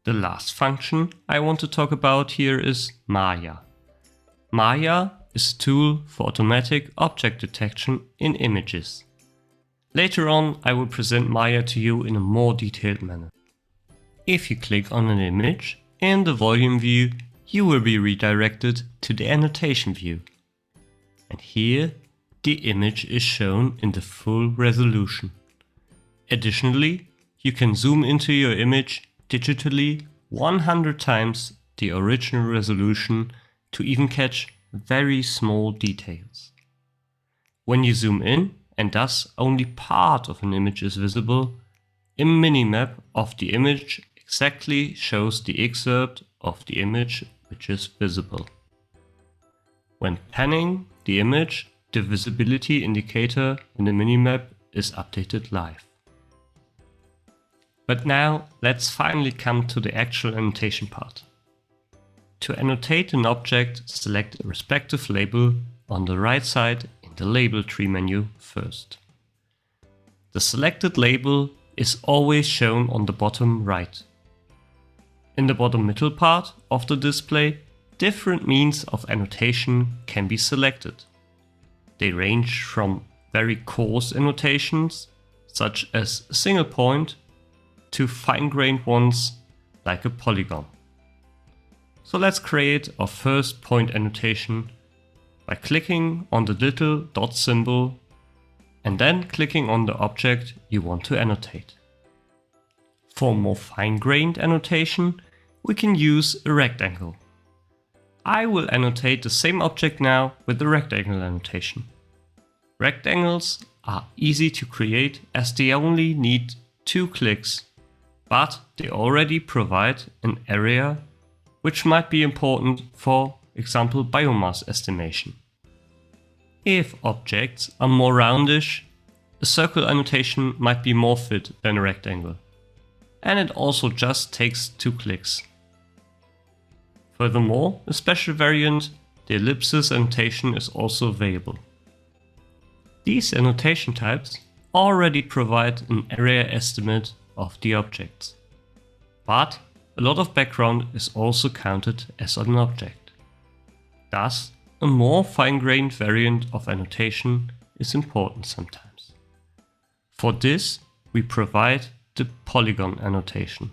The last function I want to talk about here is Maya. Maya is a tool for automatic object detection in images. Later on, I will present Maya to you in a more detailed manner. If you click on an image in the volume view, you will be redirected to the annotation view. And here, the image is shown in the full resolution. Additionally, you can zoom into your image digitally 100 times the original resolution to even catch very small details. When you zoom in and thus only part of an image is visible, a minimap of the image exactly shows the excerpt of the image which is visible. When panning the image, the visibility indicator in the minimap is updated live. But now let's finally come to the actual annotation part. To annotate an object, select a respective label on the right side in the label tree menu first. The selected label is always shown on the bottom right. In the bottom middle part of the display, different means of annotation can be selected. They range from very coarse annotations, such as a single point, to fine-grained ones like a polygon. So let's create our first point annotation by clicking on the little dot symbol and then clicking on the object you want to annotate. For more fine-grained annotation, we can use a rectangle. I will annotate the same object now with the rectangle annotation. Rectangles are easy to create as they only need 2 clicks, but they already provide an area which might be important for example biomass estimation. If objects are more roundish, a circle annotation might be more fit than a rectangle, and it also just takes 2 clicks. Furthermore, a special variant, the ellipsis annotation, is also available. These annotation types already provide an area estimate of the objects, but a lot of background is also counted as an object. Thus, a more fine-grained variant of annotation is important sometimes. For this, we provide the polygon annotation.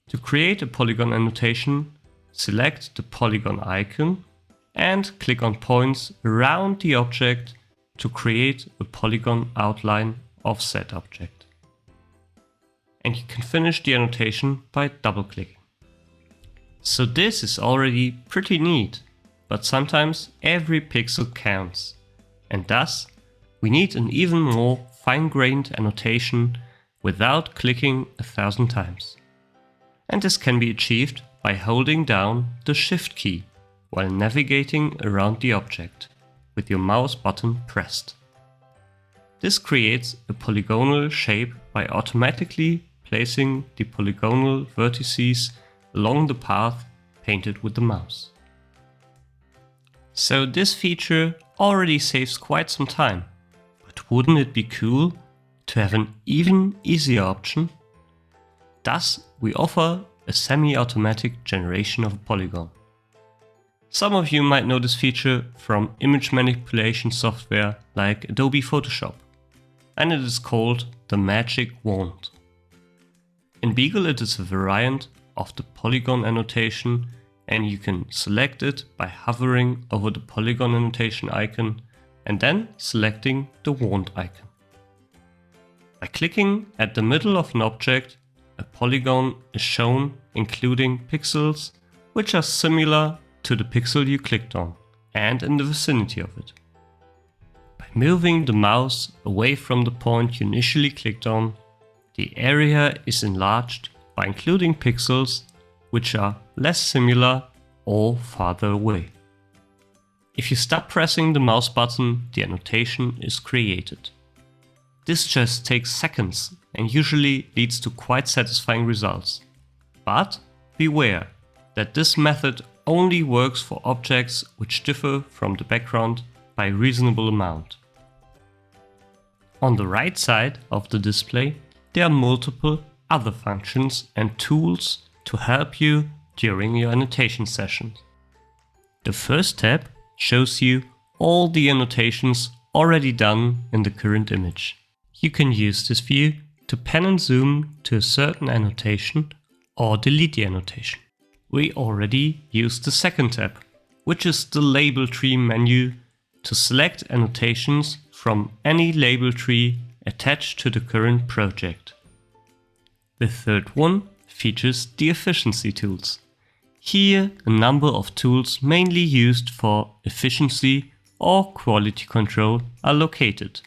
To create a polygon annotation, select the polygon icon and click on points around the object to create a polygon outline of said object. And you can finish the annotation by double-clicking. So this is already pretty neat, but sometimes every pixel counts, and thus we need an even more fine-grained annotation without clicking 1,000 times. And this can be achieved by holding down the Shift key while navigating around the object with your mouse button pressed. This creates a polygonal shape by automatically placing the polygonal vertices along the path painted with the mouse. So this feature already saves quite some time, but wouldn't it be cool to have an even easier option? Thus, we offer a semi-automatic generation of a polygon. Some of you might know this feature from image manipulation software like Adobe Photoshop, and it is called the magic wand. In Beagle it is a variant of the polygon annotation, and you can select it by hovering over the polygon annotation icon and then selecting the wand icon. By clicking at the middle of an object, a polygon is shown including pixels which are similar to the pixel you clicked on and in the vicinity of it. By moving the mouse away from the point you initially clicked on, the area is enlarged by including pixels which are less similar or farther away. If you stop pressing the mouse button, the annotation is created. This just takes seconds and usually leads to quite satisfying results. But beware that this method only works for objects which differ from the background by a reasonable amount. On the right side of the display, there are multiple other functions and tools to help you during your annotation sessions. The first tab shows you all the annotations already done in the current image. You can use this view to pan and zoom to a certain annotation or delete the annotation. We already used the second tab, which is the label tree menu, to select annotations from any label tree attached to the current project. The third one features the efficiency tools. Here, a number of tools mainly used for efficiency or quality control are located.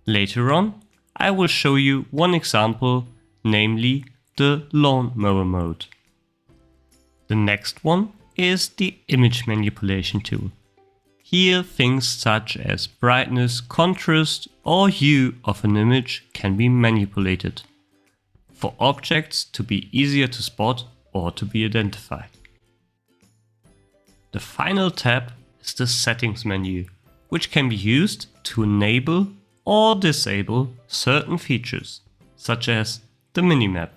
Later on, I will show you one example, namely the lawnmower mode. The next one is the image manipulation tool. Here, things such as brightness, contrast, or hue of an image can be manipulated for objects to be easier to spot or to be identified. The final tab is the settings menu, which can be used to enable or disable certain features, such as the minimap,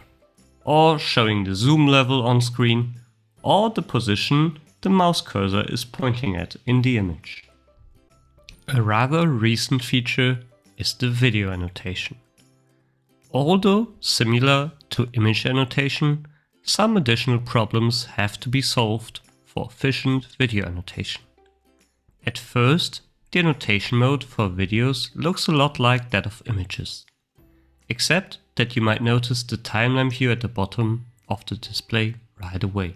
or showing the zoom level on screen, or the position the mouse cursor is pointing at in the image. A rather recent feature is the video annotation. Although similar to image annotation, some additional problems have to be solved for efficient video annotation. At first, the annotation mode for videos looks a lot like that of images, except that you might notice the timeline view at the bottom of the display right away.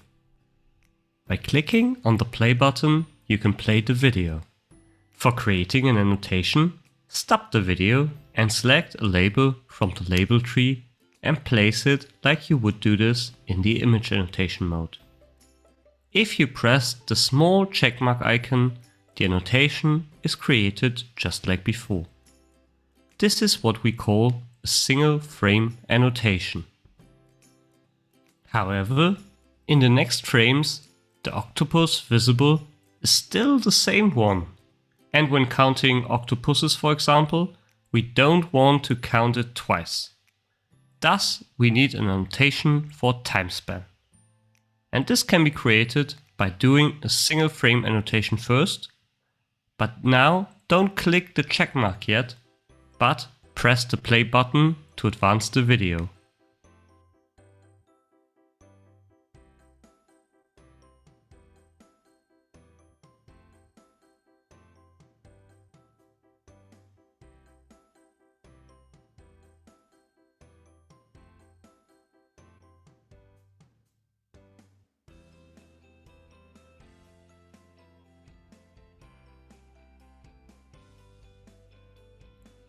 By clicking on the play button, you can play the video. For creating an annotation, stop the video and select a label from the label tree and place it like you would do this in the image annotation mode. If you press the small checkmark icon, the annotation is created just like before. This is what we call a single frame annotation. However, in the next frames, the octopus visible is still the same one. And when counting octopuses, for example, we don't want to count it twice. Thus, we need an annotation for time span. And this can be created by doing a single frame annotation first. But now don't click the checkmark yet, but press the play button to advance the video.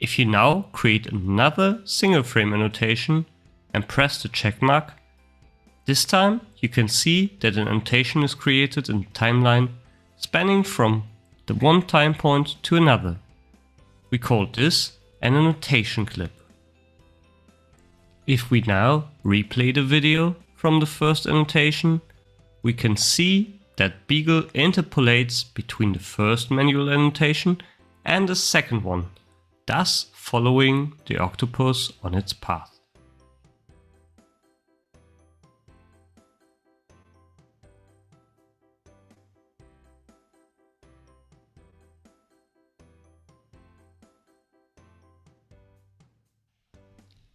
If you now create another single frame annotation and press the checkmark, this time you can see that an annotation is created in the timeline spanning from the one time point to another. We call this an annotation clip. If we now replay the video from the first annotation, we can see that Beagle interpolates between the first manual annotation and the second one, thus following the octopus on its path.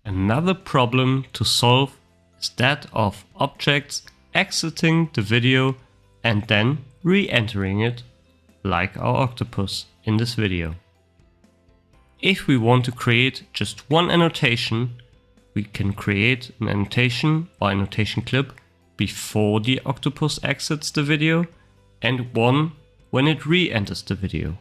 Another problem to solve is that of objects exiting the video and then re-entering it, like our octopus in this video. If we want to create just one annotation, we can create an annotation or annotation clip before the octopus exits the video and one when it re-enters the video.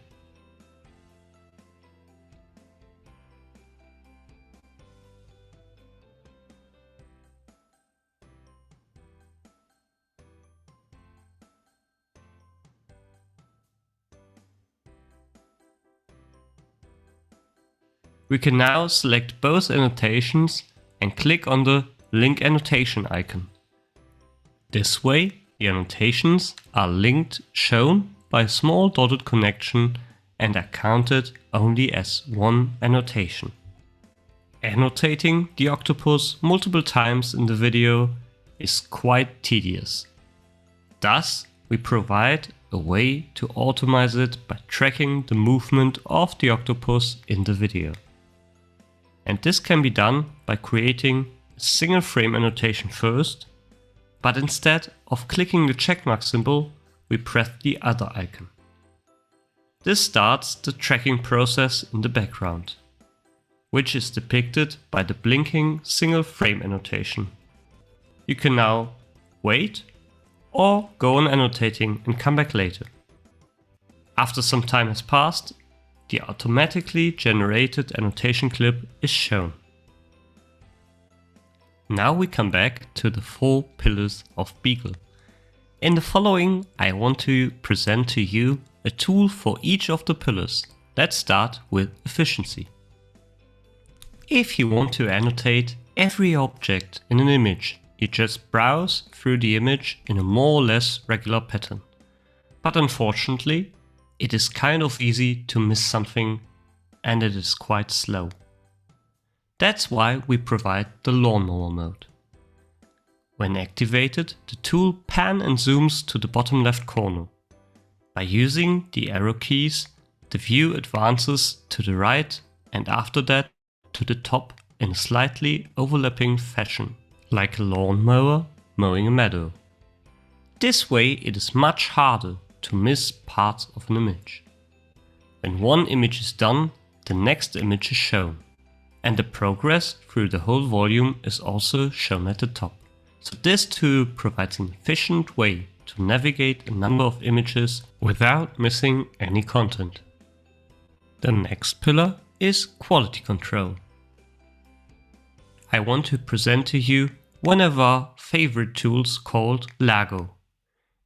We can now select both annotations and click on the link annotation icon. This way, the annotations are linked shown by a small dotted connection and are counted only as one annotation. Annotating the octopus multiple times in the video is quite tedious. Thus, we provide a way to automate it by tracking the movement of the octopus in the video. And this can be done by creating a single frame annotation first, but instead of clicking the checkmark symbol, we press the other icon. This starts the tracking process in the background, which is depicted by the blinking single frame annotation. You can now wait or go on annotating and come back later. After some time has passed, the automatically generated annotation clip is shown. Now we come back to the 4 pillars of Beagle. In the following, I want to present to you a tool for each of the pillars. Let's start with efficiency. If you want to annotate every object in an image, you just browse through the image in a more or less regular pattern. But unfortunately, it is kind of easy to miss something and it is quite slow. That's why we provide the lawnmower mode. When activated, the tool pan and zooms to the bottom left corner. By using the arrow keys, the view advances to the right and after that to the top in a slightly overlapping fashion, like a lawnmower mowing a meadow. This way it is much harder to miss parts of an image. When one image is done, the next image is shown. And the progress through the whole volume is also shown at the top. So this tool provides an efficient way to navigate a number of images without missing any content. The next pillar is quality control. I want to present to you one of our favorite tools called LAGO.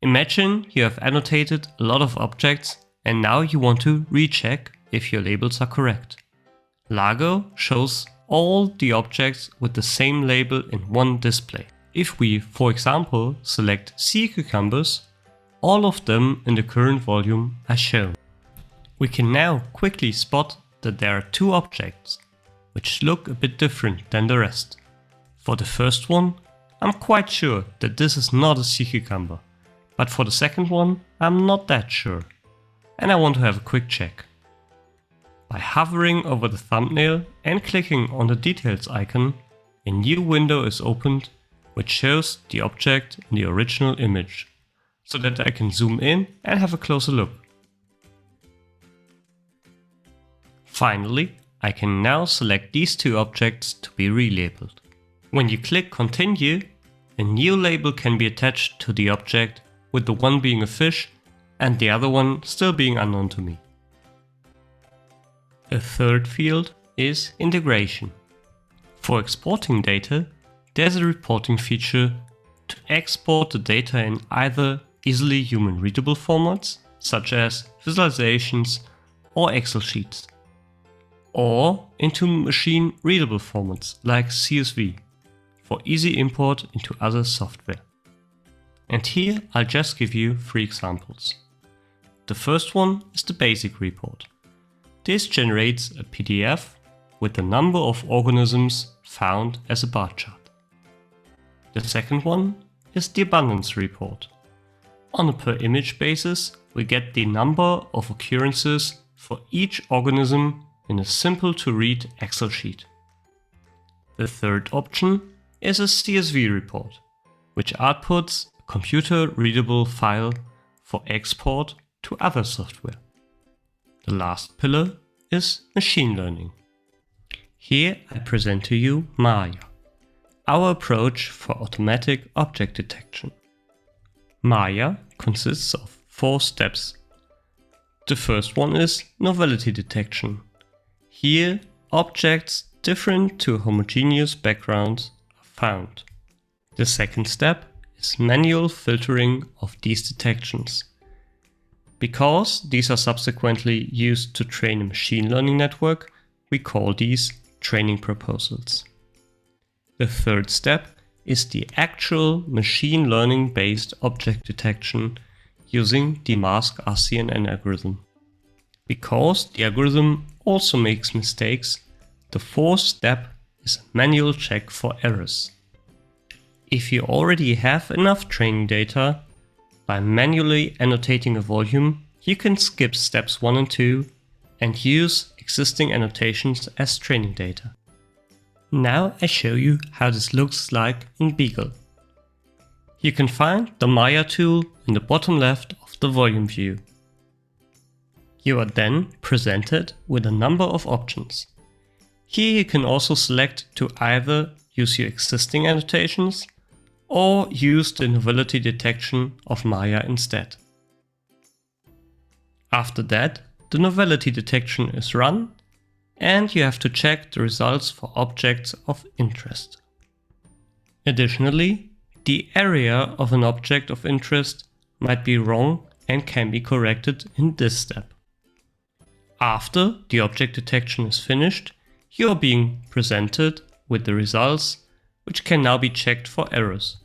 Imagine you have annotated a lot of objects and now you want to recheck if your labels are correct. LAGO shows all the objects with the same label in one display. If we, for example, select sea cucumbers, all of them in the current volume are shown. We can now quickly spot that there are two objects, which look a bit different than the rest. For the first one, I'm quite sure that this is not a sea cucumber, but for the second one, I'm not that sure, and I want to have a quick check. By hovering over the thumbnail and clicking on the details icon, a new window is opened which shows the object in the original image, so that I can zoom in and have a closer look. Finally, I can now select these two objects to be relabeled. When you click Continue, a new label can be attached to the object, with the one being a fish and the other one still being unknown to me. A third field is integration. For exporting data, there's a reporting feature to export the data in either easily human readable formats, such as visualizations or Excel sheets, or into machine readable formats like CSV for easy import into other software. And here I'll just give you 3 examples. The first one is the basic report. This generates a PDF with the number of organisms found as a bar chart. The second one is the abundance report. On a per image basis, we get the number of occurrences for each organism in a simple to read Excel sheet. The third option is a CSV report, which outputs a computer readable file for export to other software. The last pillar is machine learning. Here I present to you Maya, our approach for automatic object detection. Maya consists of 4 steps. The first one is novelty detection. Here, objects different to homogeneous backgrounds are found. The second step is manual filtering of these detections. Because these are subsequently used to train a machine learning network, we call these training proposals. The third step is the actual machine learning based object detection using the mask-RCNN algorithm. Because the algorithm also makes mistakes, the fourth step is a manual check for errors. If you already have enough training data, by manually annotating a volume, you can skip steps 1 and 2 and use existing annotations as training data. Now I show you how this looks like in Beagle. You can find the Maya tool in the bottom left of the volume view. You are then presented with a number of options. Here you can also select to either use your existing annotations or use the novelty detection of Maya instead. After that, the novelty detection is run and you have to check the results for objects of interest. Additionally, the area of an object of interest might be wrong and can be corrected in this step. After the object detection is finished, you are being presented with the results, which can now be checked for errors.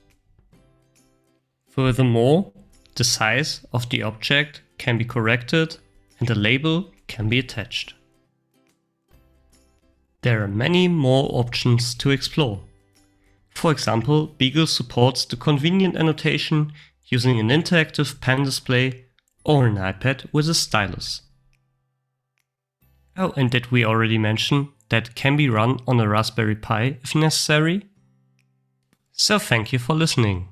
Furthermore, the size of the object can be corrected and a label can be attached. There are many more options to explore. For example, Beagle supports the convenient annotation using an interactive pen display or an iPad with a stylus. Oh, and did we already mention that can be run on a Raspberry Pi if necessary? So thank you for listening.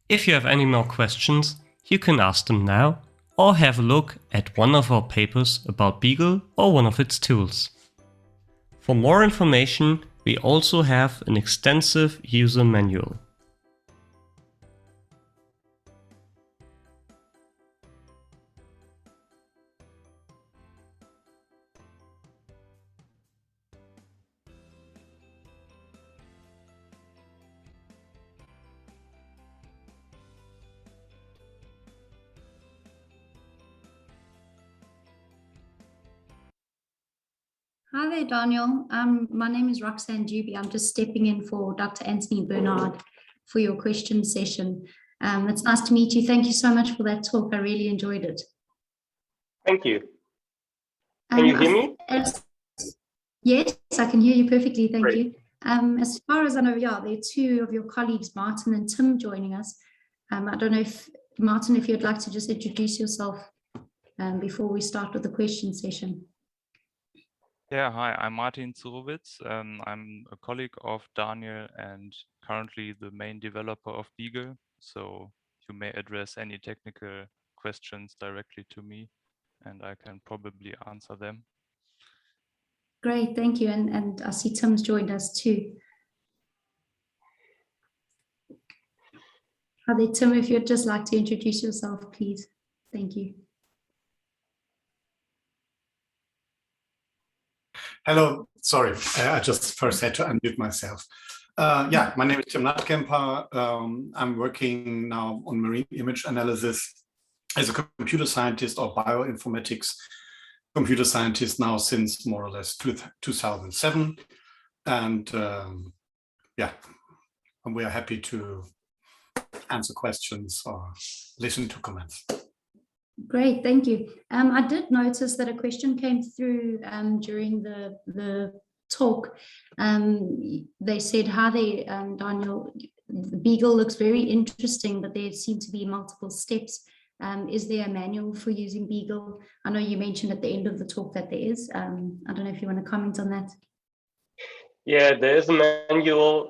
If you have any more questions, you can ask them now or have a look at one of our papers about Beagle or one of its tools. For more information, we also have an extensive user manual. Hi there, Daniel. My name is Roxanne Duby. I'm just stepping in for Dr. Anthony Bernard for your question session. It's nice to meet you. Thank you so much for that talk. I really enjoyed it. Thank you. Can you hear me? Yes, I can hear you perfectly. Thank Great. you. As far as I know, yeah, there are two of your colleagues, Martin and Tim, joining us. I don't know if, Martin, if you'd like to just introduce yourself before we start with the question session. Yeah, hi, I'm Martin Zurowitz. I'm a colleague of Daniel and currently the main developer of Beagle. So you may address any technical questions directly to me and I can probably answer them. Great, thank you. And I see Tim's joined us too. Hi there, Tim, if you'd just like to introduce yourself, please. Thank you. Hello, sorry, I just first had to unmute myself. Yeah, my name is Tim Natkemper. I'm working now on marine image analysis as a computer scientist or bioinformatics computer scientist now since more or less 2007. And yeah, and we are happy to answer questions or listen to comments. Great, thank you. I did notice that a question came through during the talk. They said, hi there, Daniel, Beagle looks very interesting, but there seem to be multiple steps. Is there a manual for using Beagle? I know you mentioned at the end of the talk that there is. I don't know if you want to comment on that. Yeah, there is a manual.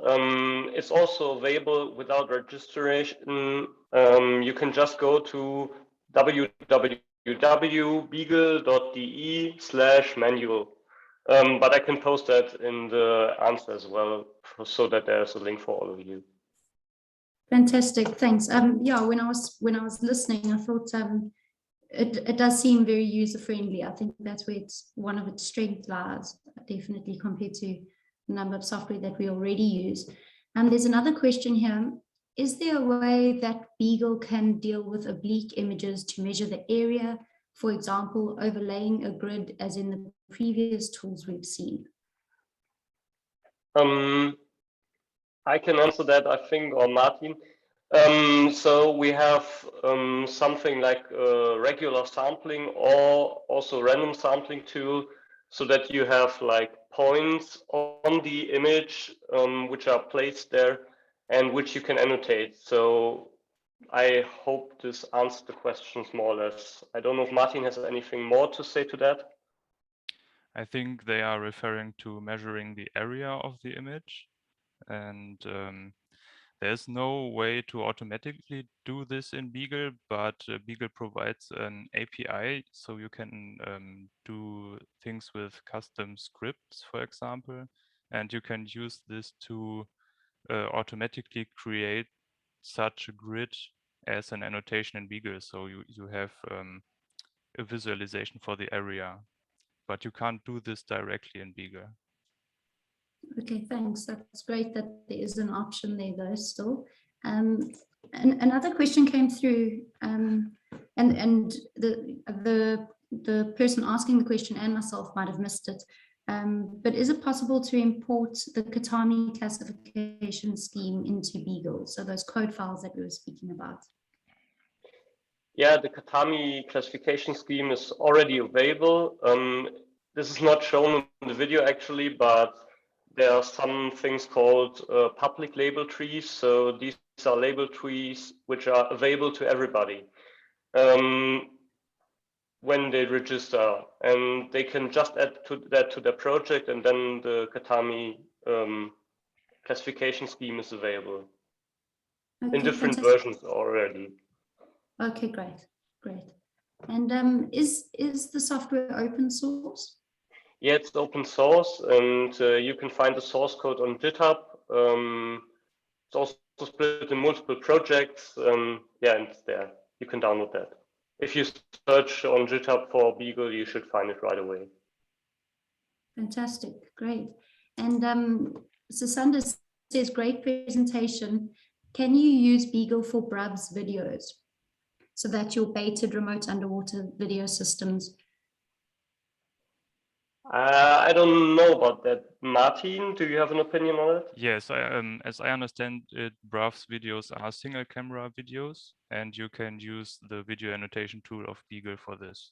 It's also available without registration. You can just go to www.beagle.de/manual. But I can post that in the answer as well, so that there's a link for all of you. Fantastic, thanks. Yeah, when I was listening, I thought it does seem very user friendly. I think that's where one of its strengths lies, definitely compared to the number of software that we already use. There's another question here. Is there a way that Beagle can deal with oblique images to measure the area, for example, overlaying a grid as in the previous tools we've seen? I can answer that, I think, or Martin. So we have something like regular sampling or also random sampling tool, so that you have like points on the image which are placed there and which you can annotate. So I hope this answers the questions more or less. I don't know if Martin has anything more to say to that. I think they are referring to measuring the area of the image, and there's no way to automatically do this in Beagle, but Beagle provides an API, so you can do things with custom scripts, for example, and you can use this to automatically create such a grid as an annotation in Beagle. So you have a visualization for the area, but you can't do this directly in Beagle. Okay, thanks. That's great that there is an option there though still. And another question came through, and the person asking the question and myself might have missed it. But is it possible to import the CATAMI classification scheme into Beagle? So those code files that we were speaking about. Yeah, the CATAMI classification scheme is already available. This is not shown in the video actually, but there are some things called public label trees. So these are label trees which are available to everybody when they register, and they can just add that to their project, and then the CATAMI classification scheme is available in different versions already. Okay, great, great. And is the software open source? Yeah, it's open source, and you can find the source code on GitHub. It's also split in multiple projects. Yeah, and it's there. You can download that. If you search on GitHub for Beagle, you should find it right away. Fantastic, great. And Susander says, great presentation. Can you use Beagle for Brubs videos so that your baited remote underwater video systems? I don't know about that. Martin, do you have an opinion on it? Yes, as I understand it, Bruv's videos are single camera videos, and you can use the video annotation tool of Beagle for this.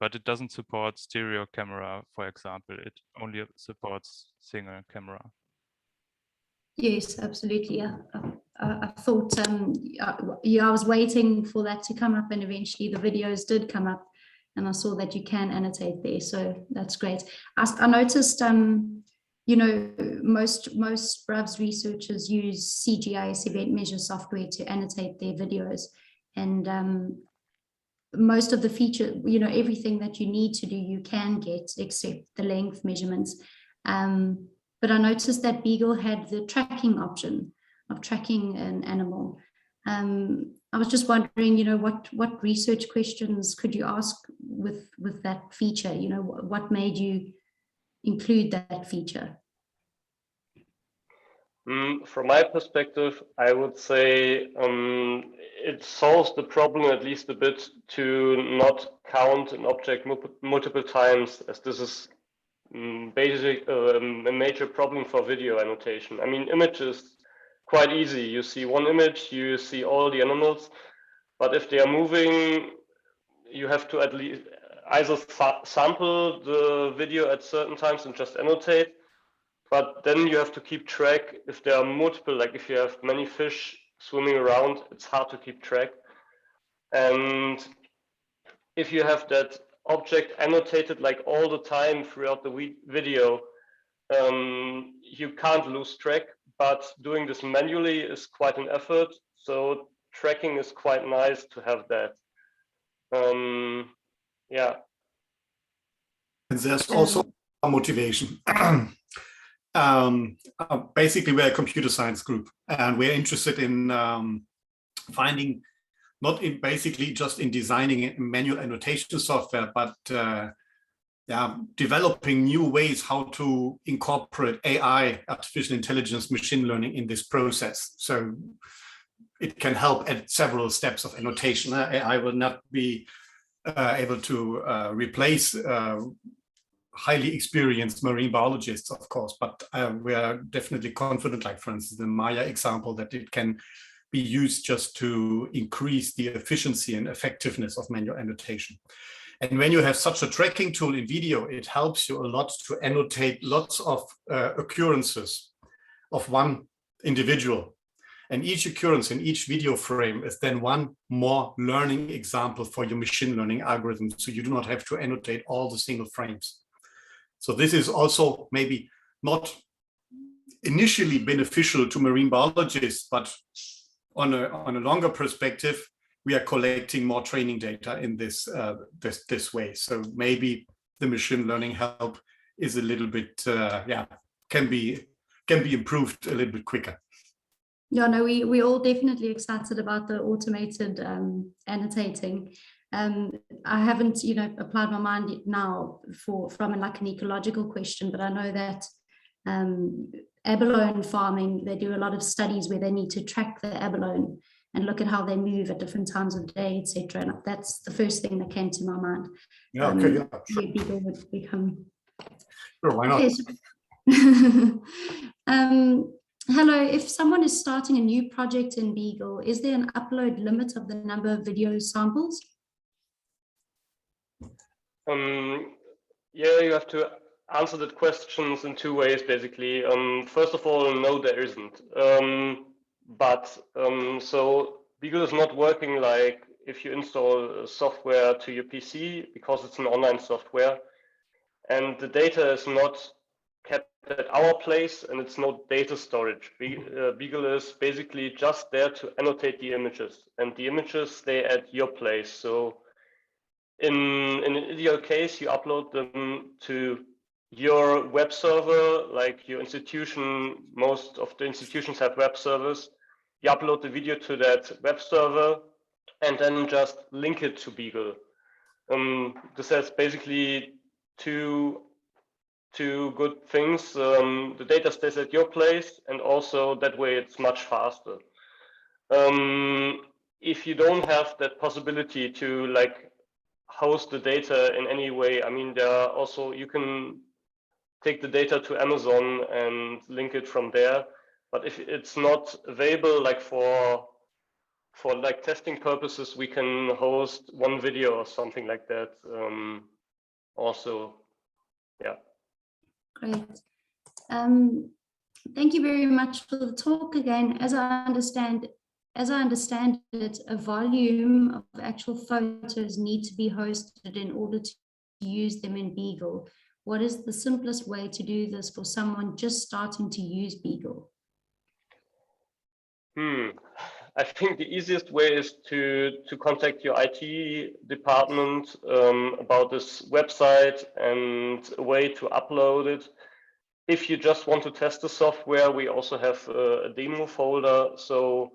But it doesn't support stereo camera, for example. It only supports single camera. Yes, absolutely. Yeah. I thought, I was waiting for that to come up, and eventually the videos did come up, and I saw that you can annotate there. So that's great. I noticed, you know, most Bruvs researchers use CGIS event measure software to annotate their videos, and most of the feature, you know, everything that you need to do, you can get except the length measurements. But I noticed that Beagle had the tracking option of tracking an animal. I was just wondering, you know, what research questions could you ask with that feature? You know, what made you include that feature? From my perspective, I would say it solves the problem at least a bit to not count an object multiple times, as this is a major problem for video annotation. I mean, images quite easy. You see one image, you see all the animals, but if they are moving, you have to at least either sample the video at certain times and just annotate, but then you have to keep track if there are multiple, like if you have many fish swimming around, it's hard to keep track. And if you have that object annotated like all the time throughout the video, you can't lose track, but doing this manually is quite an effort. So tracking is quite nice to have that. Yeah. And there's also a motivation. Basically, we're a computer science group, and we're interested in finding, not in basically just in designing manual annotation software, but developing new ways how to incorporate AI, artificial intelligence, machine learning in this process. So it can help at several steps of annotation. AI will not be able to replace highly experienced marine biologists, of course, but we are definitely confident, like for instance, the Maya example, that it can be used just to increase the efficiency and effectiveness of manual annotation. And when you have such a tracking tool in video, it helps you a lot to annotate lots of occurrences of one individual. And each occurrence in each video frame is then one more learning example for your machine learning algorithm. So you do not have to annotate all the single frames. So this is also maybe not initially beneficial to marine biologists, but on a longer perspective, we are collecting more training data in this way. So maybe the machine learning help is a little bit can be improved a little bit quicker. Yeah, no, we all definitely excited about the automated annotating. I haven't, you know, applied my mind now from like an ecological question, but I know that abalone farming, they do a lot of studies where they need to track the abalone and look at how they move at different times of day, etc. And that's the first thing that came to my mind. Yeah, okay, yeah, sure. People would become. Sure, why not? Okay, hello, if someone is starting a new project in Beagle, is there an upload limit of the number of video samples? Yeah, you have to answer that questions in two ways, basically. First of all, no, there isn't. So Beagle is not working like if you install software to your PC, because it's an online software, and the data is not kept at our place, and it's no data storage. Beagle is basically just there to annotate the images, and the images stay at your place. So in an ideal case, you upload them to your web server, like your institution. Most of the institutions have web servers. You upload the video to that web server and then just link it to Beagle. This has basically two good things. The data stays at your place, and also that way it's much faster. If you don't have that possibility to like host the data in any way, I mean, there are also, you can take the data to Amazon and link it from there. But if it's not available, like for like testing purposes, we can host one video or something like that. Also, yeah. Great. Thank you very much for the talk again. As I understand it, a volume of actual photos need to be hosted in order to use them in Beagle. What is the simplest way to do this for someone just starting to use Beagle? I think the easiest way is to contact your IT department about this website and a way to upload it. If you just want to test the software, we also have a demo folder. So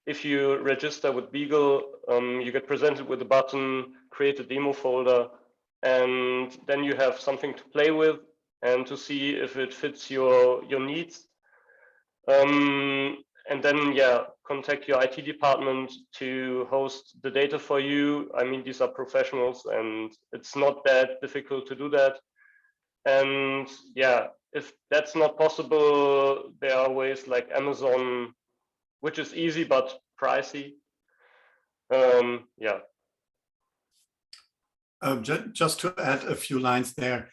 if you register with Beagle, you get presented with a button, create a demo folder, and then you have something to play with and to see if it fits your needs. And then, yeah, contact your IT department to host the data for you. I mean, these are professionals and it's not that difficult to do that. And yeah, if that's not possible, there are ways like Amazon, which is easy but pricey. Yeah. Just to add a few lines there.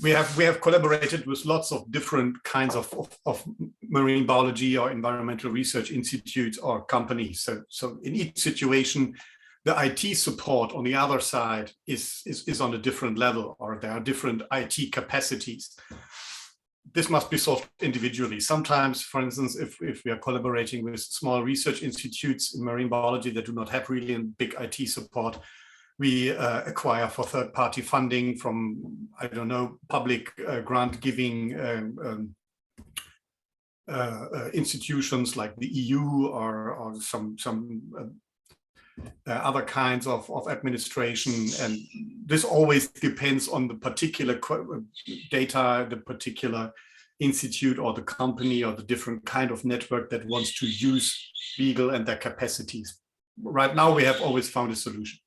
We have collaborated with lots of different kinds of marine biology or environmental research institutes or companies. So in each situation, the IT support on the other side is on a different level, or there are different IT capacities. This must be solved individually. Sometimes, for instance, if we are collaborating with small research institutes in marine biology that do not have really a big IT support, we acquire for third-party funding from, I don't know, public grant-giving institutions like the EU or some other kinds of administration. And this always depends on the particular data, the particular institute or the company or the different kind of network that wants to use Beagle and their capacities. Right now, we have always found a solution.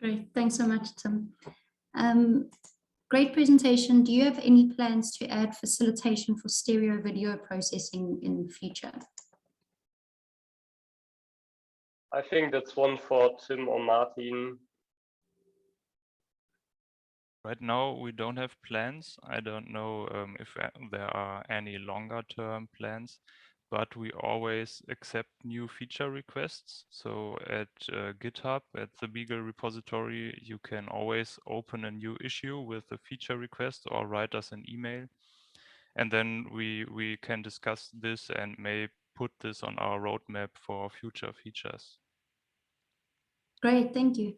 Great, thanks so much, Tim. Great presentation. Do you have any plans to add facilitation for stereo video processing in the future? I think that's one for Tim or Martin. Right now, we don't have plans. I don't know if there are any longer term plans, but we always accept new feature requests. So at GitHub, at the Beagle repository, you can always open a new issue with a feature request or write us an email. And then we can discuss this and may put this on our roadmap for future features. Great, thank you.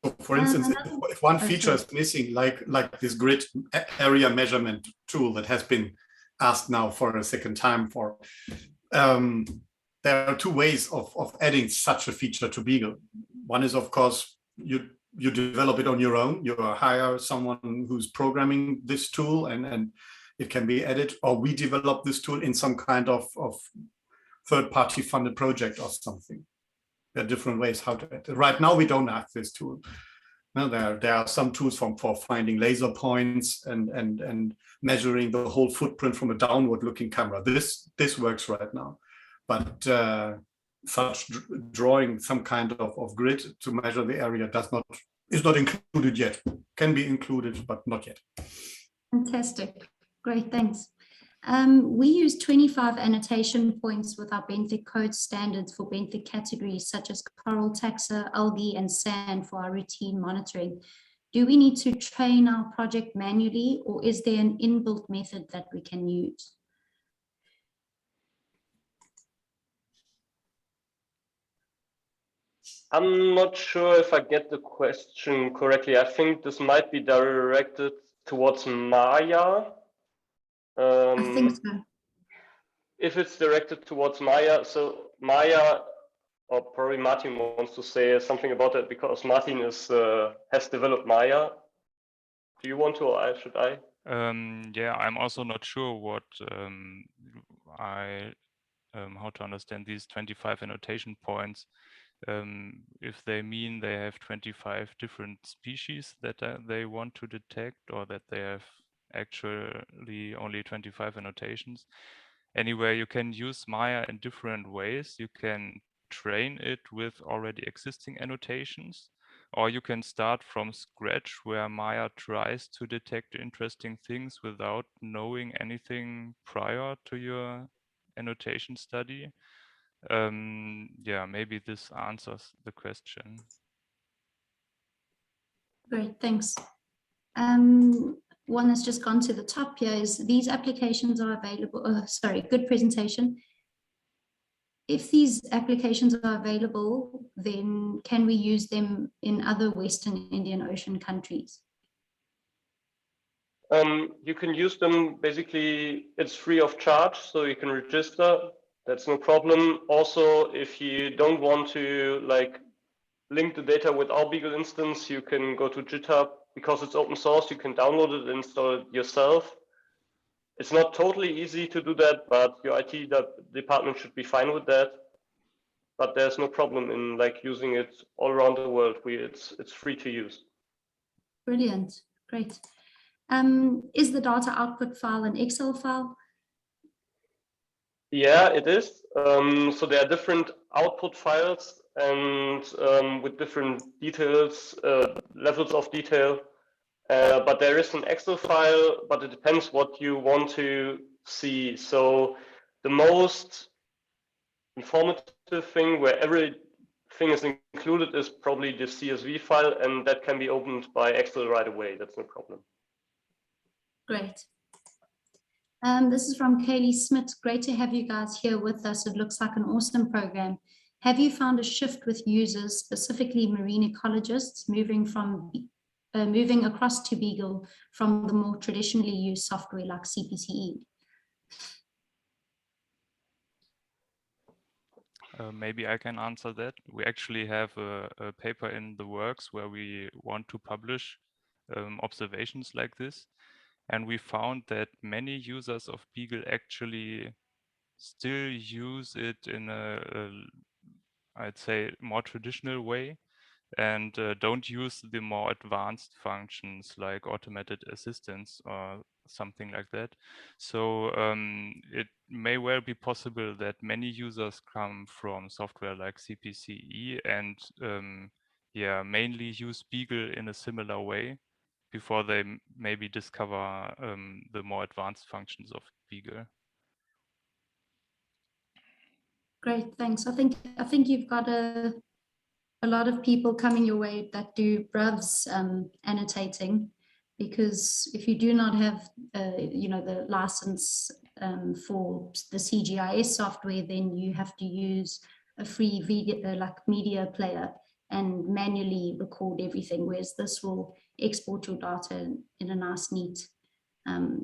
So for instance, if one feature is missing, like this grid area measurement tool that has been asked now for a second time for, there are two ways of adding such a feature to Beagle. One is, of course, you develop it on your own. You hire someone who's programming this tool and it can be added, or we develop this tool in some kind of third-party funded project or something. There are different ways how to add it. Right now, we don't have this tool. Now, there are some tools for finding laser points and measuring the whole footprint from a downward-looking camera. This works right now, but such drawing some kind of grid to measure the area is not included yet. Can be included, but not yet. Fantastic. Great, thanks. We use 25 annotation points with our Benthic code standards for benthic categories such as coral, taxa, algae, and sand for our routine monitoring. Do we need to train our project manually, or is there an inbuilt method that we can use? I'm not sure if I get the question correctly. I think this might be directed towards Maya. I think so. If it's directed towards Maya, so Maya, or probably Martin wants to say something about it because Martin is has developed Maya. Do you want to, or should I? Yeah, I'm also not sure what how to understand these 25 annotation points. If they mean they have 25 different species that they want to detect, or that they have actually only 25 annotations. Anyway, you can use Maya in different ways. You can train it with already existing annotations, or you can start from scratch where Maya tries to detect interesting things without knowing anything prior to your annotation study. Yeah, maybe this answers the question. Great, thanks. One has just gone to the top here is these applications are available. Sorry, good presentation. If these applications are available, then can we use them in other Western Indian Ocean countries? You can use them, basically, it's free of charge, so you can register, that's no problem. Also, if you don't want to like link the data with our Beagle instance, you can go to GitHub, because it's open source, you can download it and install it yourself. It's not totally easy to do that, but your IT department should be fine with that. But there's no problem in like using it all around the world. It's free to use. Brilliant, great. Is the data output file an Excel file? Yeah, it is. So there are different output files and with different details, levels of detail. But there is an Excel file, but it depends what you want to see. So the most informative thing where everything is included is probably the CSV file, and that can be opened by Excel right away. That's no problem. Great. This is from Kaylee Smith. Great to have you guys here with us. It looks like an awesome program. Have you found a shift with users, specifically marine ecologists, moving across to Beagle from the more traditionally used software like CPCE? Maybe I can answer that. We actually have a paper in the works where we want to publish observations like this. And we found that many users of Beagle actually still use it in I'd say, more traditional way, and don't use the more advanced functions like automated assistance or something like that. So it may well be possible that many users come from software like CPCE and yeah, mainly use Beagle in a similar way before they maybe discover the more advanced functions of Beagle. Great, thanks. I think you've got a lot of people coming your way that do Brev's annotating, because if you do not have you know, the license for the CGIS software, then you have to use a free video, like media player, and manually record everything, whereas this will export your data in a nice neat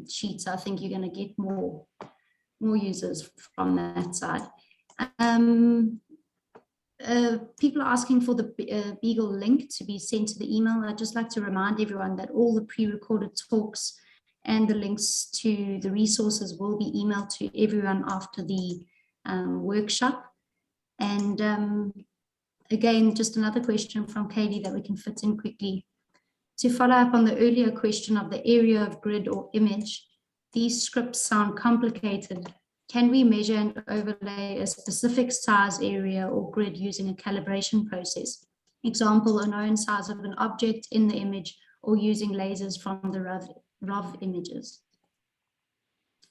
sheet. So I think you're going to get more users from that side. People are asking for the Beagle link to be sent to the email. I'd just like to remind everyone that all the pre-recorded talks and the links to the resources will be emailed to everyone after the workshop. And again, just another question from Katie that we can fit in quickly. To follow up on the earlier question of the area of grid or image, these scripts sound complicated. Can we measure and overlay a specific size area or grid using a calibration process? Example, a known size of an object in the image, or using lasers from the ROV images,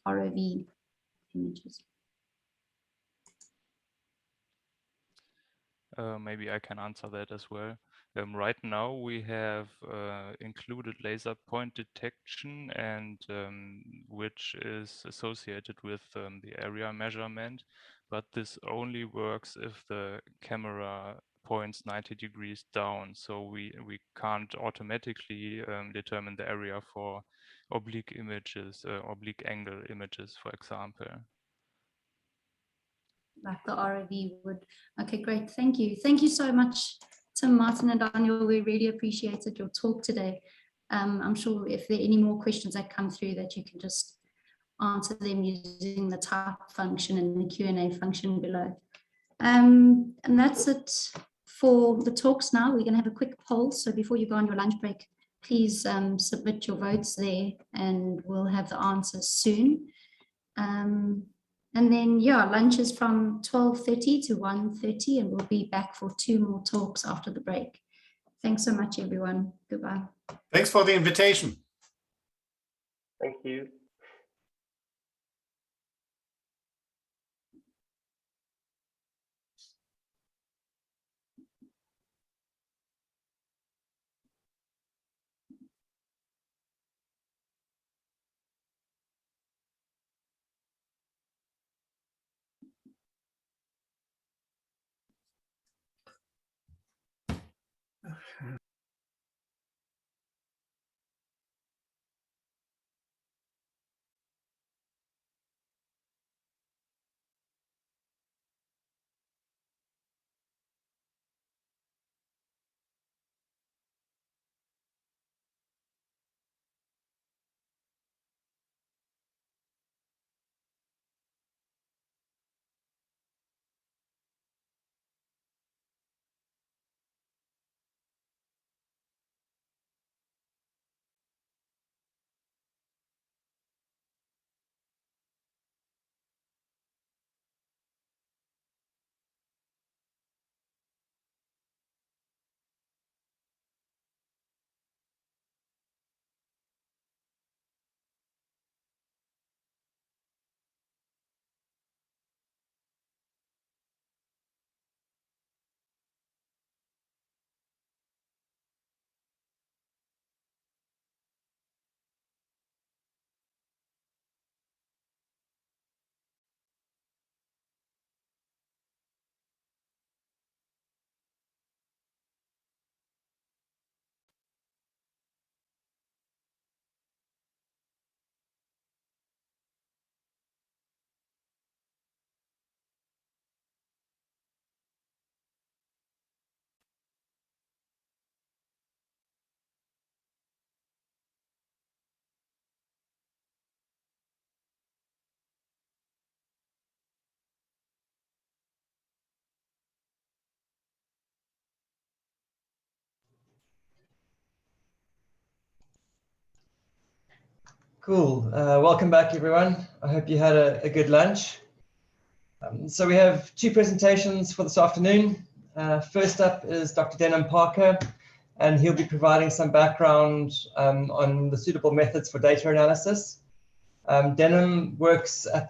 ROV images. Maybe I can answer that as well. Right now we have included laser point detection, and which is associated with the area measurement, but this only works if the camera points 90 degrees down. So we can't automatically determine the area for oblique images, oblique angle images, for example. Like the ROV would. Okay, great. Thank you. Thank you so much, Tim, Martin, and Daniel. We really appreciated your talk today. I'm sure if there are any more questions that come through, that you can just answer them using the type function and the Q&A function below. And that's it for the talks now. We're going to have a quick poll. So before you go on your lunch break, please submit your votes there and we'll have the answers soon. And then, yeah, lunch is from 12:30 to 1:30, and we'll be back for 2 more talks after the break. Thanks so much, everyone. Goodbye. Thanks for the invitation. Thank you. Cool. Welcome back, everyone. I hope you had a good lunch. So we have 2 presentations for this afternoon. First up is Dr. Denham Parker, and he'll be providing some background on the suitable methods for data analysis. Denham works at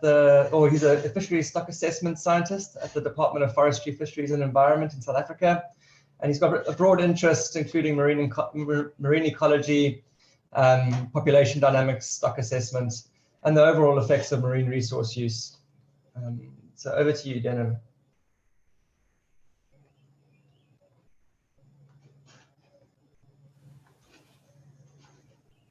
he's a fisheries stock assessment scientist at the Department of Forestry, Fisheries and Environment in South Africa. And he's got a broad interest, including marine ecology, population dynamics, stock assessment, and the overall effects of marine resource use. So over to you, Denham.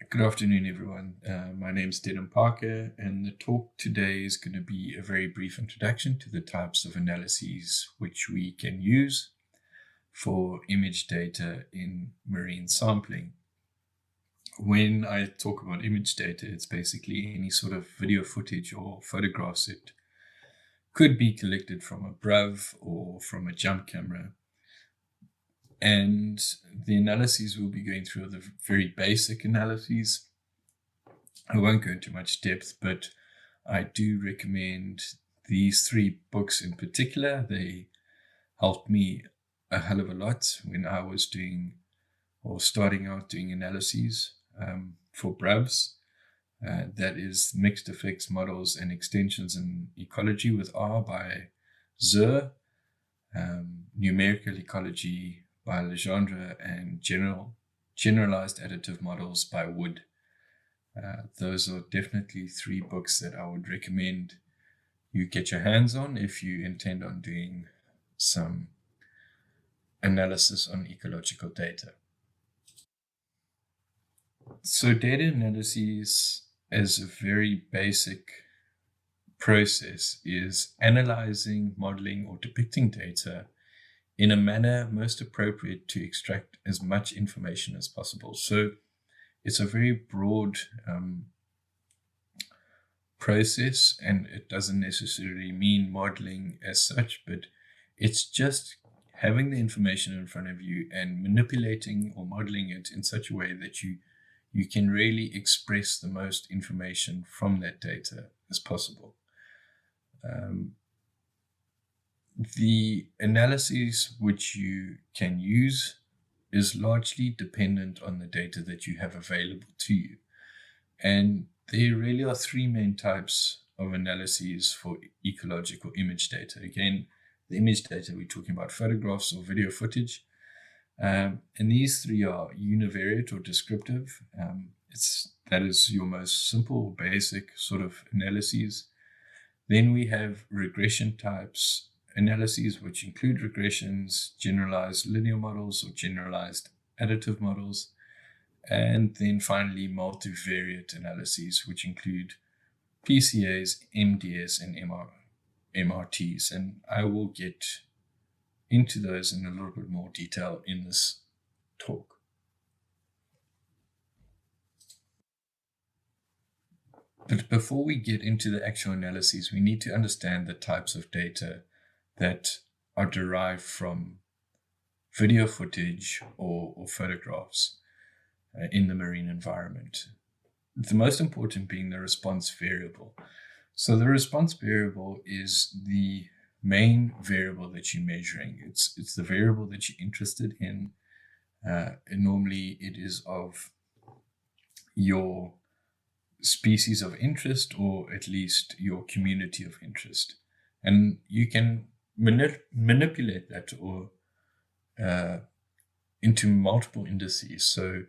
Good afternoon, everyone. My name is Denham Parker, and the talk today is going to be a very brief introduction to the types of analyses which we can use for image data in marine sampling. When I talk about image data, it's basically any sort of video footage or photographs that could be collected from a BRUV or from a jump camera. And the analyses we'll be going through are the very basic analyses. I won't go into much depth, but I do recommend these 3 books in particular. They helped me a hell of a lot when I was starting out doing analyses for BRUVs. That is Mixed Effects Models and Extensions in Ecology with R by Zur, Numerical Ecology by Legendre, and Generalized Additive Models by Wood. Those are definitely 3 books that I would recommend you get your hands on if you intend on doing some analysis on ecological data. So data analysis as a very basic process is analyzing, modeling, or depicting data in a manner most appropriate to extract as much information as possible. So it's a very broad process, and it doesn't necessarily mean modeling as such, but it's just having the information in front of you and manipulating or modeling it in such a way that you can really express the most information from that data as possible. The analyses which you can use is largely dependent on the data that you have available to you. And there really are three main types of analyses for ecological image data. Again, the image data, we're talking about photographs or video footage. And these three are univariate or descriptive. That is your most simple, basic sort of analyses. Then we have regression types analyses, which include regressions, generalized linear models or generalized additive models. And then finally, multi-variate analyses, which include PCAs, MDS, and MRTs. And I will get into those in a little bit more detail in this talk. But before we get into the actual analyses, we need to understand the types of data that are derived from video footage or photographs in the marine environment. The most important being the response variable. So the response variable is the main variable that you're measuring. It's the variable that you're interested in. And normally it is of your species of interest, or at least your community of interest. And you can manipulate that or into multiple indices. So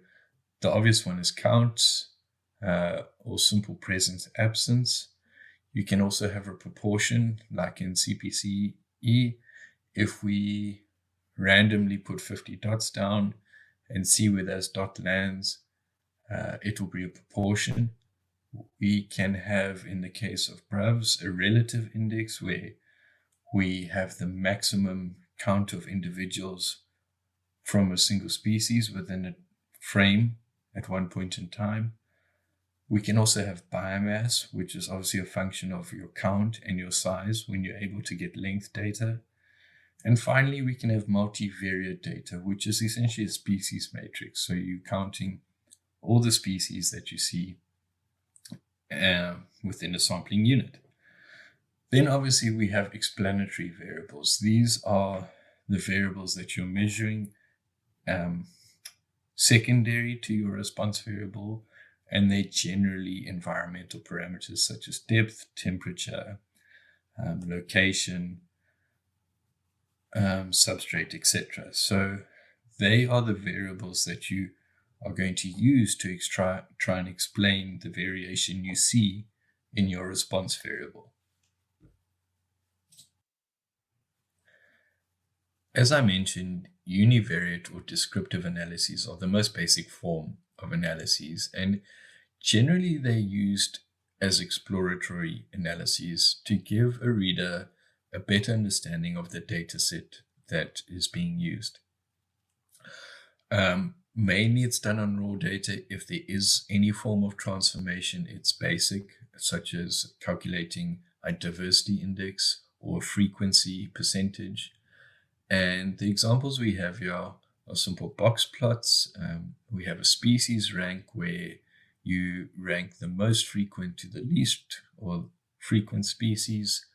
the obvious one is count, or simple presence absence. You can also have a proportion, like in CPCE. If we randomly put 50 dots down and see where those dot lands, it will be a proportion. We can have, in the case of BRAVs, a relative index where we have the maximum count of individuals from a single species within a frame at one point in time. We can also have biomass, which is obviously a function of your count and your size when you're able to get length data. And finally, we can have multi-variate data, which is essentially a species matrix. So you're counting all the species that you see within a sampling unit. Then obviously we have explanatory variables. These are the variables that you're measuring secondary to your response variable, and they're generally environmental parameters such as depth, temperature, location, substrate, etc. So they are the variables that you are going to use to try and explain the variation you see in your response variable. As I mentioned, univariate or descriptive analyses are the most basic form of analyses, and generally they're used as exploratory analyses to give a reader a better understanding of the data set that is being used. Mainly it's done on raw data. If there is any form of transformation, it's basic, such as calculating a diversity index or frequency percentage. And the examples we have here are simple box plots. We have a species rank where you rank the most frequent to the least or frequent species,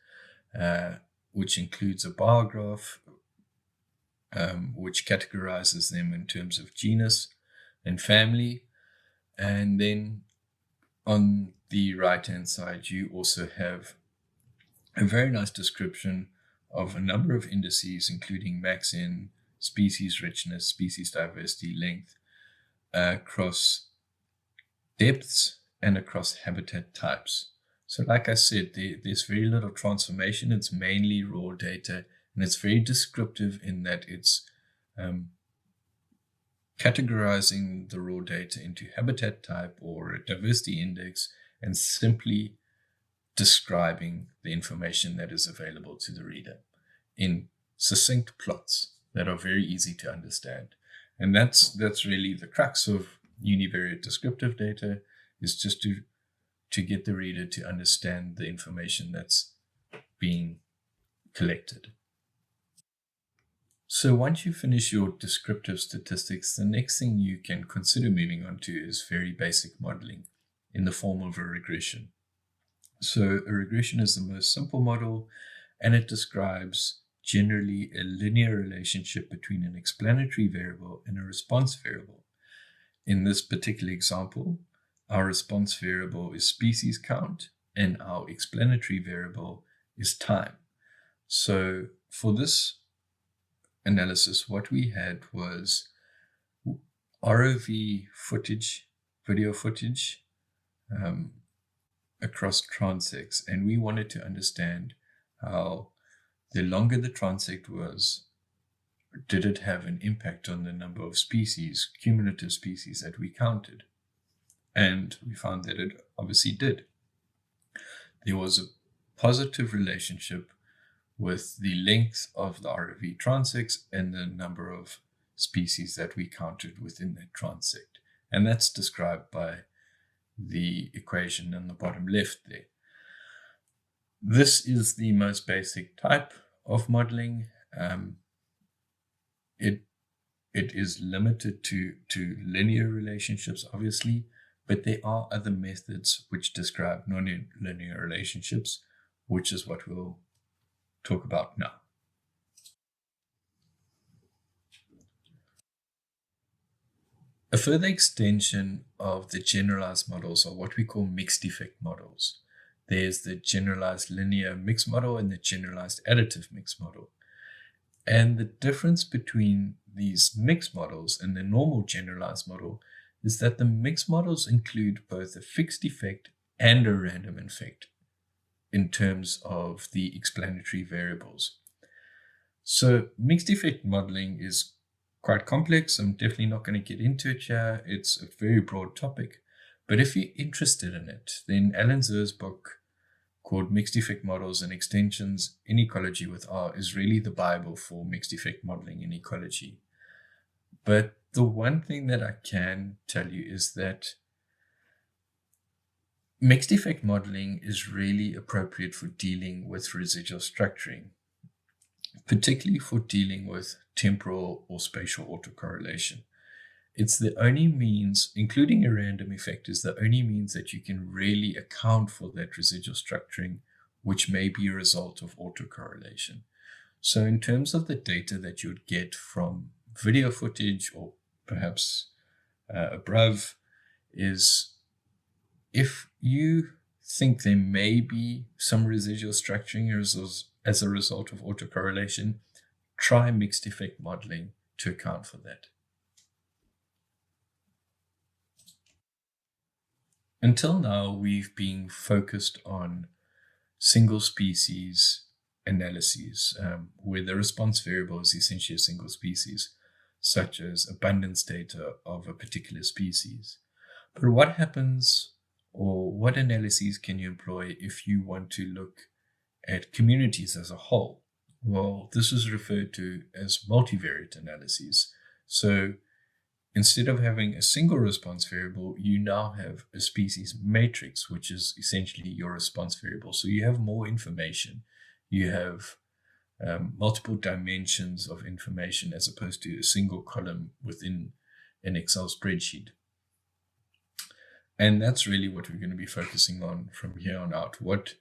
which includes a bar graph, which categorizes them in terms of genus and family. And then on the right-hand side, you also have a very nice description of a number of indices, including max-in, species richness, species diversity, length, across depths and across habitat types. So like I said, there's very little transformation. It's mainly raw data, and it's very descriptive in that it's categorizing the raw data into habitat type or a diversity index, and simply describing the information that is available to the reader in succinct plots that are very easy to understand. And that's really the crux of univariate descriptive data, is just to get the reader to understand the information that's being collected. So once you finish your descriptive statistics, the next thing you can consider moving on to is very basic modeling in the form of a regression. So a regression is the most simple model, and it describes generally a linear relationship between an explanatory variable and a response variable. In this particular example, our response variable is species count and our explanatory variable is time. So for this analysis, what we had was ROV footage, video footage, across transects, and we wanted to understand how the longer the transect was, did it have an impact on the number of species, cumulative species that we counted? And we found that it obviously did. There was a positive relationship with the length of the ROV transects and the number of species that we counted within that transect. And that's described by the equation in the bottom left there. This is the most basic type of modeling. It is limited to linear relationships, obviously, but there are other methods which describe non-linear relationships, which is what we'll talk about now. A further extension of the generalized models are what we call mixed effect models. There's the generalized linear mixed model and the generalized additive mixed model. And the difference between these mixed models and the normal generalized model is that the mixed models include both a fixed effect and a random effect in terms of the explanatory variables. So mixed effect modeling is quite complex. I'm definitely not going to get into it here. It's a very broad topic. But if you're interested in it, then Alan Zer's book called Mixed Effect Models and Extensions in Ecology with R is really the Bible for mixed effect modeling in ecology. But the one thing that I can tell you is that mixed effect modeling is really appropriate for dealing with residual structuring, particularly for dealing with temporal or spatial autocorrelation. It's the only means, including a random effect, is the only means that you can really account for that residual structuring, which may be a result of autocorrelation. So in terms of the data that you would get from video footage or perhaps above, is if you think there may be some residual structuring as a result of autocorrelation, try mixed effect modeling to account for that. Until now, we've been focused on single species analyses, where the response variable is essentially a single species, such as abundance data of a particular species. But what happens, or what analyses can you employ if you want to look at communities as a whole? Well, this is referred to as multi-variate analyses. So instead of having a single response variable, you now have a species matrix, which is essentially your response variable. So you have more information. You have multiple dimensions of information as opposed to a single column within an Excel spreadsheet. And that's really what we're going to be focusing on from here on out. What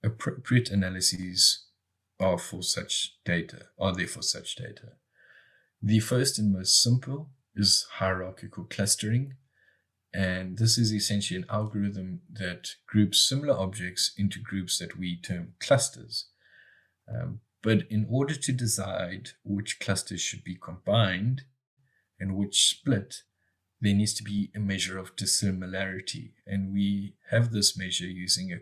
appropriate analyses are there for such data? The first and most simple is hierarchical clustering. And this is essentially an algorithm that groups similar objects into groups that we term clusters. But in order to decide which clusters should be combined and which split, there needs to be a measure of dissimilarity. And we have this measure using a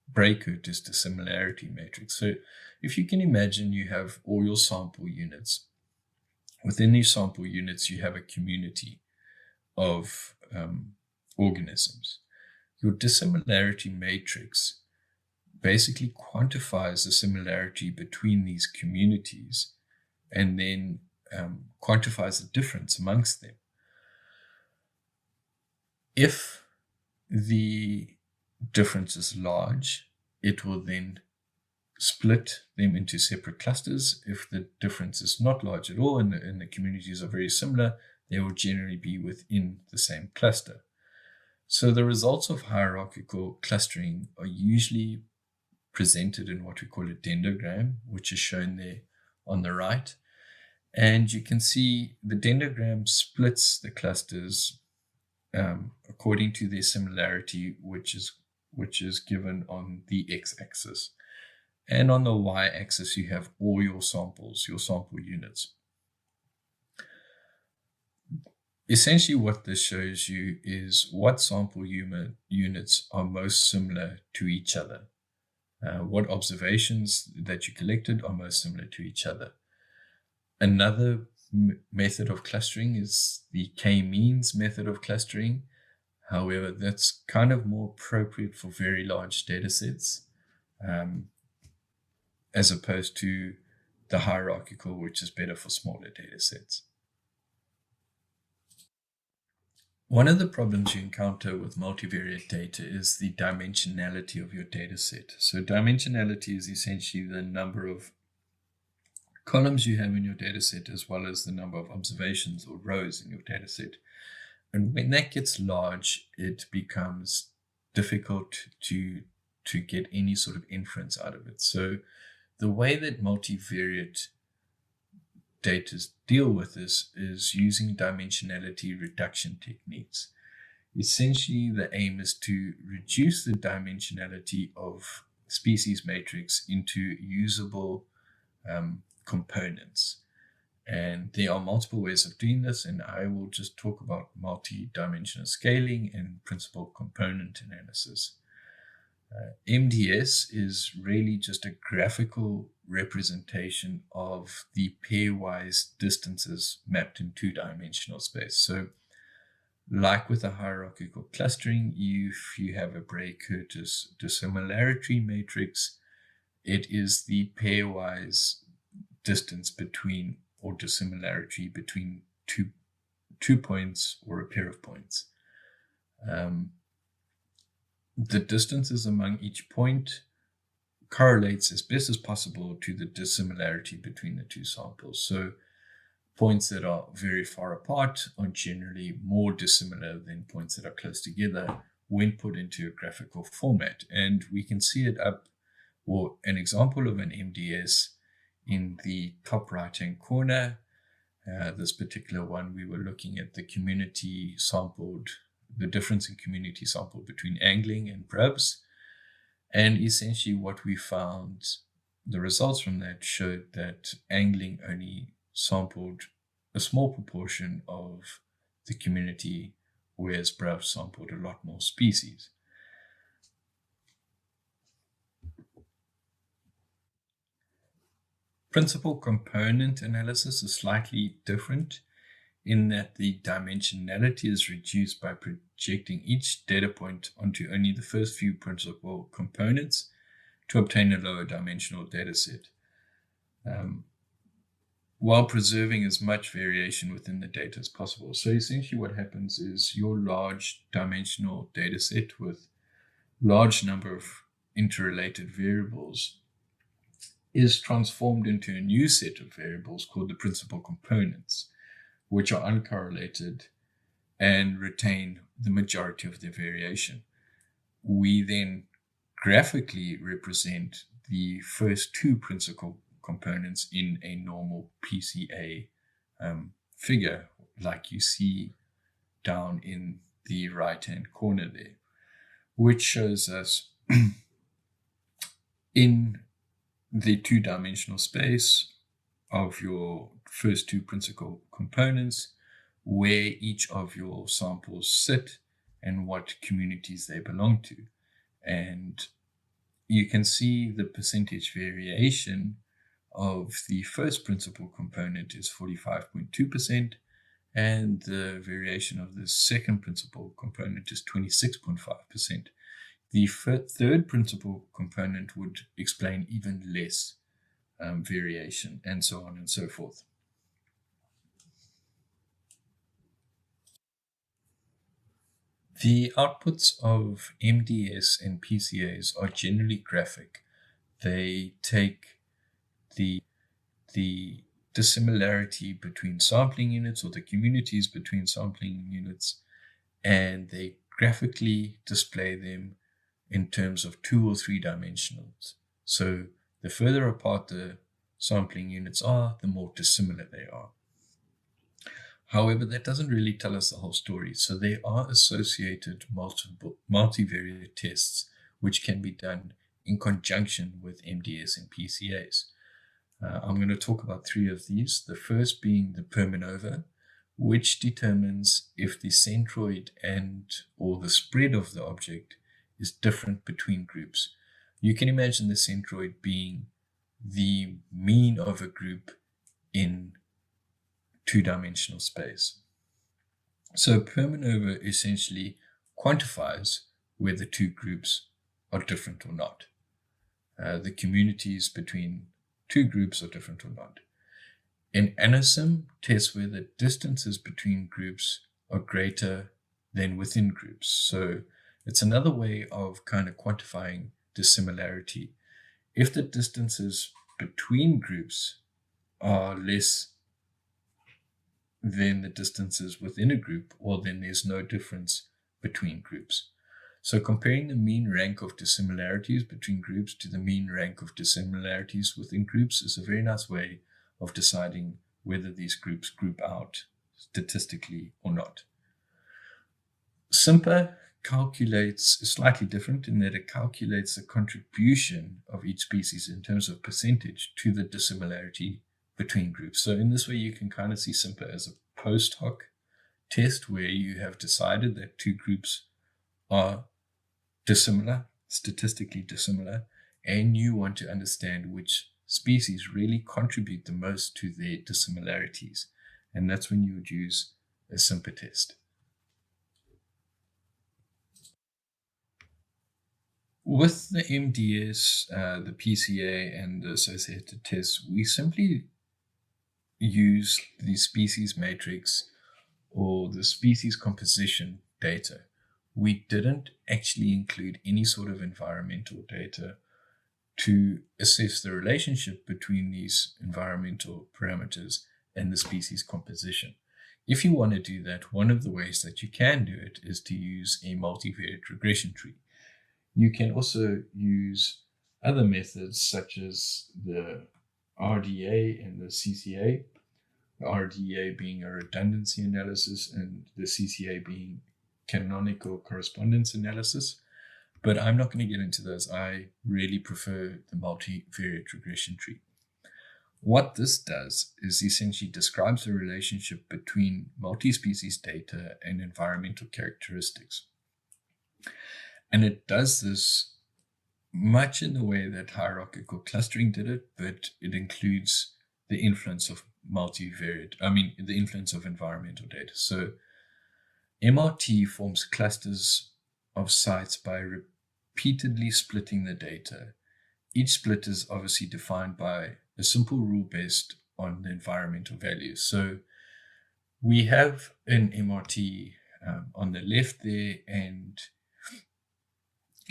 Bray-Curtis dissimilarity matrix. So if you can imagine, you have all your sample units. within these sample units, you have a community of organisms. Your dissimilarity matrix basically quantifies the similarity between these communities and then quantifies the difference amongst them. If the difference is large, it will then split them into separate clusters. If the difference is not large at all and the communities are very similar, they will generally be within the same cluster. So the results of hierarchical clustering are usually presented in what we call a dendrogram, which is shown there on the right. And you can see the dendrogram splits the clusters according to their similarity, which is given on the x-axis. And on the y-axis, you have all your samples, your sample units. Essentially, what this shows you is what sample units are most similar to each other. What observations that you collected are most similar to each other. Another method of clustering is the k-means method of clustering. However, that's kind of more appropriate for very large data sets, as opposed to the hierarchical, which is better for smaller data sets. One of the problems you encounter with multivariate data is the dimensionality of your data set. So dimensionality is essentially the number of columns you have in your data set as well as the number of observations or rows in your data set. And when that gets large, it becomes difficult to get any sort of inference out of it. So the way that multivariate data deal with this is using dimensionality reduction techniques. Essentially, the aim is to reduce the dimensionality of species matrix into usable components. And there are multiple ways of doing this, and I will just talk about multi-dimensional scaling and principal component analysis. MDS is really just a graphical representation of the pairwise distances mapped in two-dimensional space. So like with a hierarchical clustering, if you have a Bray-Curtis dissimilarity matrix, it is the pairwise distance between or dissimilarity between two points or a pair of points. The distances among each point correlates as best as possible to the dissimilarity between the two samples. So points that are very far apart are generally more dissimilar than points that are close together when put into a graphical format. And we can see it up, or an example of an MDS in the top right-hand corner. This particular one, we were looking at the community sampled, the difference in community sampled between angling and brubs. And essentially what we found, the results from that showed that angling only sampled a small proportion of the community, whereas brubs sampled a lot more species. Principal component analysis is slightly different in that the dimensionality is reduced by projecting each data point onto only the first few principal components to obtain a lower dimensional data set, while preserving as much variation within the data as possible. So essentially what happens is your large dimensional data set with large number of interrelated variables is transformed into a new set of variables called the principal components, which are uncorrelated and retain the majority of their variation. We then graphically represent the first two principal components in a normal PCA figure, like you see down in the right-hand corner there, which shows us in the two-dimensional space of your first two principal components, where each of your samples sit and what communities they belong to. And you can see the percentage variation of the first principal component is 45.2%, and the variation of the second principal component is 26.5%. The third principal component would explain even less variation, and so on and so forth. The outputs of MDS and PCAs are generally graphic. They take the dissimilarity between sampling units, or the communities between sampling units, and they graphically display them in terms of 2 or 3 dimensionals. So the further apart the sampling units are, the more dissimilar they are. However, that doesn't really tell us the whole story. So there are associated multivariate tests which can be done in conjunction with MDS and PCAs. I'm going to talk about 3 of these. The first being the Permanova, which determines if the centroid or the spread of the object is different between groups. You can imagine the centroid being the mean of a group in 2-dimensional space. So Permanova essentially quantifies whether 2 groups are different or not. The communities between 2 groups are different or not. An ANOSIM tests whether distances between groups are greater than within groups. So it's another way of kind of quantifying dissimilarity. If the distances between groups are less than the distances within a group, well, then there's no difference between groups. So comparing the mean rank of dissimilarities between groups to the mean rank of dissimilarities within groups is a very nice way of deciding whether these groups group out statistically or not. SIMPA is slightly different in that it calculates the contribution of each species in terms of percentage to the dissimilarity between groups. So in this way, you can kind of see SIMPA as a post hoc test where you have decided that 2 groups are dissimilar, statistically dissimilar, and you want to understand which species really contribute the most to their dissimilarities. And that's when you would use a SIMPA test. With the MDS, the PCA, and the associated tests, we simply use the species matrix or the species composition data. We didn't actually include any sort of environmental data to assess the relationship between these environmental parameters and the species composition. If you want to do that, one of the ways that you can do it is to use a multivariate regression tree. You can also use other methods such as the RDA and the CCA, the RDA being a redundancy analysis and the CCA being canonical correspondence analysis. But I'm not going to get into those. I really prefer the multivariate regression tree. What this does is essentially describes the relationship between multi-species data and environmental characteristics. And it does this much in the way that hierarchical clustering did it, but it includes the influence of the influence of environmental data. So MRT forms clusters of sites by repeatedly splitting the data. Each split is obviously defined by a simple rule based on the environmental values. So we have an MRT on the left there, and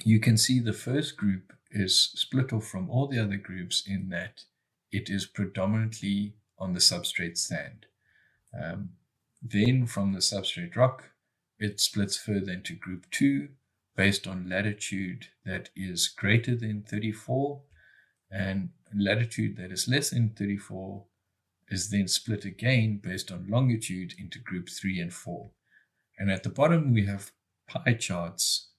you can see the first group is split off from all the other groups in that it is predominantly on the substrate sand. Then from the substrate rock, it splits further into group 2 based on latitude that is greater than 34, and latitude that is less than 34 is then split again based on longitude into group 3 and 4. And at the bottom, we have pie charts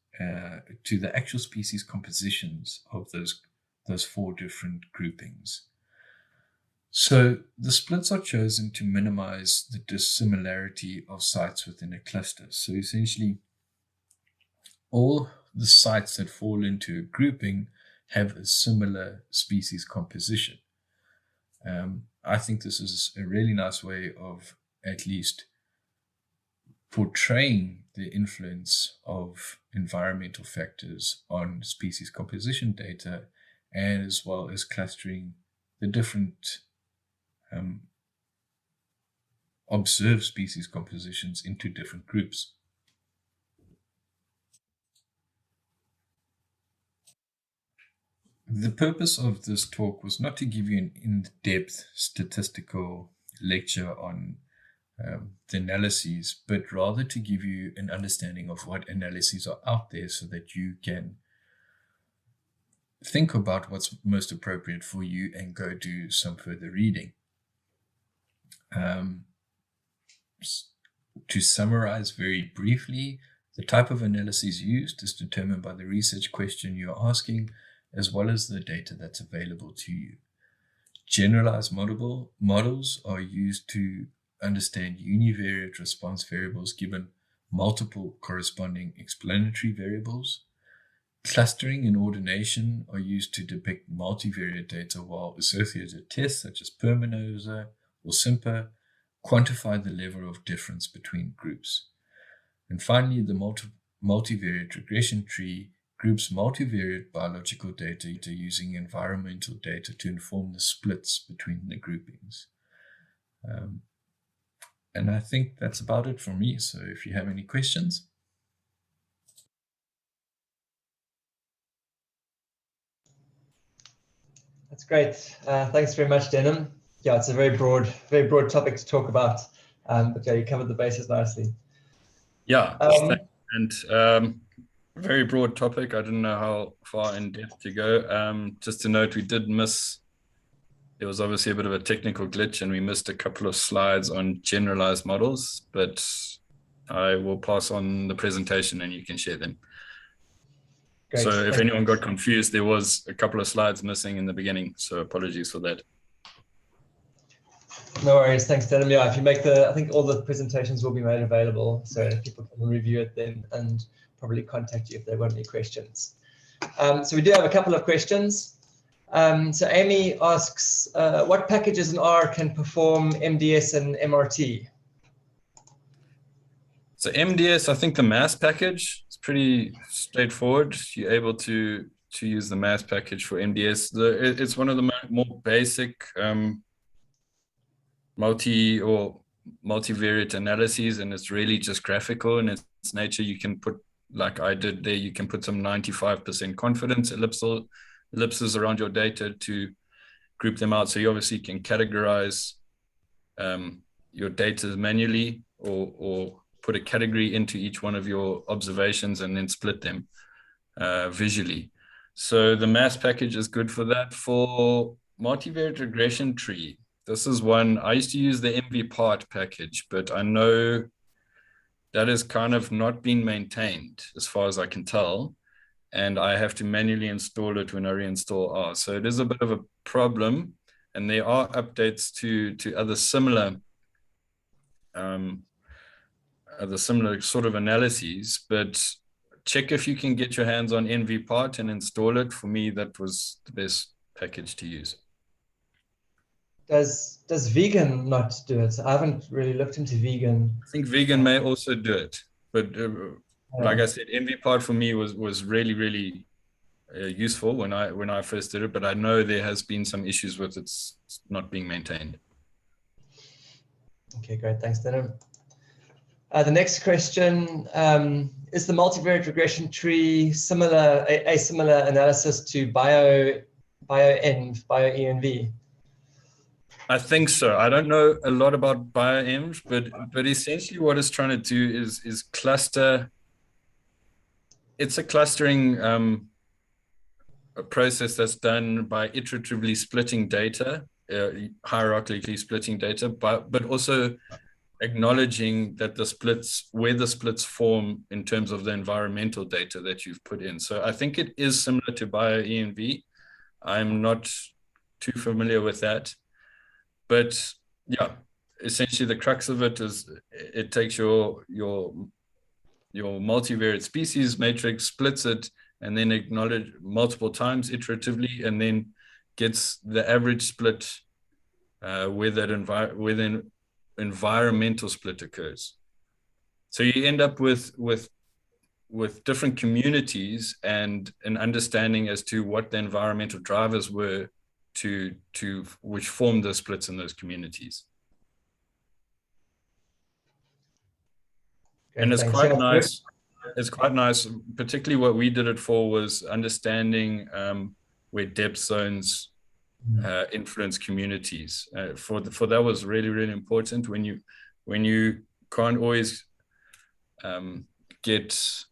to the actual species compositions of those 4 different groupings. So the splits are chosen to minimize the dissimilarity of sites within a cluster. So essentially, all the sites that fall into a grouping have a similar species composition. I think this is a really nice way of at least portraying the influence of environmental factors on species composition data, and as well as clustering the different observed species compositions into different groups. The purpose of this talk was not to give you an in-depth statistical lecture on the analyses, but rather to give you an understanding of what analyses are out there so that you can think about what's most appropriate for you and go do some further reading. To summarize very briefly, the type of analyses used is determined by the research question you're asking, as well as the data that's available to you. Generalized models are used to understand univariate response variables given multiple corresponding explanatory variables. Clustering and ordination are used to depict multivariate data, while associated tests such as Permanosa or SIMPA quantify the level of difference between groups. And finally, the multivariate regression tree groups multivariate biological data using environmental data to inform the splits between the groupings. And I think that's about it for me. So if you have any questions. That's great. Thanks very much, Denim. Yeah, it's a very broad topic to talk about. But yeah, you covered the bases nicely. Yeah, and very broad topic. I didn't know how far in depth to go. Just to note, we did miss, there was obviously a bit of a technical glitch and we missed a couple of slides on generalized models, but I will pass on the presentation and you can share them. Great. So if anyone got confused, there was a couple of slides missing in the beginning, so apologies for that. No worries, thanks, Denim. Yeah, if you make I think all the presentations will be made available, so people can review it then and probably contact you if they've got any questions. So we do have a couple of questions. So Amy asks, what packages in R can perform MDS and MRT? So MDS, I think the mass package is pretty straightforward. You're able to use the mass package for MDS. It's one of the more basic multivariate analyses, and it's really just graphical in its nature. You can put, like I did there, you can put some 95% confidence ellipses around your data to group them out. So you obviously can categorize your data manually or put a category into each one of your observations and then split them visually. So the mass package is good for that. For multivariate regression tree, this is one, I used to use the MVPart package, but I know that is kind of not being maintained as far as I can tell. And I have to manually install it when I reinstall R. So it is a bit of a problem. And there are updates to other similar sort of analyses, but check if you can get your hands on NVPart and install it. For me, that was the best package to use. Does vegan not do it? I haven't really looked into vegan. I think vegan may also do it, but like I said, NVPart for me was really, really useful when I first did it, but I know there has been some issues with it not being maintained. Okay, great. Thanks, Denim. The next question, is the multivariate regression tree a similar analysis to BioEnv? I think so. I don't know a lot about BioEnv, but essentially what it's trying to do is cluster. It's a clustering a process that's done by iteratively splitting data, hierarchically splitting data, but also acknowledging that where the splits form in terms of the environmental data that you've put in. So I think it is similar to BioEnv. I'm not too familiar with that. But yeah, essentially the crux of it is it takes your multivariate species matrix, splits it, and then acknowledge multiple times iteratively, and then gets the average split where that environmental split occurs. So you end up with different communities and an understanding as to what the environmental drivers were which formed the splits in those communities. And it's quite nice. It's quite nice, particularly what we did it for was understanding where depth zones influence communities. For that was really, really important when you can't always get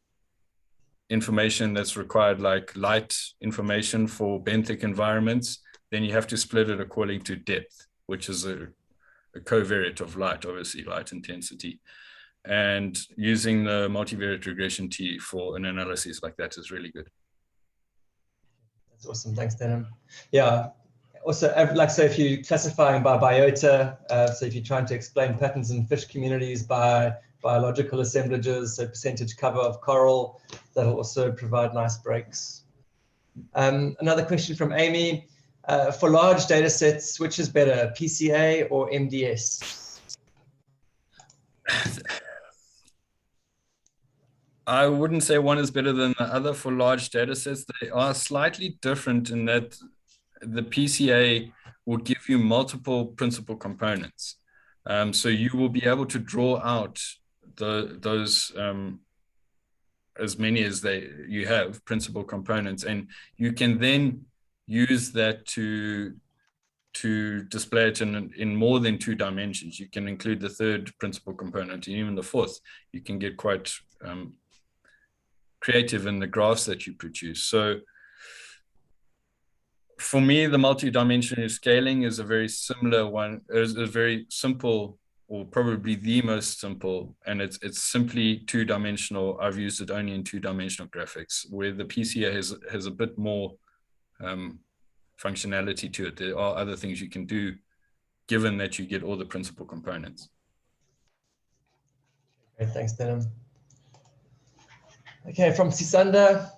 information that's required, like light information for benthic environments, then you have to split it according to depth, which is a covariate of light, obviously light intensity. And using the multivariate regression T for an analysis like that is really good. That's awesome. Thanks, Denim. Yeah. Also, like, so if you're classifying by biota, so if you're trying to explain patterns in fish communities by biological assemblages, so percentage cover of coral, that'll also provide nice breaks. Another question from Amy. For large data sets, which is better, PCA or MDS? I wouldn't say one is better than the other for large data sets. They are slightly different in that the PCA will give you multiple principal components. So you will be able to draw out those as many as you have principal components, and you can then use that to display it in more than 2 dimensions. You can include the 3rd principal component and even the 4th. You can get quite creative in the graphs that you produce. So for me, the multi-dimensional scaling is a very similar one, is a very simple, or probably the most simple, and it's simply 2-dimensional. I've used it only in 2-dimensional graphics, where the PCA has a bit more functionality to it. There are other things you can do, given that you get all the principal components. Okay, thanks, Denim. Okay, from Sisanda,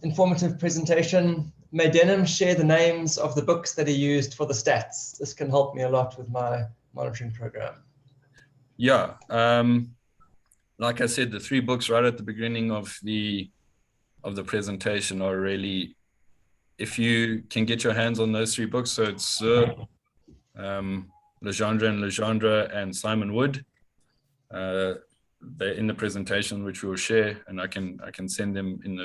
informative presentation. May Denim share the names of the books that he used for the stats. This can help me a lot with my monitoring program. Yeah, like I said, the 3 books right at the beginning of the presentation are really, if you can get your hands on those 3 books, so it's Legendre and Legendre and Simon Wood. They're in the presentation, which we'll share, and I can send them in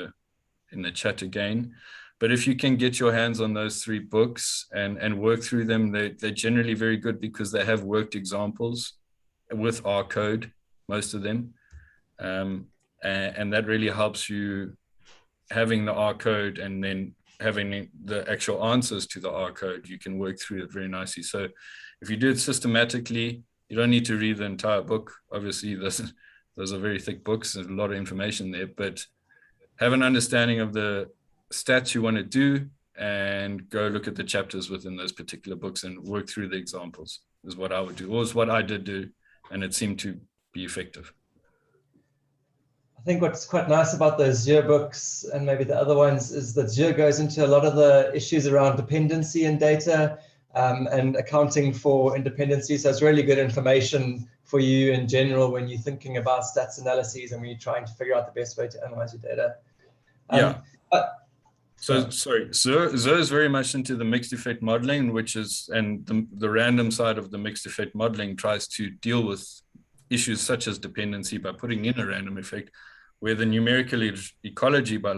the chat again. But if you can get your hands on those 3 books and work through them, they're generally very good because they have worked examples with R code, most of them. And that really helps you having the R code and then having the actual answers to the R code. You can work through it very nicely. So if you do it systematically, you don't need to read the entire book. Obviously, those are very thick books. There's a lot of information there, but have an understanding of the stats you want to do and go look at the chapters within those particular books and work through the examples is what I would do, or is what I did do, and it seemed to be effective. I think what's quite nice about those Zure books and maybe the other ones is that Zure goes into a lot of the issues around dependency in data and accounting for independency. So it's really good information for you in general when you're thinking about stats analyses and when you're trying to figure out the best way to analyze your data. Sorry, Zure is very much into the mixed effect modeling, and the random side of the mixed effect modeling tries to deal with issues such as dependency by putting in a random effect, where the numerical ecology by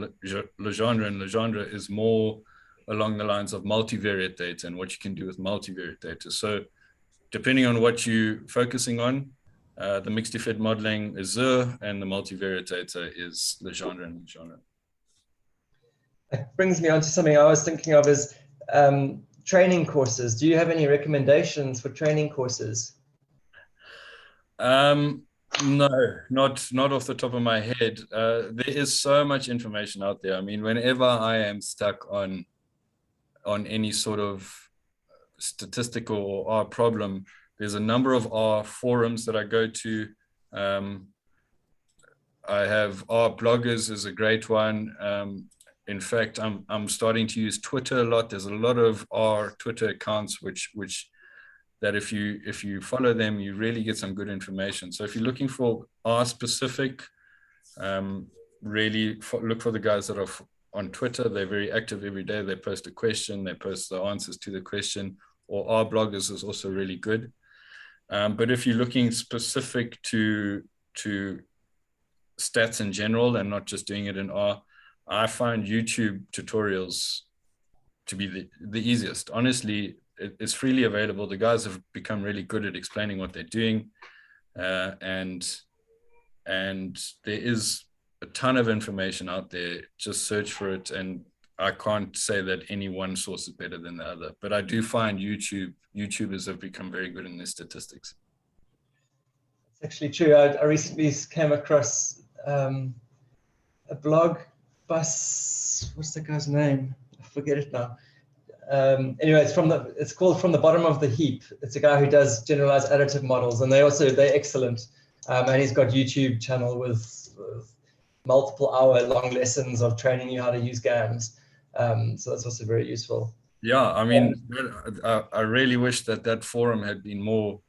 Legendre and Legendre is more along the lines of multivariate data and what you can do with multivariate data. So depending on what you're focusing on, the mixed effect modeling is Zure and the multivariate data is Legendre and Legendre. It brings me on to something I was thinking of is training courses. Do you have any recommendations for training courses? No, not off the top of my head. There is so much information out there. I mean, whenever I am stuck on any sort of statistical or R problem, there's a number of R forums that I go to. I have R bloggers is a great one. In fact, I'm starting to use Twitter a lot. There's a lot of R Twitter accounts which that if you follow them, you really get some good information. So if you're looking for R specific, really look for the guys that are on Twitter. They're very active every day. They post a question, they post the answers to the question, or R bloggers is also really good. But if you're looking specific to stats in general and not just doing it in R, I find YouTube tutorials to be the easiest. Honestly, it's freely available. The guys have become really good at explaining what they're doing. And there is a ton of information out there. Just search for it. And I can't say that any one source is better than the other, but I do find YouTubers have become very good in their statistics. It's actually true. I recently came across a blog by, what's the guy's name? I forget it now. Anyway, it's called From the Bottom of the Heap. It's a guy who does generalized additive models, and they're excellent. And he's got YouTube channel with multiple hour-long lessons of training you how to use GAMs. So that's also very useful. Yeah, I mean, I really wish that forum had been more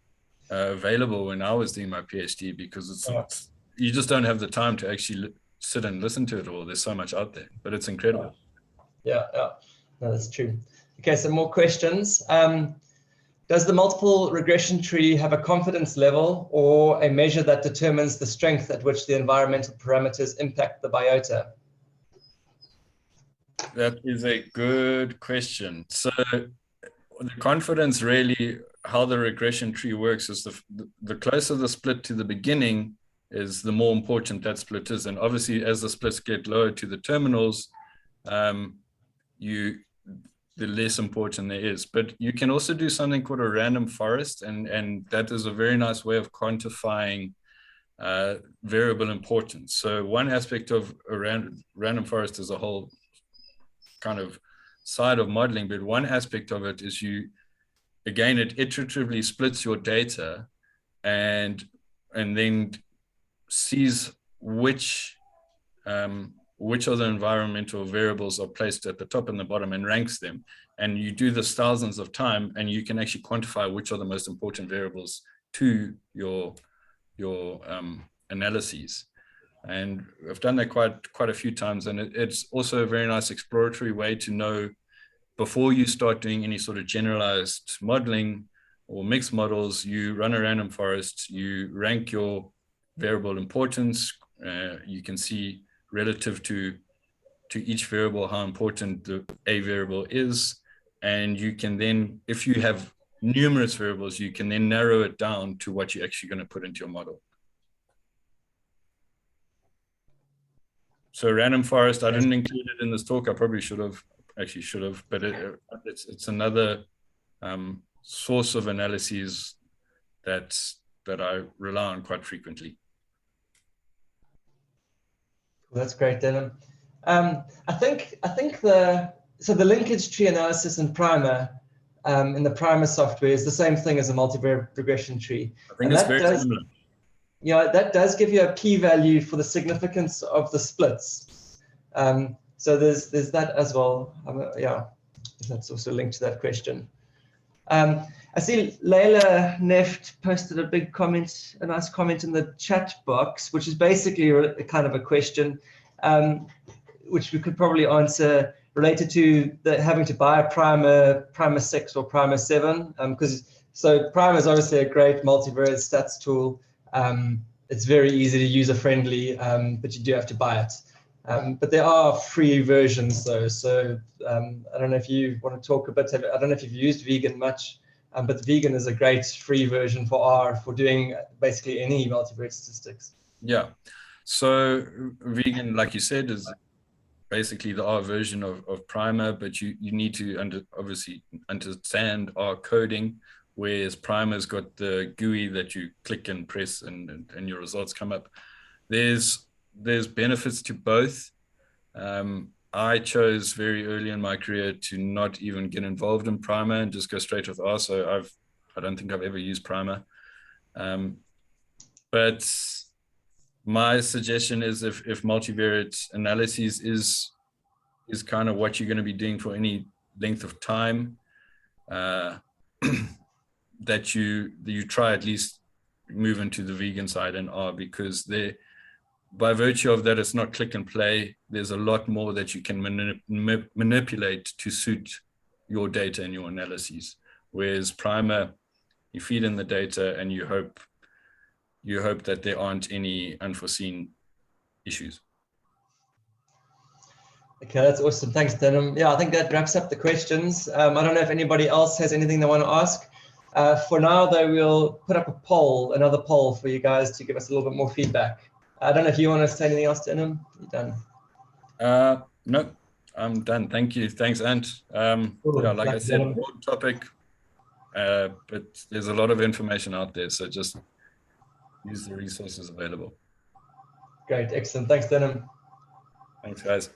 available when I was doing my PhD, because you just don't have the time to actually sit and listen to it all. There's so much out there, but it's incredible. Yeah, no, that's true. Okay, so more questions. Does the multiple regression tree have a confidence level or a measure that determines the strength at which the environmental parameters impact the biota? That is a good question. So the confidence, really, how the regression tree works is the closer the split to the beginning is, the more important that split is. And obviously, as the splits get lower to the terminals, the less important there is. But you can also do something called a random forest, and that is a very nice way of quantifying variable importance. So one aspect of a random forest is a whole kind of side of modeling, but one aspect of it is it iteratively splits your data and then sees which of the environmental variables are placed at the top and the bottom and ranks them. And you do this thousands of times, and you can actually quantify which are the most important variables to your analyses. And I've done that quite a few times, and it's also a very nice exploratory way to know, before you start doing any sort of generalized modeling or mixed models, you run a random forest, you rank your variable importance, you can see relative to each variable how important a variable is, and you can then, if you have numerous variables, you can then narrow it down to what you're actually going to put into your model. So random forest, I didn't include it in this talk. I probably should have, but it's another source of analyses that I rely on quite frequently. That's great, Dylan. I think the linkage tree analysis in Primer, in the Primer software, is the same thing as a multivariate regression tree. I think it's very similar. Yeah, that does give you a p-value for the significance of the splits. So there's that as well. Yeah, that's also linked to that question. I see Layla Neft posted a nice comment in the chat box, which is basically a kind of a question, which we could probably answer, related to having to buy a Primer 6 or Primer 7, so Primer is obviously a great multivariate stats tool. It's very easy to user-friendly, but you do have to buy it. But there are free versions though, so I don't know if you want to talk a bit. I don't know if you've used Vegan much, but Vegan is a great free version for R for doing basically any multivariate statistics. Yeah, so Vegan, like you said, is basically the R version of Primer, but you need to obviously understand R coding, whereas Primer's got the GUI that you click and press and your results come up. There's benefits to both. I chose very early in my career to not even get involved in Primer and just go straight with R. So I don't think I've ever used Primer. But my suggestion is if multivariate analyses is kind of what you're going to be doing for any length of time, that you try at least move into the vegan side and R, because they, by virtue of that, it's not click and play. There's a lot more that you can manipulate to suit your data and your analyses. Whereas Primer, you feed in the data and you hope that there aren't any unforeseen issues. Okay, that's awesome. Thanks, Denim. Yeah, I think that wraps up the questions. I don't know if anybody else has anything they want to ask. For now, though, we'll put up a poll, another poll for you guys to give us a little bit more feedback. I don't know if you want to say anything else, Denim. You're done. No, I'm done. Thank you. Thanks, Ant. Cool. Yeah, like I said, Denim. broad topic, but there's a lot of information out there. So just use the resources available. Great, excellent. Thanks, Denim. Thanks, guys.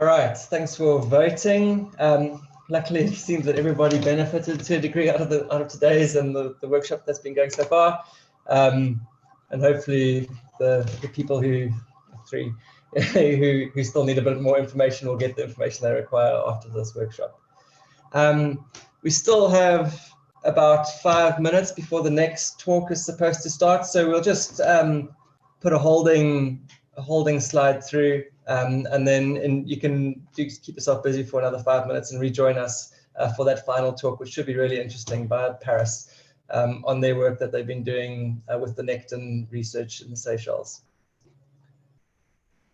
All right, thanks for voting. Luckily, it seems that everybody benefited to a degree out of today's and the workshop that's been going so far. And hopefully the people who still need a bit more information will get the information they require after this workshop. We still have about 5 minutes before the next talk is supposed to start, so we'll just put a holding slide through, and then you can keep yourself busy for another 5 minutes and rejoin us for that final talk, which should be really interesting, by Paris on their work that they've been doing with the Necton research in the Seychelles.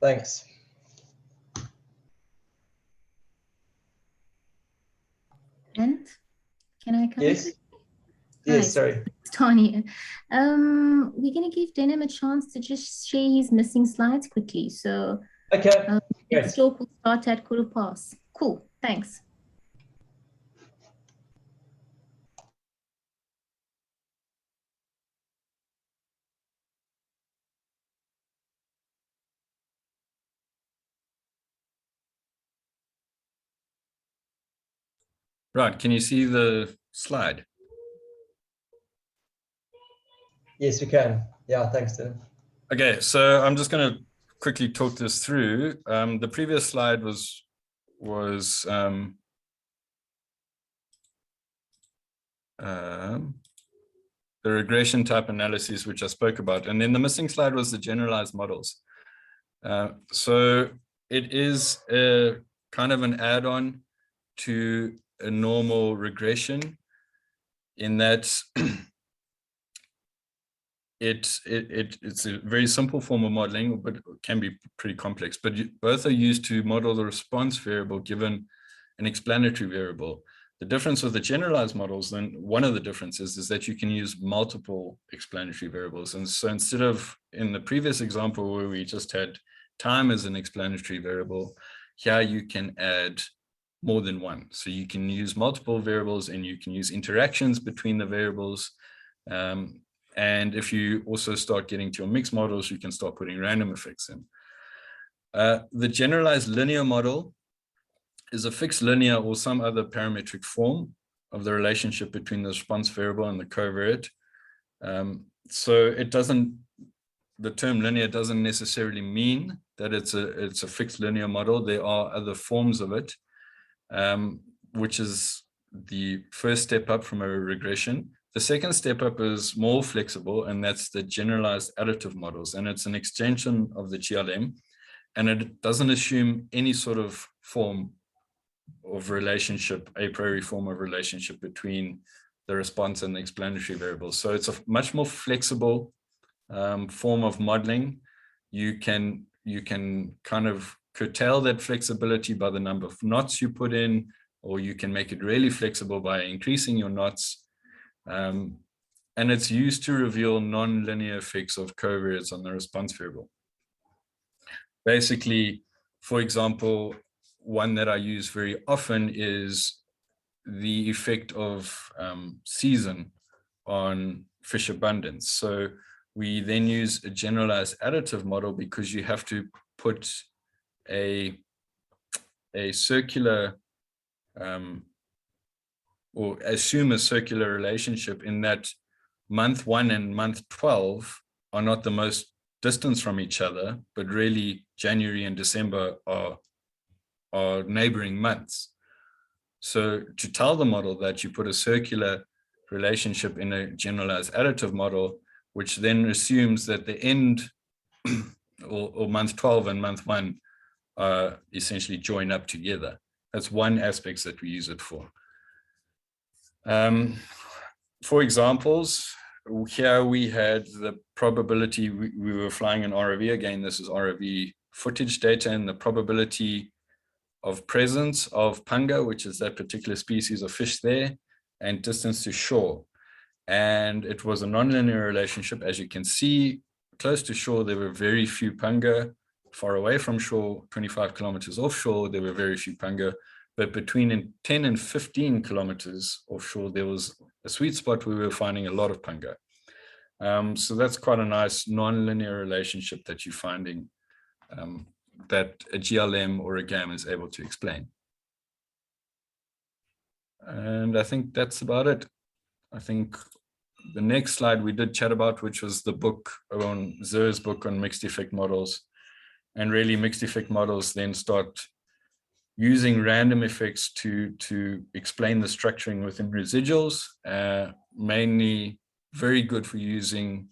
Thanks. And can I come? Yes. Yes, sorry. It's Tanya. We're going to give Denim a chance to just share his missing slides quickly. So okay, the talk will start at 1:15. Cool, thanks. Right, can you see the slide? Yes, we can. Yeah, thanks, Denim. Okay, so I'm just going to quickly talk this through. The previous slide was the regression type analysis, which I spoke about. And then the missing slide was the generalized models. So it is a kind of an add-on to a normal regression in that it's a very simple form of modeling, but it can be pretty complex. But both are used to model the response variable given an explanatory variable. The difference with the generalized models, then one of the differences is that you can use multiple explanatory variables. And so instead of in the previous example where we just had time as an explanatory variable, here you can add more than one. So you can use multiple variables and you can use interactions between the variables. And if you also start getting to your mixed models, you can start putting random effects in. The generalized linear model is a fixed linear or some other parametric form of the relationship between the response variable and the covariate. So it doesn't, the term linear doesn't necessarily mean that it's a fixed linear model. There are other forms of it, which is the first step up from a regression. The second step up is more flexible, and that's the generalized additive models. And it's an extension of the GLM, and it doesn't assume any sort of form of relationship, a priori form of relationship between the response and the explanatory variables. So it's a much more flexible form of modeling. You can kind of curtail that flexibility by the number of knots you put in, or you can make it really flexible by increasing your knots. And it's used to reveal non-linear effects of covariates on the response variable. Basically, for example, one that I use very often is the effect of season on fish abundance. So we then use a generalized additive model because you have to put a circular or assume a circular relationship in that month 1 and month 12 are not the most distance from each other, but really January and December are neighboring months. So to tell the model that, you put a circular relationship in a generalized additive model, which then assumes that the end or month 12 and month 1 essentially join up together. That's one aspect that we use it for. For examples, here we had the probability, we were flying an ROV. Again, this is ROV footage data, and the probability of presence of panga, which is that particular species of fish there, and distance to shore. And it was a nonlinear relationship. As you can see, close to shore, there were very few panga. Far away from shore, 25 kilometers offshore, there were very few panga. But between 10 and 15 kilometers offshore, there was a sweet spot where we were finding a lot of panga. So that's quite a nice nonlinear relationship that you're finding that a GLM or a GAM is able to explain. And I think that's about it. I think the next slide we did chat about, which was the book on Zer's book on mixed effect models. And really mixed effect models then start using random effects to explain the structuring within residuals, mainly very good for using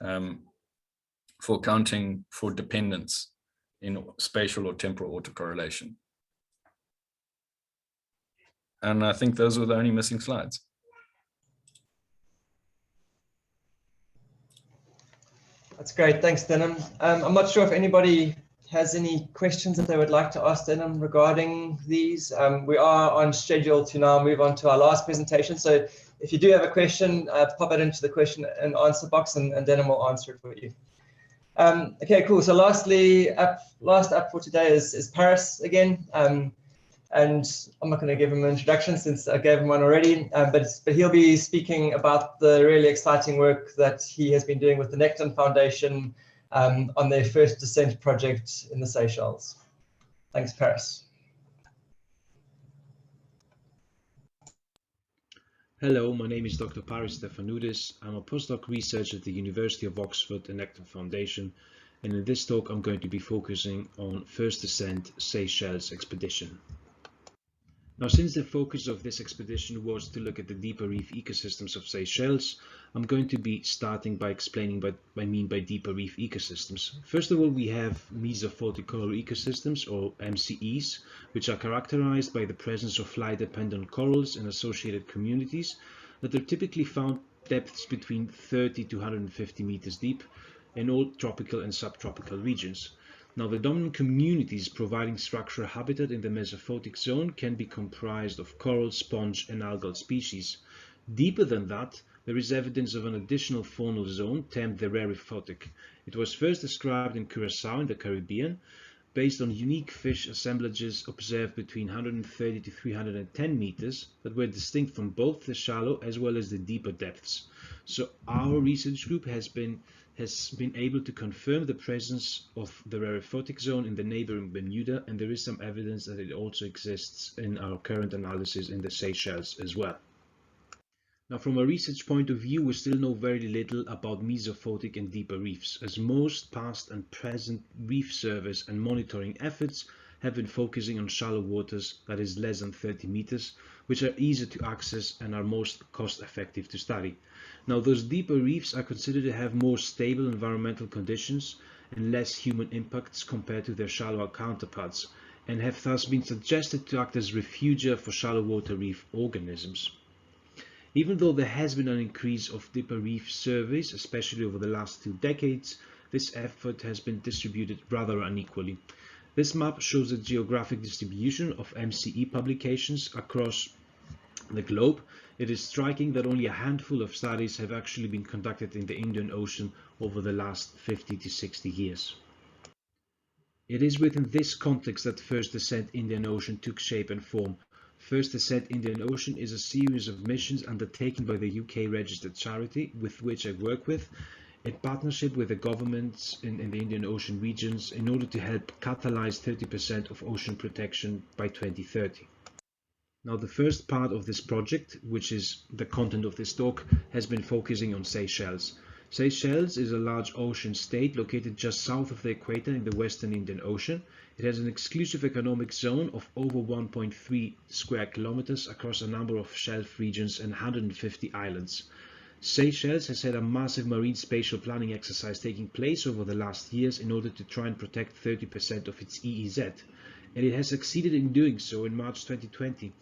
for accounting for dependence in spatial or temporal autocorrelation. And I think those were the only missing slides. That's great. Thanks, Denim. I'm not sure if anybody has any questions that they would like to ask Denim regarding these. We are on schedule to now move on to our last presentation. So if you do have a question, pop it into the question and answer box, and Denim will answer it for you. Okay, cool. So lastly, last up for today is Paris again. And I'm not going to give him an introduction since I gave him one already, but he'll be speaking about the really exciting work that he has been doing with the Necton Foundation on their first descent project in the Seychelles. Thanks, Paris. Hello, my name is Dr. Paris Stefanoudis. I'm a postdoc researcher at the University of Oxford and Necton Foundation, and in this talk I'm going to be focusing on first descent Seychelles expedition. Now, since the focus of this expedition was to look at the deeper reef ecosystems of Seychelles, I'm going to be starting by explaining what I mean by deeper reef ecosystems. First of all, we have mesophotic coral ecosystems, or MCEs, which are characterized by the presence of fly-dependent corals and associated communities that are typically found depths between 30 to 150 meters deep in all tropical and subtropical regions. Now, the dominant communities providing structural habitat in the mesophotic zone can be comprised of coral, sponge, and algal species. Deeper than that, there is evidence of an additional faunal zone termed the rarefotic. It was first described in Curacao in the Caribbean, based on unique fish assemblages observed between 130 to 310 meters that were distinct from both the shallow as well as the deeper depths. So our research group has been able to confirm the presence of the rarefotic zone in the neighboring Bermuda, and there is some evidence that it also exists in our current analysis in the Seychelles as well. Now, from a research point of view, we still know very little about mesophotic and deeper reefs, as most past and present reef surveys and monitoring efforts have been focusing on shallow waters, that is less than 30 meters, which are easier to access and are most cost effective to study. Now, those deeper reefs are considered to have more stable environmental conditions and less human impacts compared to their shallower counterparts, and have thus been suggested to act as refugia for shallow water reef organisms. Even though there has been an increase of deeper reef surveys, especially over the last 2 decades, this effort has been distributed rather unequally. This map shows the geographic distribution of MCE publications across the globe. It is striking that only a handful of studies have actually been conducted in the Indian Ocean over the last 50 to 60 years. It is within this context that First Descent Indian Ocean took shape and form. First Descent Indian Ocean is a series of missions undertaken by the UK registered charity with which I work with, in partnership with the governments in the Indian Ocean regions in order to help catalyze 30% of ocean protection by 2030. Now, the first part of this project, which is the content of this talk, has been focusing on Seychelles. Seychelles is a large ocean state located just south of the equator in the western Indian Ocean. It has an exclusive economic zone of over 1.3 square kilometers across a number of shelf regions and 150 islands. Seychelles has had a massive marine spatial planning exercise taking place over the last years in order to try and protect 30% of its EEZ, and it has succeeded in doing so in March 2020.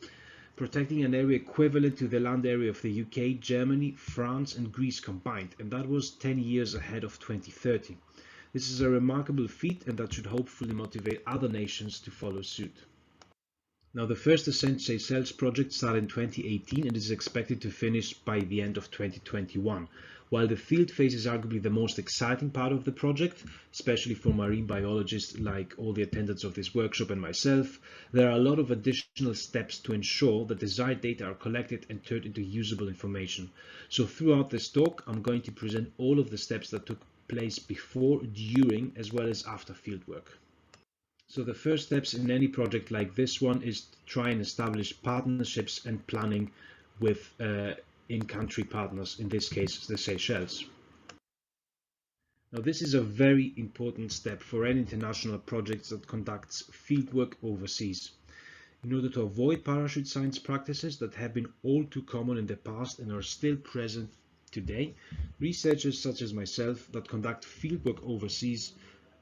Protecting an area equivalent to the land area of the UK, Germany, France and Greece combined, and that was 10 years ahead of 2030. This is a remarkable feat, and that should hopefully motivate other nations to follow suit. Now, the First Descent Seychelles project started in 2018 and is expected to finish by the end of 2021. While the field phase is arguably the most exciting part of the project, especially for marine biologists like all the attendants of this workshop and myself, there are a lot of additional steps to ensure that desired data are collected and turned into usable information. So throughout this talk, I'm going to present all of the steps that took place before, during, as well as after fieldwork. So the first steps in any project like this one is to try and establish partnerships and planning with in-country partners, in this case the Seychelles. Now, this is a very important step for any international project that conducts fieldwork overseas. In order to avoid parachute science practices that have been all too common in the past and are still present today, researchers such as myself that conduct fieldwork overseas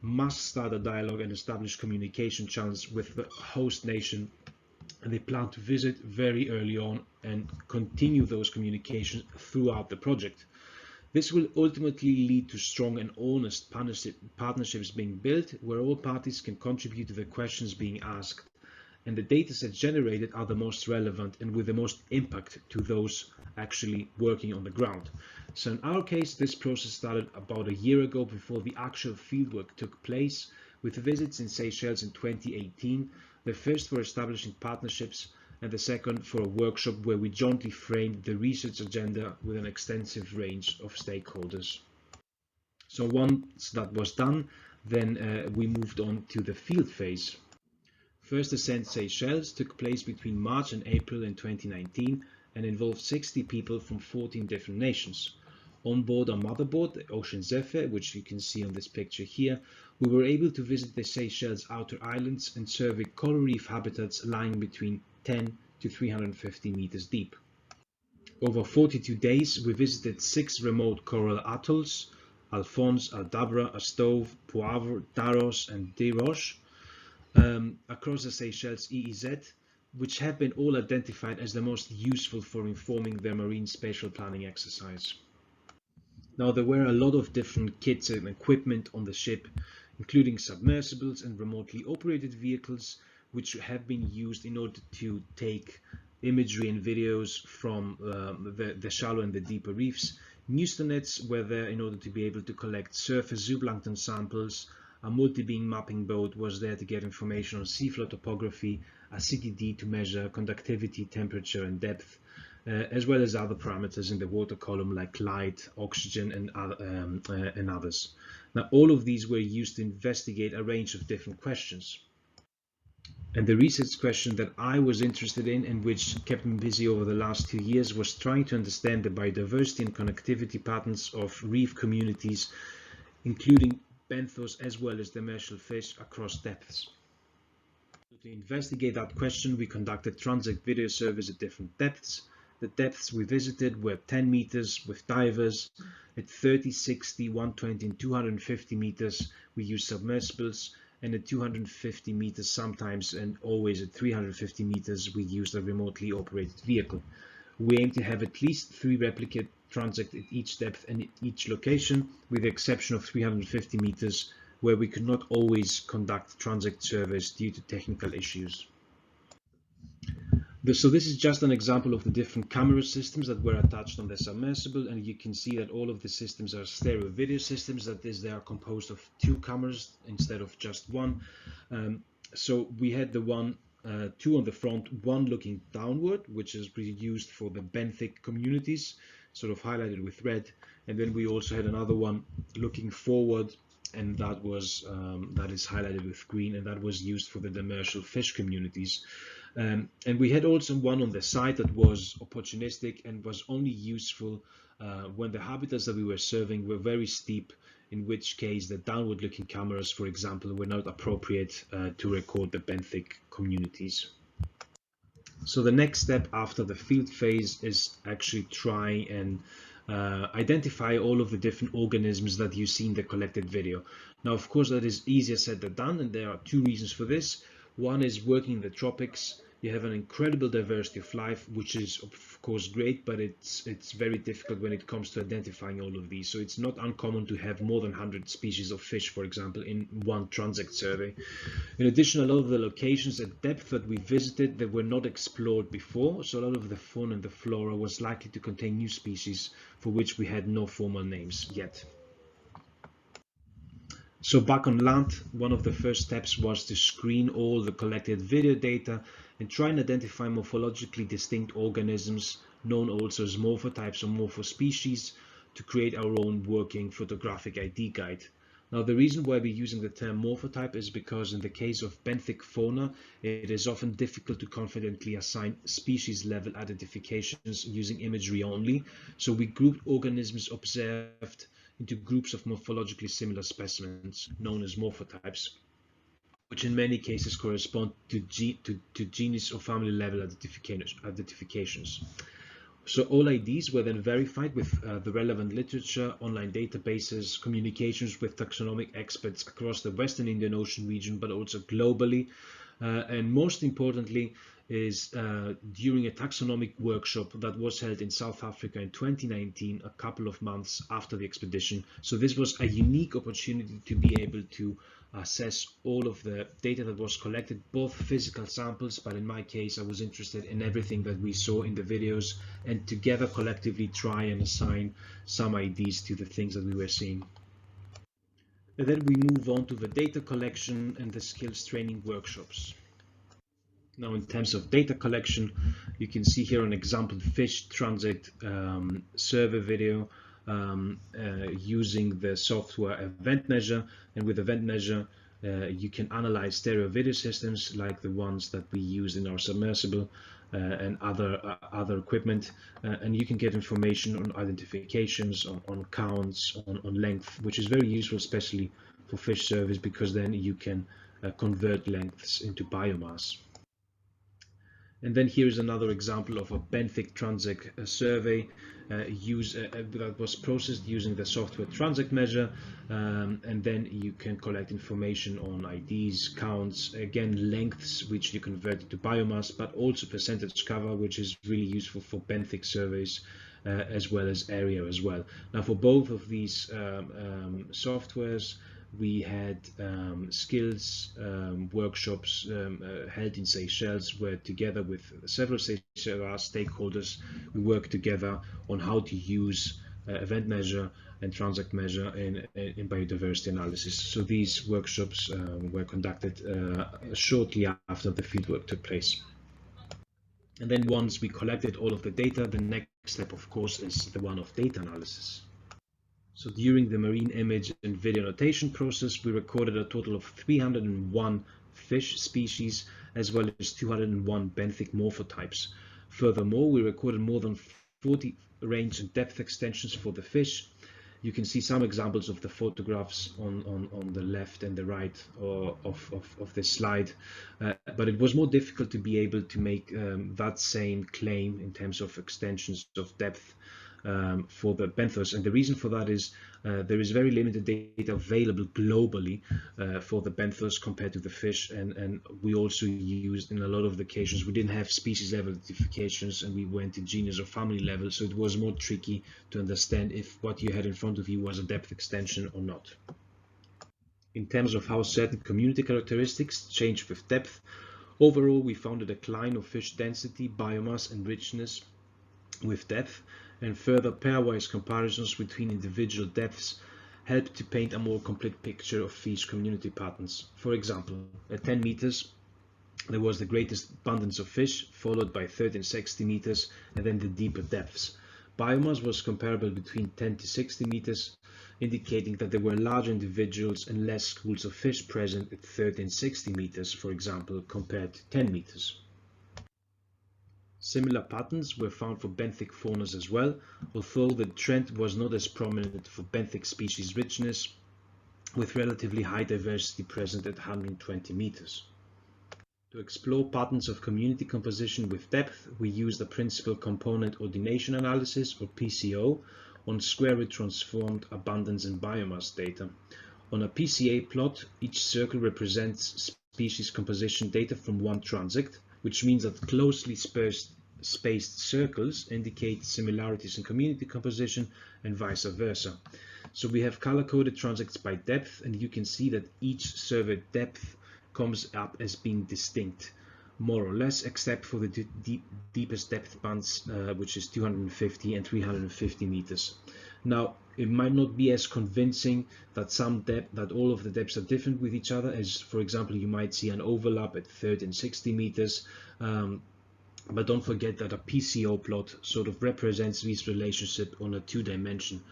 must start a dialogue and establish communication channels with the host nation, and they plan to visit very early on and continue those communications throughout the project. This will ultimately lead to strong and honest partnerships being built, where all parties can contribute to the questions being asked, and the data sets generated are the most relevant and with the most impact to those actually working on the ground. So in our case, this process started about a year ago, before the actual fieldwork took place, with visits in Seychelles in 2018, the first for establishing partnerships and the second for a workshop where we jointly framed the research agenda with an extensive range of stakeholders. So once that was done, then we moved on to the field phase. First Descent Seychelles took place between March and April in 2019 and involved 60 people from 14 different nations. On board our motherboard, the Ocean Zephyr, which you can see on this picture here, we were able to visit the Seychelles outer islands and survey coral reef habitats lying between 10 to 350 meters deep. Over 42 days, we visited 6 remote coral atolls: Alphonse, Aldabra, Astove, Poivre, Daros and Desroches, across the Seychelles EEZ, which have been all identified as the most useful for informing their marine spatial planning exercise. Now, there were a lot of different kits and equipment on the ship, including submersibles and remotely operated vehicles, which have been used in order to take imagery and videos from the shallow and the deeper reefs. Nets were there in order to be able to collect surface zooplankton samples. A multi-beam mapping boat was there to get information on seafloor topography, a CTD to measure conductivity, temperature and depth, as well as other parameters in the water column like light, oxygen and others. Now, all of these were used to investigate a range of different questions. And the research question that I was interested in and which kept me busy over the last 2 years was trying to understand the biodiversity and connectivity patterns of reef communities, including benthos as well as demersal fish across depths. To investigate that question, we conducted transect video surveys at different depths. The depths we visited were 10 meters with divers. At 30, 60, 120 and 250 meters, we used submersibles, and at 250 meters sometimes and always at 350 meters, we used a remotely operated vehicle. We aim to have at least 3 replicate transect at each depth and at each location, with the exception of 350 meters, where we could not always conduct transect surveys due to technical issues. So this is just an example of the different camera systems that were attached on the submersible, and you can see that all of the systems are stereo video systems. That is, they are composed of 2 cameras instead of just 1. So we had the 2 on the front, 1 looking downward, which is used for the benthic communities, sort of highlighted with red, and then we also had another one looking forward, and that is highlighted with green, and that was used for the demersal fish communities. And we had also one on the side that was opportunistic and was only useful when the habitats that we were serving were very steep, in which case the downward looking cameras, for example, were not appropriate to record the benthic communities. So the next step after the field phase is actually try and identify all of the different organisms that you see in the collected video. Now, of course, that is easier said than done, and there are 2 reasons for this. One is working in the tropics. You have an incredible diversity of life, which is of course great, but it's very difficult when it comes to identifying all of these. So it's not uncommon to have more than 100 species of fish, for example, in one transect survey. In addition, a lot of the locations at depth that we visited that were not explored before, so a lot of the fauna and the flora was likely to contain new species for which we had no formal names yet. So back on land, one of the first steps was to screen all the collected video data and try and identify morphologically distinct organisms, known also as morphotypes or morphospecies, to create our own working photographic ID guide. Now, the reason why we're using the term morphotype is because in the case of benthic fauna, it is often difficult to confidently assign species level identifications using imagery only. So we grouped organisms observed into groups of morphologically similar specimens known as morphotypes, which in many cases correspond to genus or family level identifications. So all IDs were then verified with the relevant literature, online databases, communications with taxonomic experts across the Western Indian Ocean region, but also globally. And most importantly is during a taxonomic workshop that was held in South Africa in 2019, a couple of months after the expedition. So this was a unique opportunity to be able to assess all of the data that was collected, both physical samples, but in my case I was interested in everything that we saw in the videos, and together collectively try and assign some IDs to the things that we were seeing. And then we move on to the data collection and the skills training workshops. Now, in terms of data collection, you can see here an example fish transect survey video using the software Event Measure, and with Event Measure you can analyze stereo video systems like the ones that we use in our submersible and other equipment, and you can get information on identifications, on counts, on length, which is very useful, especially for fish surveys, because then you can convert lengths into biomass. And then here is another example of a benthic transect survey that was processed using the software Transect Measure, and then you can collect information on IDs, counts, again lengths, which you convert into biomass, but also percentage cover, which is really useful for benthic surveys, as well as area as well. Now, for both of these softwares, we had skills workshops held in Seychelles, where together with several Seychelles stakeholders, we worked together on how to use Event Measure and Transect Measure in biodiversity analysis. So these workshops were conducted shortly after the fieldwork took place. And then once we collected all of the data, the next step, of course, is the one of data analysis. So during the marine image and video annotation process, we recorded a total of 301 fish species, as well as 201 benthic morphotypes. Furthermore, we recorded more than 40 range and depth extensions for the fish. You can see some examples of the photographs on the left and the right of this slide, but it was more difficult to be able to make that same claim in terms of extensions of depth for the benthos. And the reason for that is there is very limited data available globally for the benthos compared to the fish, and we also used, in a lot of the occasions, we didn't have species level identifications and we went to genus or family level, so it was more tricky to understand if what you had in front of you was a depth extension or not. In terms of how certain community characteristics change with depth, overall we found a decline of fish density, biomass and richness with depth, and further pairwise comparisons between individual depths help to paint a more complete picture of fish community patterns. For example, at 10 meters there was the greatest abundance of fish, followed by 1360 meters and then the deeper depths. Biomass was comparable between 10 to 60 meters, indicating that there were larger individuals and less schools of fish present at 1360 meters, for example, compared to 10 meters. Similar patterns were found for benthic faunas as well, although the trend was not as prominent for benthic species richness, with relatively high diversity present at 120 meters. To explore patterns of community composition with depth, we used a principal component ordination analysis, or PCO, on square root transformed abundance and biomass data. On a PCA plot, each circle represents species composition data from one transect, which means that closely spaced circles indicate similarities in community composition and vice versa. So we have color-coded transects by depth, and you can see that each surveyed depth comes up as being distinct, more or less, except for the deepest depth bands, which is 250 and 350 meters. Now, it might not be as convincing that all of the depths are different with each other, as for example you might see an overlap at 30 and 60 meters, but don't forget that a PCO plot sort of represents this relationship on a two-dimension.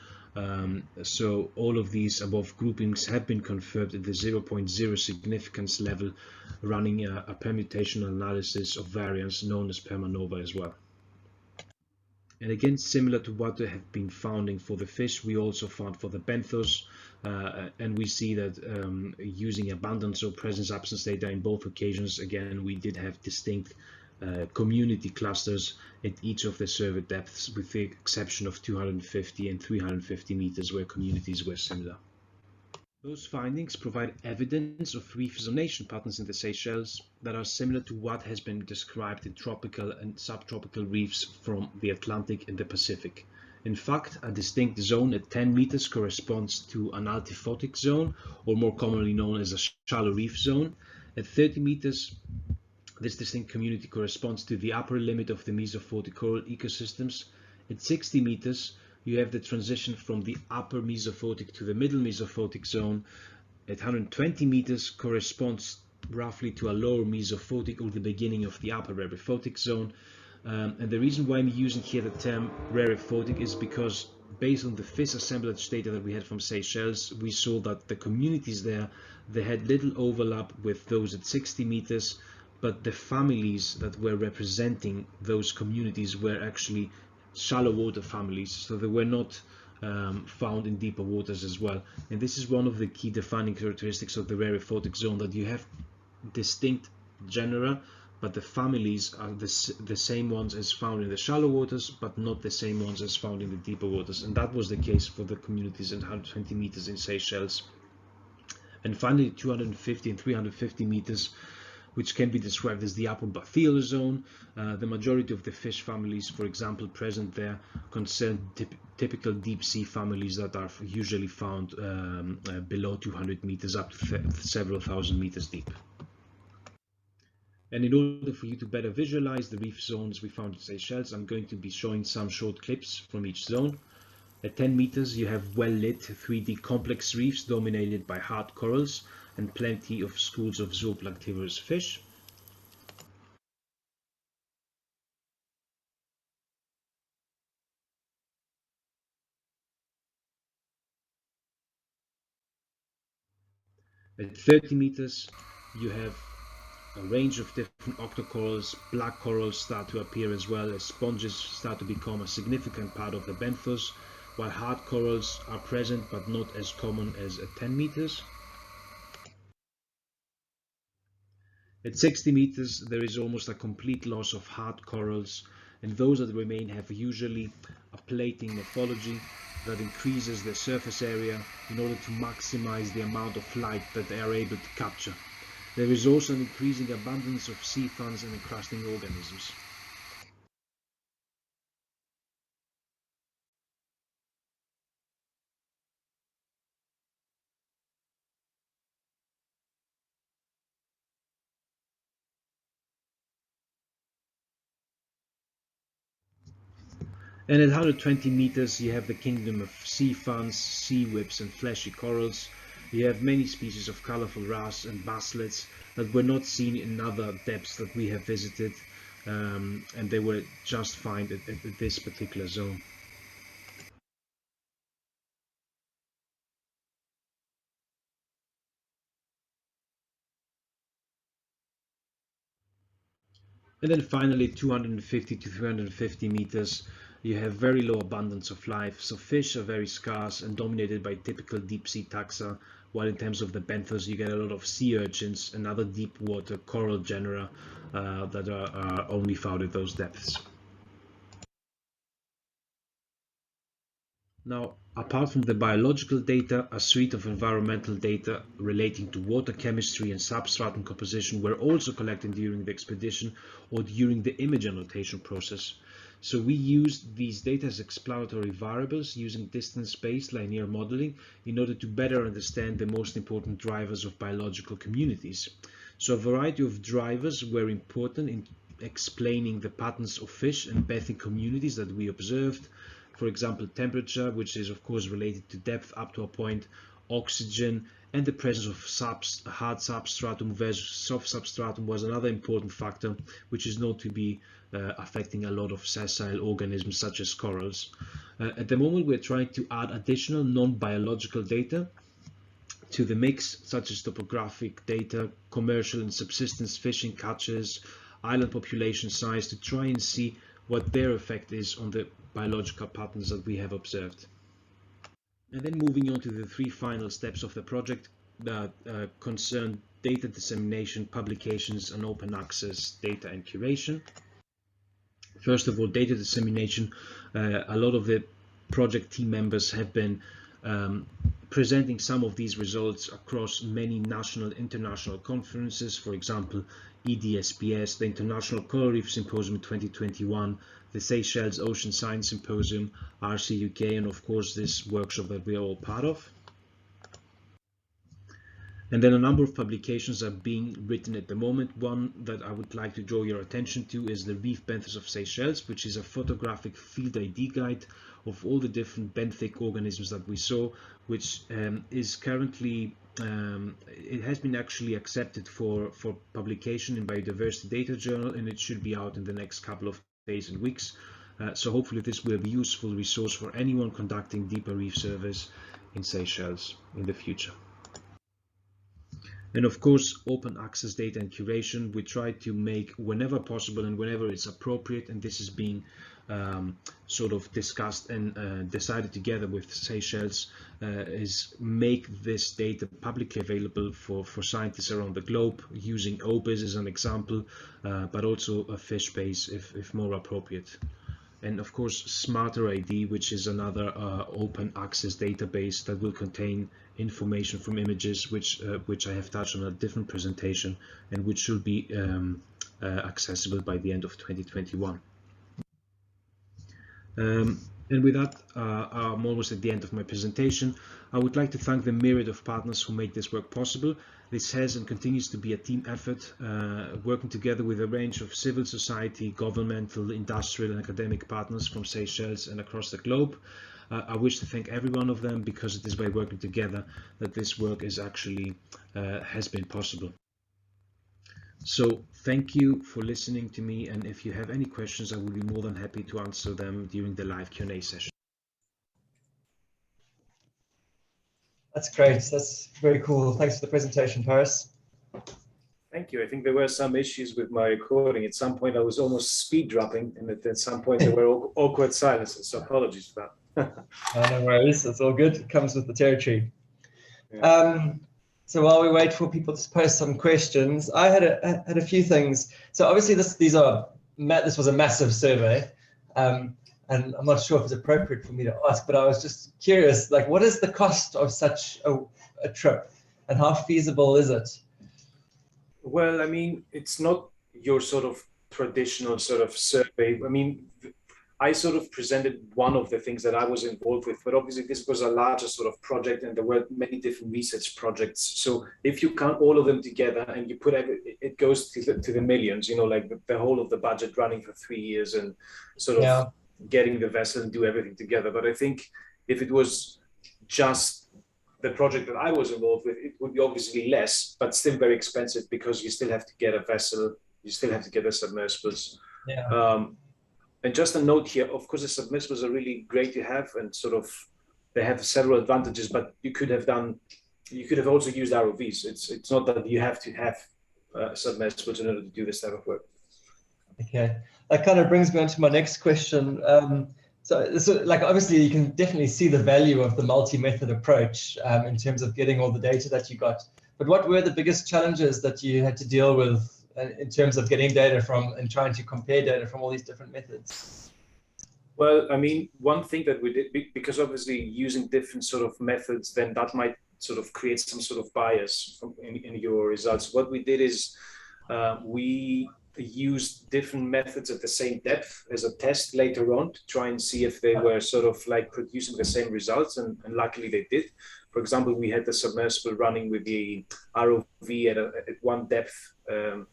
So all of these above groupings have been confirmed at the 0.0 significance level, running a permutational analysis of variance known as permanova as well. And again, similar to what they have been founding for the fish, we also found for the benthos, and we see that using abundance or presence absence data in both occasions, again, we did have distinct community clusters at each of the survey depths, with the exception of 250 and 350 meters where communities were similar. Those findings provide evidence of reef zonation patterns in the Seychelles that are similar to what has been described in tropical and subtropical reefs from the Atlantic and the Pacific. In fact, a distinct zone at 10 meters corresponds to an altiphotic zone, or more commonly known as a shallow reef zone. At 30 meters, this distinct community corresponds to the upper limit of the mesophotic coral ecosystems. At 60 meters, you have the transition from the upper mesophotic to the middle mesophotic zone. At 120 meters corresponds roughly to a lower mesophotic, or the beginning of the upper rarefotic zone. And the reason why I'm using here the term rarefotic is because, based on the fish assemblage data that we had from Seychelles, we saw that the communities there, they had little overlap with those at 60 meters, but the families that were representing those communities were actually shallow water families, so they were not found in deeper waters as well. And this is one of the key defining characteristics of the rarefotic zone, that you have distinct genera, but the families are the same ones as found in the shallow waters, but not the same ones as found in the deeper waters. And that was the case for the communities at 120 meters in Seychelles. And finally, 250 and 350 meters, which can be described as the upper bathyal zone. The majority of the fish families, for example, present there concern typical deep sea families that are usually found below 200 meters up to several thousand meters deep. And in order for you to better visualize the reef zones we found in Seychelles, I'm going to be showing some short clips from each zone. At 10 meters, you have well-lit 3D complex reefs dominated by hard corals and plenty of schools of zooplanktivorous fish. At 30 meters, you have a range of different octocorals. Black corals start to appear as well as sponges start to become a significant part of the benthos, while hard corals are present but not as common as at 10 meters. At 60 meters, there is almost a complete loss of hard corals, and those that remain have usually a plating morphology that increases the surface area in order to maximize the amount of light that they are able to capture. There is also an increasing abundance of sea ferns and encrusting organisms. And at 120 meters, you have the kingdom of sea ferns, sea whips, and fleshy corals. You have many species of colorful wrasse and basslets that were not seen in other depths that we have visited, and they were just found at this particular zone. And then finally, 250 to 350 meters, you have very low abundance of life. So fish are very scarce and dominated by typical deep sea taxa, while in terms of the benthos, you get a lot of sea urchins and other deep water coral genera that are only found at those depths. Now, apart from the biological data, a suite of environmental data relating to water chemistry and substratum composition were also collected during the expedition or during the image annotation process. So we used these data as exploratory variables using distance-based linear modeling in order to better understand the most important drivers of biological communities. So a variety of drivers were important in explaining the patterns of fish and benthic communities that we observed. For example, temperature, which is of course related to depth up to a point, oxygen, and the presence of hard substratum versus soft substratum was another important factor, which is known to be affecting a lot of sessile organisms such as corals. At the moment, we're trying to add additional non-biological data to the mix, such as topographic data, commercial and subsistence fishing catches, island population size, to try and see what their effect is on the biological patterns that we have observed. And then moving on to the three final steps of the project that concern data dissemination, publications, and open access data and curation. First of all, data dissemination. A lot of the project team members have been presenting some of these results across many national and international conferences, for example, EDSPS, the International Coral Reef Symposium 2021, the Seychelles Ocean Science Symposium, RCUK, and of course this workshop that we are all part of. And then a number of publications are being written at the moment. One that I would like to draw your attention to is the Reef Benthos of Seychelles, which is a photographic field ID guide of all the different benthic organisms that we saw, which is currently, it has been actually accepted for publication in Biodiversity Data Journal, and it should be out in the next couple of days and weeks. So hopefully this will be a useful resource for anyone conducting deeper reef surveys in Seychelles in the future. And of course, open access data and curation, we try to make whenever possible and whenever it's appropriate, and this is being sort of discussed and decided together with Seychelles, is make this data publicly available for scientists around the globe, using OBIS as an example, but also a FishBase if more appropriate. And of course, Smarter ID, which is another open access database that will contain information from images, which I have touched on a different presentation, and which should be accessible by the end of 2021. And with that, I'm almost at the end of my presentation. I would like to thank the myriad of partners who make this work possible. This has and continues to be a team effort, working together with a range of civil society, governmental, industrial, and academic partners from Seychelles and across the globe. I wish to thank every one of them, because it is by working together that this work is actually has been possible. So thank you for listening to me, and if you have any questions, I will be more than happy to answer them during the live Q&A session. That's great. That's very cool. Thanks for the presentation, Paris. Thank you. I think there were some issues with my recording. At some point, I was almost speed dropping, and at some point, there were awkward silences. So apologies for that. No worries. It's all good. It comes with the territory. Yeah. So while we wait for people to post some questions, I had a few things. So obviously, this was a massive survey, and I'm not sure if it's appropriate for me to ask, but I was just curious, like, what is the cost of such a trip, and how feasible is it? Well, I mean, it's not your sort of traditional sort of survey. I mean, I sort of presented one of the things that I was involved with, but obviously this was a larger sort of project, and there were many different research projects. So if you count all of them together and you put it goes to the millions, you know, like the whole of the budget running for 3 years and sort of getting the vessel and do everything together. But I think if it was just the project that I was involved with, it would be obviously less, but still very expensive, because you still have to get a vessel, you still have to get the submersibles. And just a note here, of course, the submersibles are really great to have, and sort of they have several advantages, but you could have also used ROVs. It's not that you have to have submersibles in order to do this type of work. Okay, that kind of brings me on to my next question. So like, obviously you can definitely see the value of the multi-method approach in terms of getting all the data that you got. But what were the biggest challenges that you had to deal with in terms of getting data from and trying to compare data from all these different methods? Well, I mean, one thing that we did, because obviously using different sort of methods, then that might sort of create some sort of bias in your results. What we did is we used different methods at the same depth as a test later on to try and see if they were sort of like producing the same results, and luckily they did. For example, we had the submersible running with the ROV at one depth, and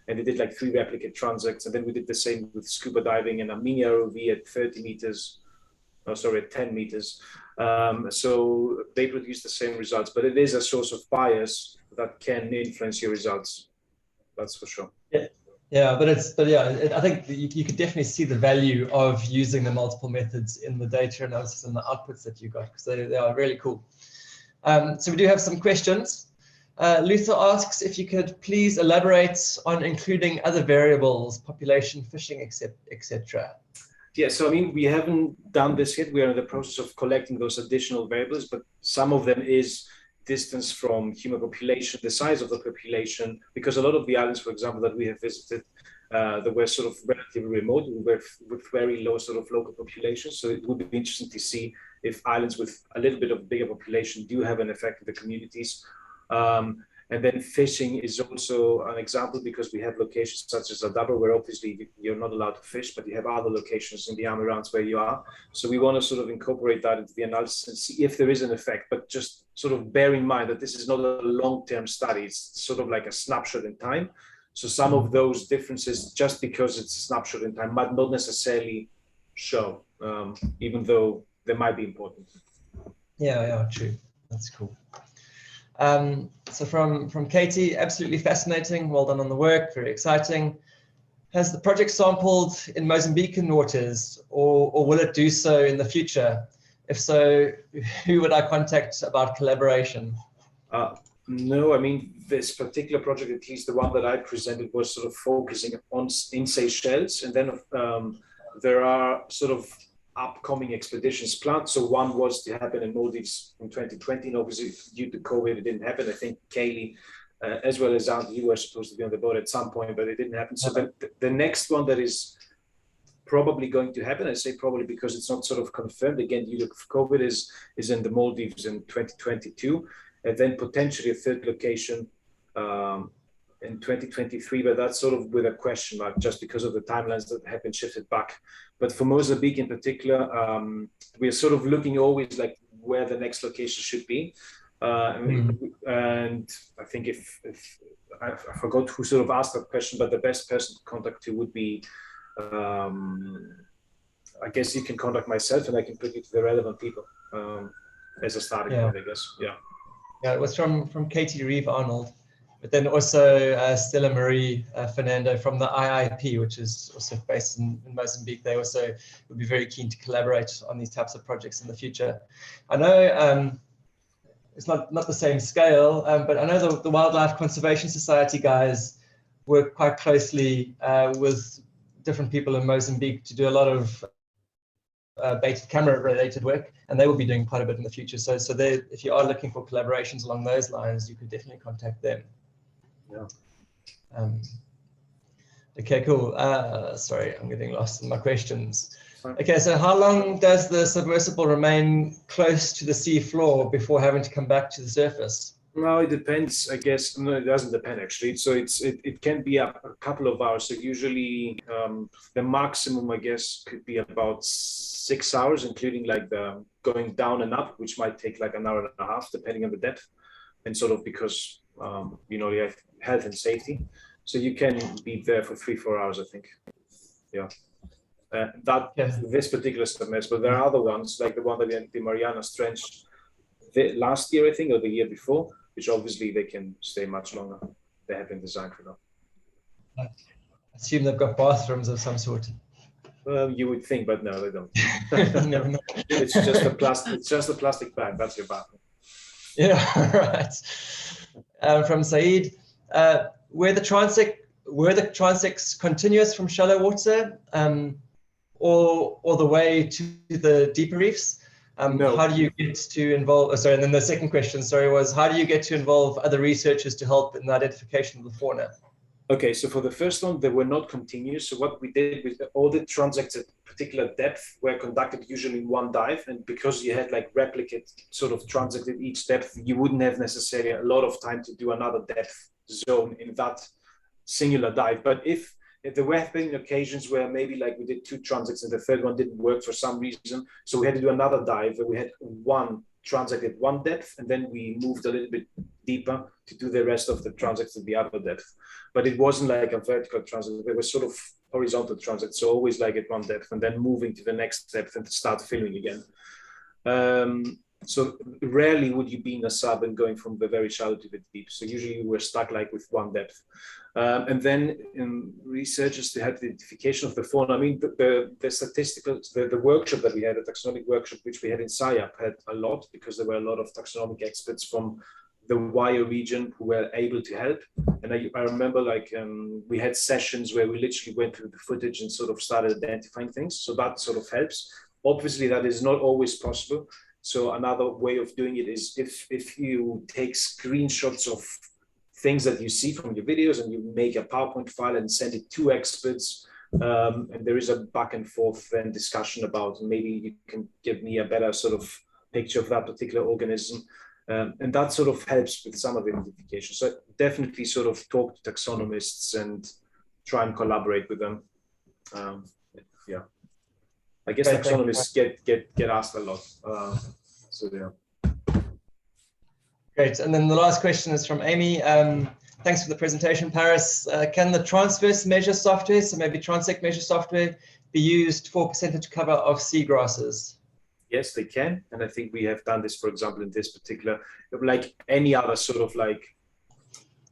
it did like 3 replicate transects, and then we did the same with scuba diving and a mini ROV at 30 meters, at 10 meters. So they produce the same results, but it is a source of bias that can influence your results. That's for sure. Yeah, but I think you could definitely see the value of using the multiple methods in the data analysis and the outputs that you got, because they are really cool. So we do have some questions. Luther asks if you could please elaborate on including other variables, population, fishing, etc. Yeah, so I mean, we haven't done this yet. We are in the process of collecting those additional variables, but some of them is distance from human population, the size of the population, because a lot of the islands, for example, that we have visited, that were sort of relatively remote, with very low sort of local populations. So it would be interesting to see if islands with a little bit of bigger population do have an effect in the communities. And then fishing is also an example, because we have locations such as Adaba, where obviously you're not allowed to fish, but you have other locations in the Amirans where you are. So we want to sort of incorporate that into the analysis and see if there is an effect, but just sort of bear in mind that this is not a long-term study. It's sort of like a snapshot in time. So some of those differences, just because it's a snapshot in time, might not necessarily show, even though they might be important. Yeah, true. That's cool. So from Katie, absolutely fascinating. Well done on the work, very exciting. Has the project sampled in Mozambican waters, or will it do so in the future? If so, who would I contact about collaboration? No, I mean, this particular project, at least the one that I presented, was sort of focusing on in Seychelles, and then there are sort of upcoming expeditions planned. So one was to happen in Maldives in 2020, and obviously due to COVID, it didn't happen. I think Kaylee, as well as Andy, you were supposed to be on the boat at some point, but it didn't happen. So the next one that is probably going to happen, I say probably because it's not sort of confirmed, again, due to COVID, is in the Maldives in 2022, and then potentially a third location in 2023, but that's sort of with a question mark, just because of the timelines that have been shifted back. But for Mozambique in particular, we're sort of looking always like where the next location should be. And I think if I forgot who sort of asked that question, but the best person to contact to would be, I guess you can contact myself, and I can put you to the relevant people as a starting point, I guess. Yeah, it was from Katie Reeve Arnold, but then also Stella Marie Fernando from the IIP, which is also based in Mozambique. They also would be very keen to collaborate on these types of projects in the future. I know it's not the same scale, but I know the Wildlife Conservation Society guys work quite closely with different people in Mozambique to do a lot of baited camera related work, and they will be doing quite a bit in the future. So if you are looking for collaborations along those lines, you could definitely contact them. Yeah. Okay, cool. Sorry, I'm getting lost in my questions. Okay, so how long does the submersible remain close to the sea floor before having to come back to the surface? No, it depends, I guess. No, it doesn't depend actually. So it can be a couple of hours. So usually the maximum, I guess, could be about 6 hours, including like the going down and up, which might take like an hour and a half, depending on the depth, and sort of because you know, you have health and safety. So you can be there for 3-4 hours, I think. Yeah. This particular submersible. There are other ones, like the one that the Marianas Trench last year, I think, or the year before, which obviously they can stay much longer. They have been designed for that. I assume they've got bathrooms of some sort. Well, you would think, but no, they don't. You never know. It's just a plastic. It's just a plastic bag. That's your bathroom. Yeah, right. From Saeed, were the transects continuous from shallow water, or the way to the deeper reefs? No. How do you get to involve? Sorry, and then the second question, was how do you get to involve other researchers to help in the identification of the fauna? Okay, so for the first one, they were not continuous. So what we did with all the transects at particular depth were conducted usually in one dive, and because you had like replicate sort of transects at each depth, you wouldn't have necessarily a lot of time to do another depth zone in that singular dive. But if there have been occasions where maybe like we did 2 transects and the third one didn't work for some reason, so we had to do another dive where we had one transect at one depth, and then we moved a little bit deeper to do the rest of the transects at the other depth. But it wasn't like a vertical transect; they were sort of horizontal transects, so always like at one depth, and then moving to the next depth and start filming again. So rarely would you be in a sub and going from the very shallow to the deep. So usually we're stuck like with one depth. And then in researchers to have the identification of the fauna. I mean, the statistical, the workshop that we had, the taxonomic workshop, which we had in SciUp, had a lot because there were a lot of taxonomic experts from the WIO region who were able to help. And I remember like we had sessions where we literally went through the footage and sort of started identifying things. So that sort of helps. Obviously, that is not always possible. So another way of doing it is if you take screenshots of things that you see from your videos and you make a PowerPoint file and send it to experts, and there is a back and forth then discussion about maybe you can give me a better sort of picture of that particular organism. And that sort of helps with some of the identification. So definitely sort of talk to taxonomists and try and collaborate with them. Yeah. I guess taxonomists get asked a lot. So yeah. Great. And then the last question is from Amy. Thanks for the presentation, Paris. Can the transverse measure software, so maybe transect measure software, be used for percentage cover of seagrasses? Yes, they can. And I think we have done this, for example, in this particular, like any other sort of like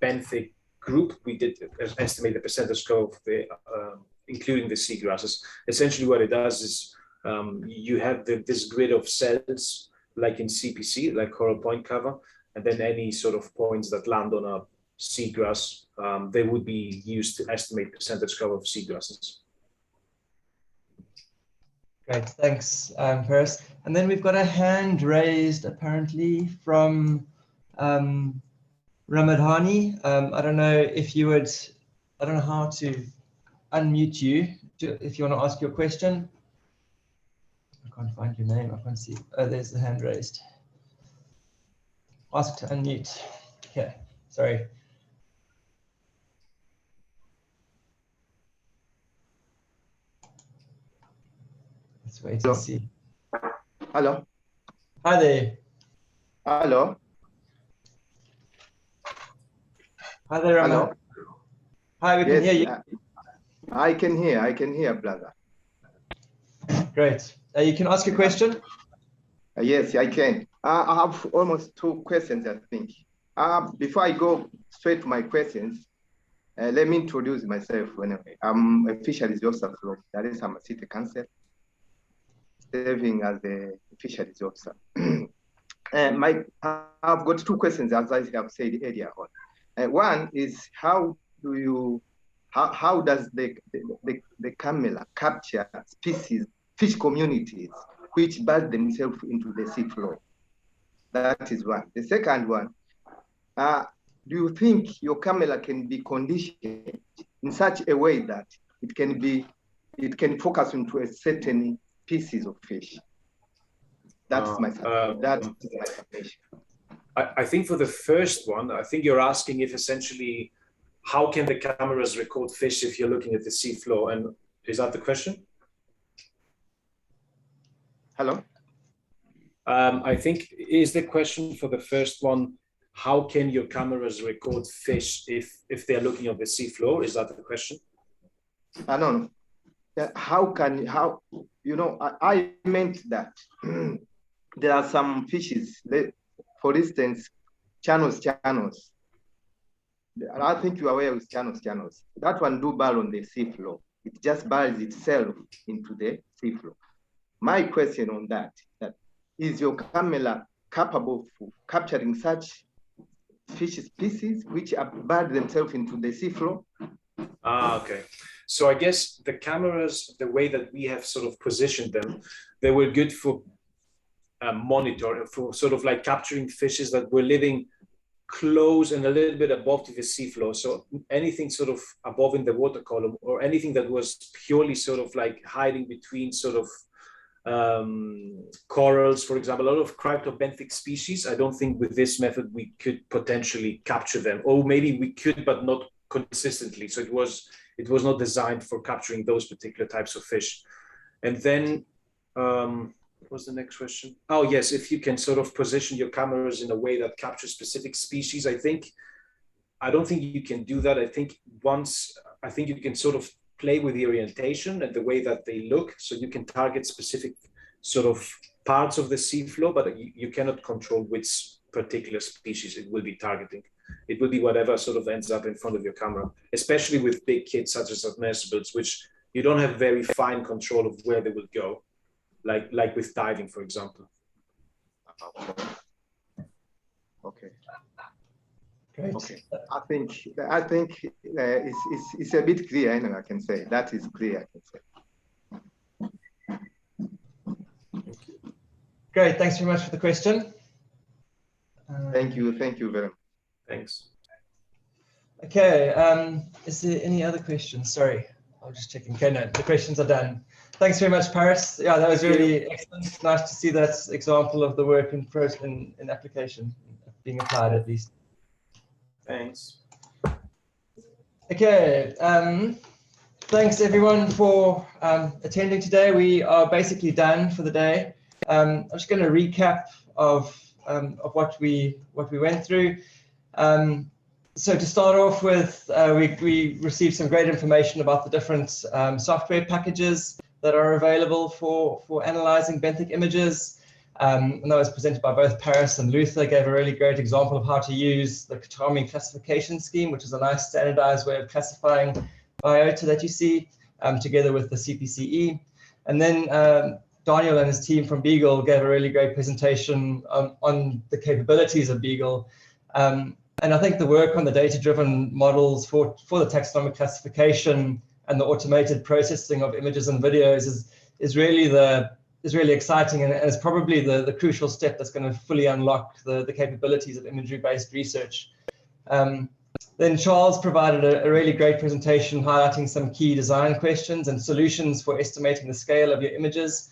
benthic group, we did estimate the percentage cover of the including the seagrasses. Essentially what it does is you have this grid of cells like in CPCE, like coral point cover, and then any sort of points that land on a seagrass, they would be used to estimate percentage cover of seagrasses. Great, thanks, Paris. And then we've got a hand raised apparently from Ramadhani. I don't know if you would, I don't know how to unmute you if you want to ask your question. I can't find your name. I can't see. Oh, there's the hand raised. Ask to unmute. Okay, sorry. Let's wait and see. Hello. Hi there. Hello. Hi there, Raman. Hello. Hi, we can hear you. I can hear, brother. Great. You can ask a question. Yes, I can. I have almost 2 questions, I think. Before I go straight to my questions, let me introduce myself. Anyway, I'm a fisheries officer from Dar es Salaam City Council, serving as a fisheries officer. I've got two questions, as I have said earlier on. One is how does the camera capture species, fish communities, which build themselves into the seafloor? That is one. The second one, do you think your camera can be conditioned in such a way that it can focus into a certain species of fish? That's my submission. I think for the first one, I think you're asking if essentially, how can the cameras record fish if you're looking at the seafloor? And is that the question? Hello? I think, is the question for the first one, how can your cameras record fish if they're looking at the seafloor? Is that the question? No. I meant that there are some fishes, for instance, channels. I think you are aware with channels. That one do burrow on the seafloor. It just burrows itself into the seafloor. My question on that is your camera capable of capturing such fish species which are burrowed themselves into the seafloor? Okay. So I guess the cameras, the way that we have sort of positioned them, they were good for monitoring, for sort of like capturing fishes that were living close and a little bit above to the seafloor. So anything sort of above in the water column, or anything that was purely sort of like hiding between sort of corals, for example, a lot of cryptobenthic species. I don't think with this method we could potentially capture them, or maybe we could, but not consistently. So it was not designed for capturing those particular types of fish. And then what was the next question? Oh yes, if you can sort of position your cameras in a way that captures specific species, I don't think you can do that. I think you can sort of play with the orientation and the way that they look, so you can target specific sort of parts of the seafloor, but you cannot control which particular species it will be targeting. It will be whatever sort of ends up in front of your camera, especially with big kits such as submersibles, which you don't have very fine control of where they will go, like with diving, for example. Okay. Great. Okay. I think it's a bit clear. Anyway, I can say that is clear. I can say. Great. Thanks very much for the question. Thank you very much. Thanks. Okay. Is there any other questions? Sorry, I'm just checking. Okay, no, the questions are done. Thanks very much, Paris. Yeah, that was really excellent. Nice to see that example of the work in application being applied at least. Thanks. Okay. Thanks everyone for attending today. We are basically done for the day. I'm just going to recap of what we went through. So to start off with, we received some great information about the different software packages that are available for analyzing benthic images. And that was presented by both Paris and Luther, gave a really great example of how to use the CATAMI classification scheme, which is a nice standardized way of classifying biota that you see, together with the CPCE. And then Daniel and his team from Beagle gave a really great presentation on the capabilities of Beagle. And I think the work on the data-driven models for the taxonomic classification and the automated processing of images and videos is really exciting, and is probably the crucial step that's going to fully unlock the capabilities of imagery-based research. Then Charles provided a really great presentation highlighting some key design questions and solutions for estimating the scale of your images.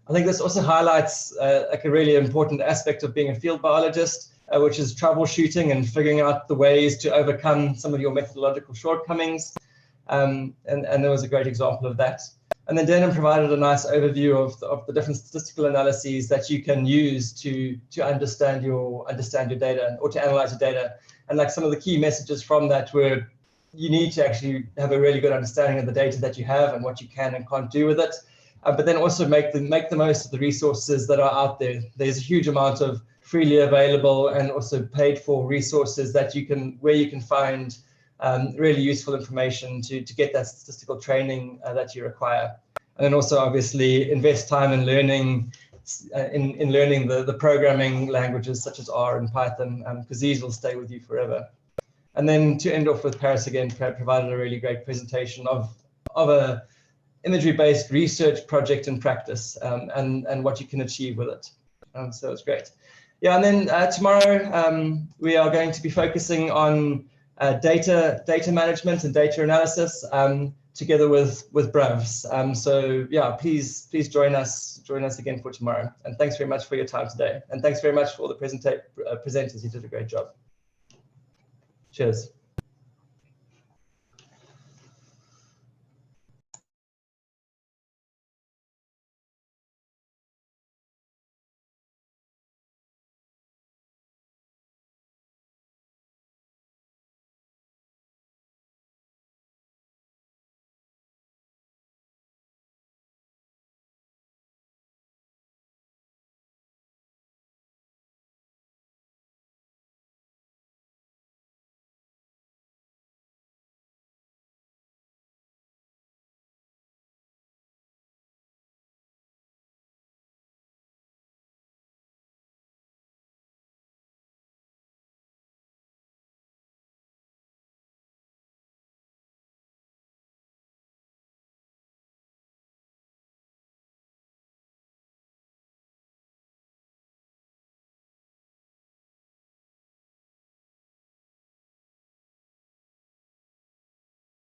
I think this also highlights like a really important aspect of being a field biologist, which is troubleshooting and figuring out the ways to overcome some of your methodological shortcomings. And there was a great example of that. And then Denon provided a nice overview of the different statistical analyses that you can use to understand your data, or to analyze your data. And like some of the key messages from that were, you need to actually have a really good understanding of the data that you have and what you can and can't do with it. But then also make the most of the resources that are out there. There's a huge amount of freely available and also paid for resources where you can find really useful information to get that statistical training that you require. And then also obviously invest time in learning in learning the programming languages such as R and Python, because these will stay with you forever. And then to end off with Paris again, provided a really great presentation of a imagery-based research project in practice, and what you can achieve with it. So it's great. Yeah, and then tomorrow we are going to be focusing on data management and data analysis together with Bravs. So yeah, please join us again for tomorrow. And thanks very much for your time today. And thanks very much for all the presenters. You did a great job. Cheers.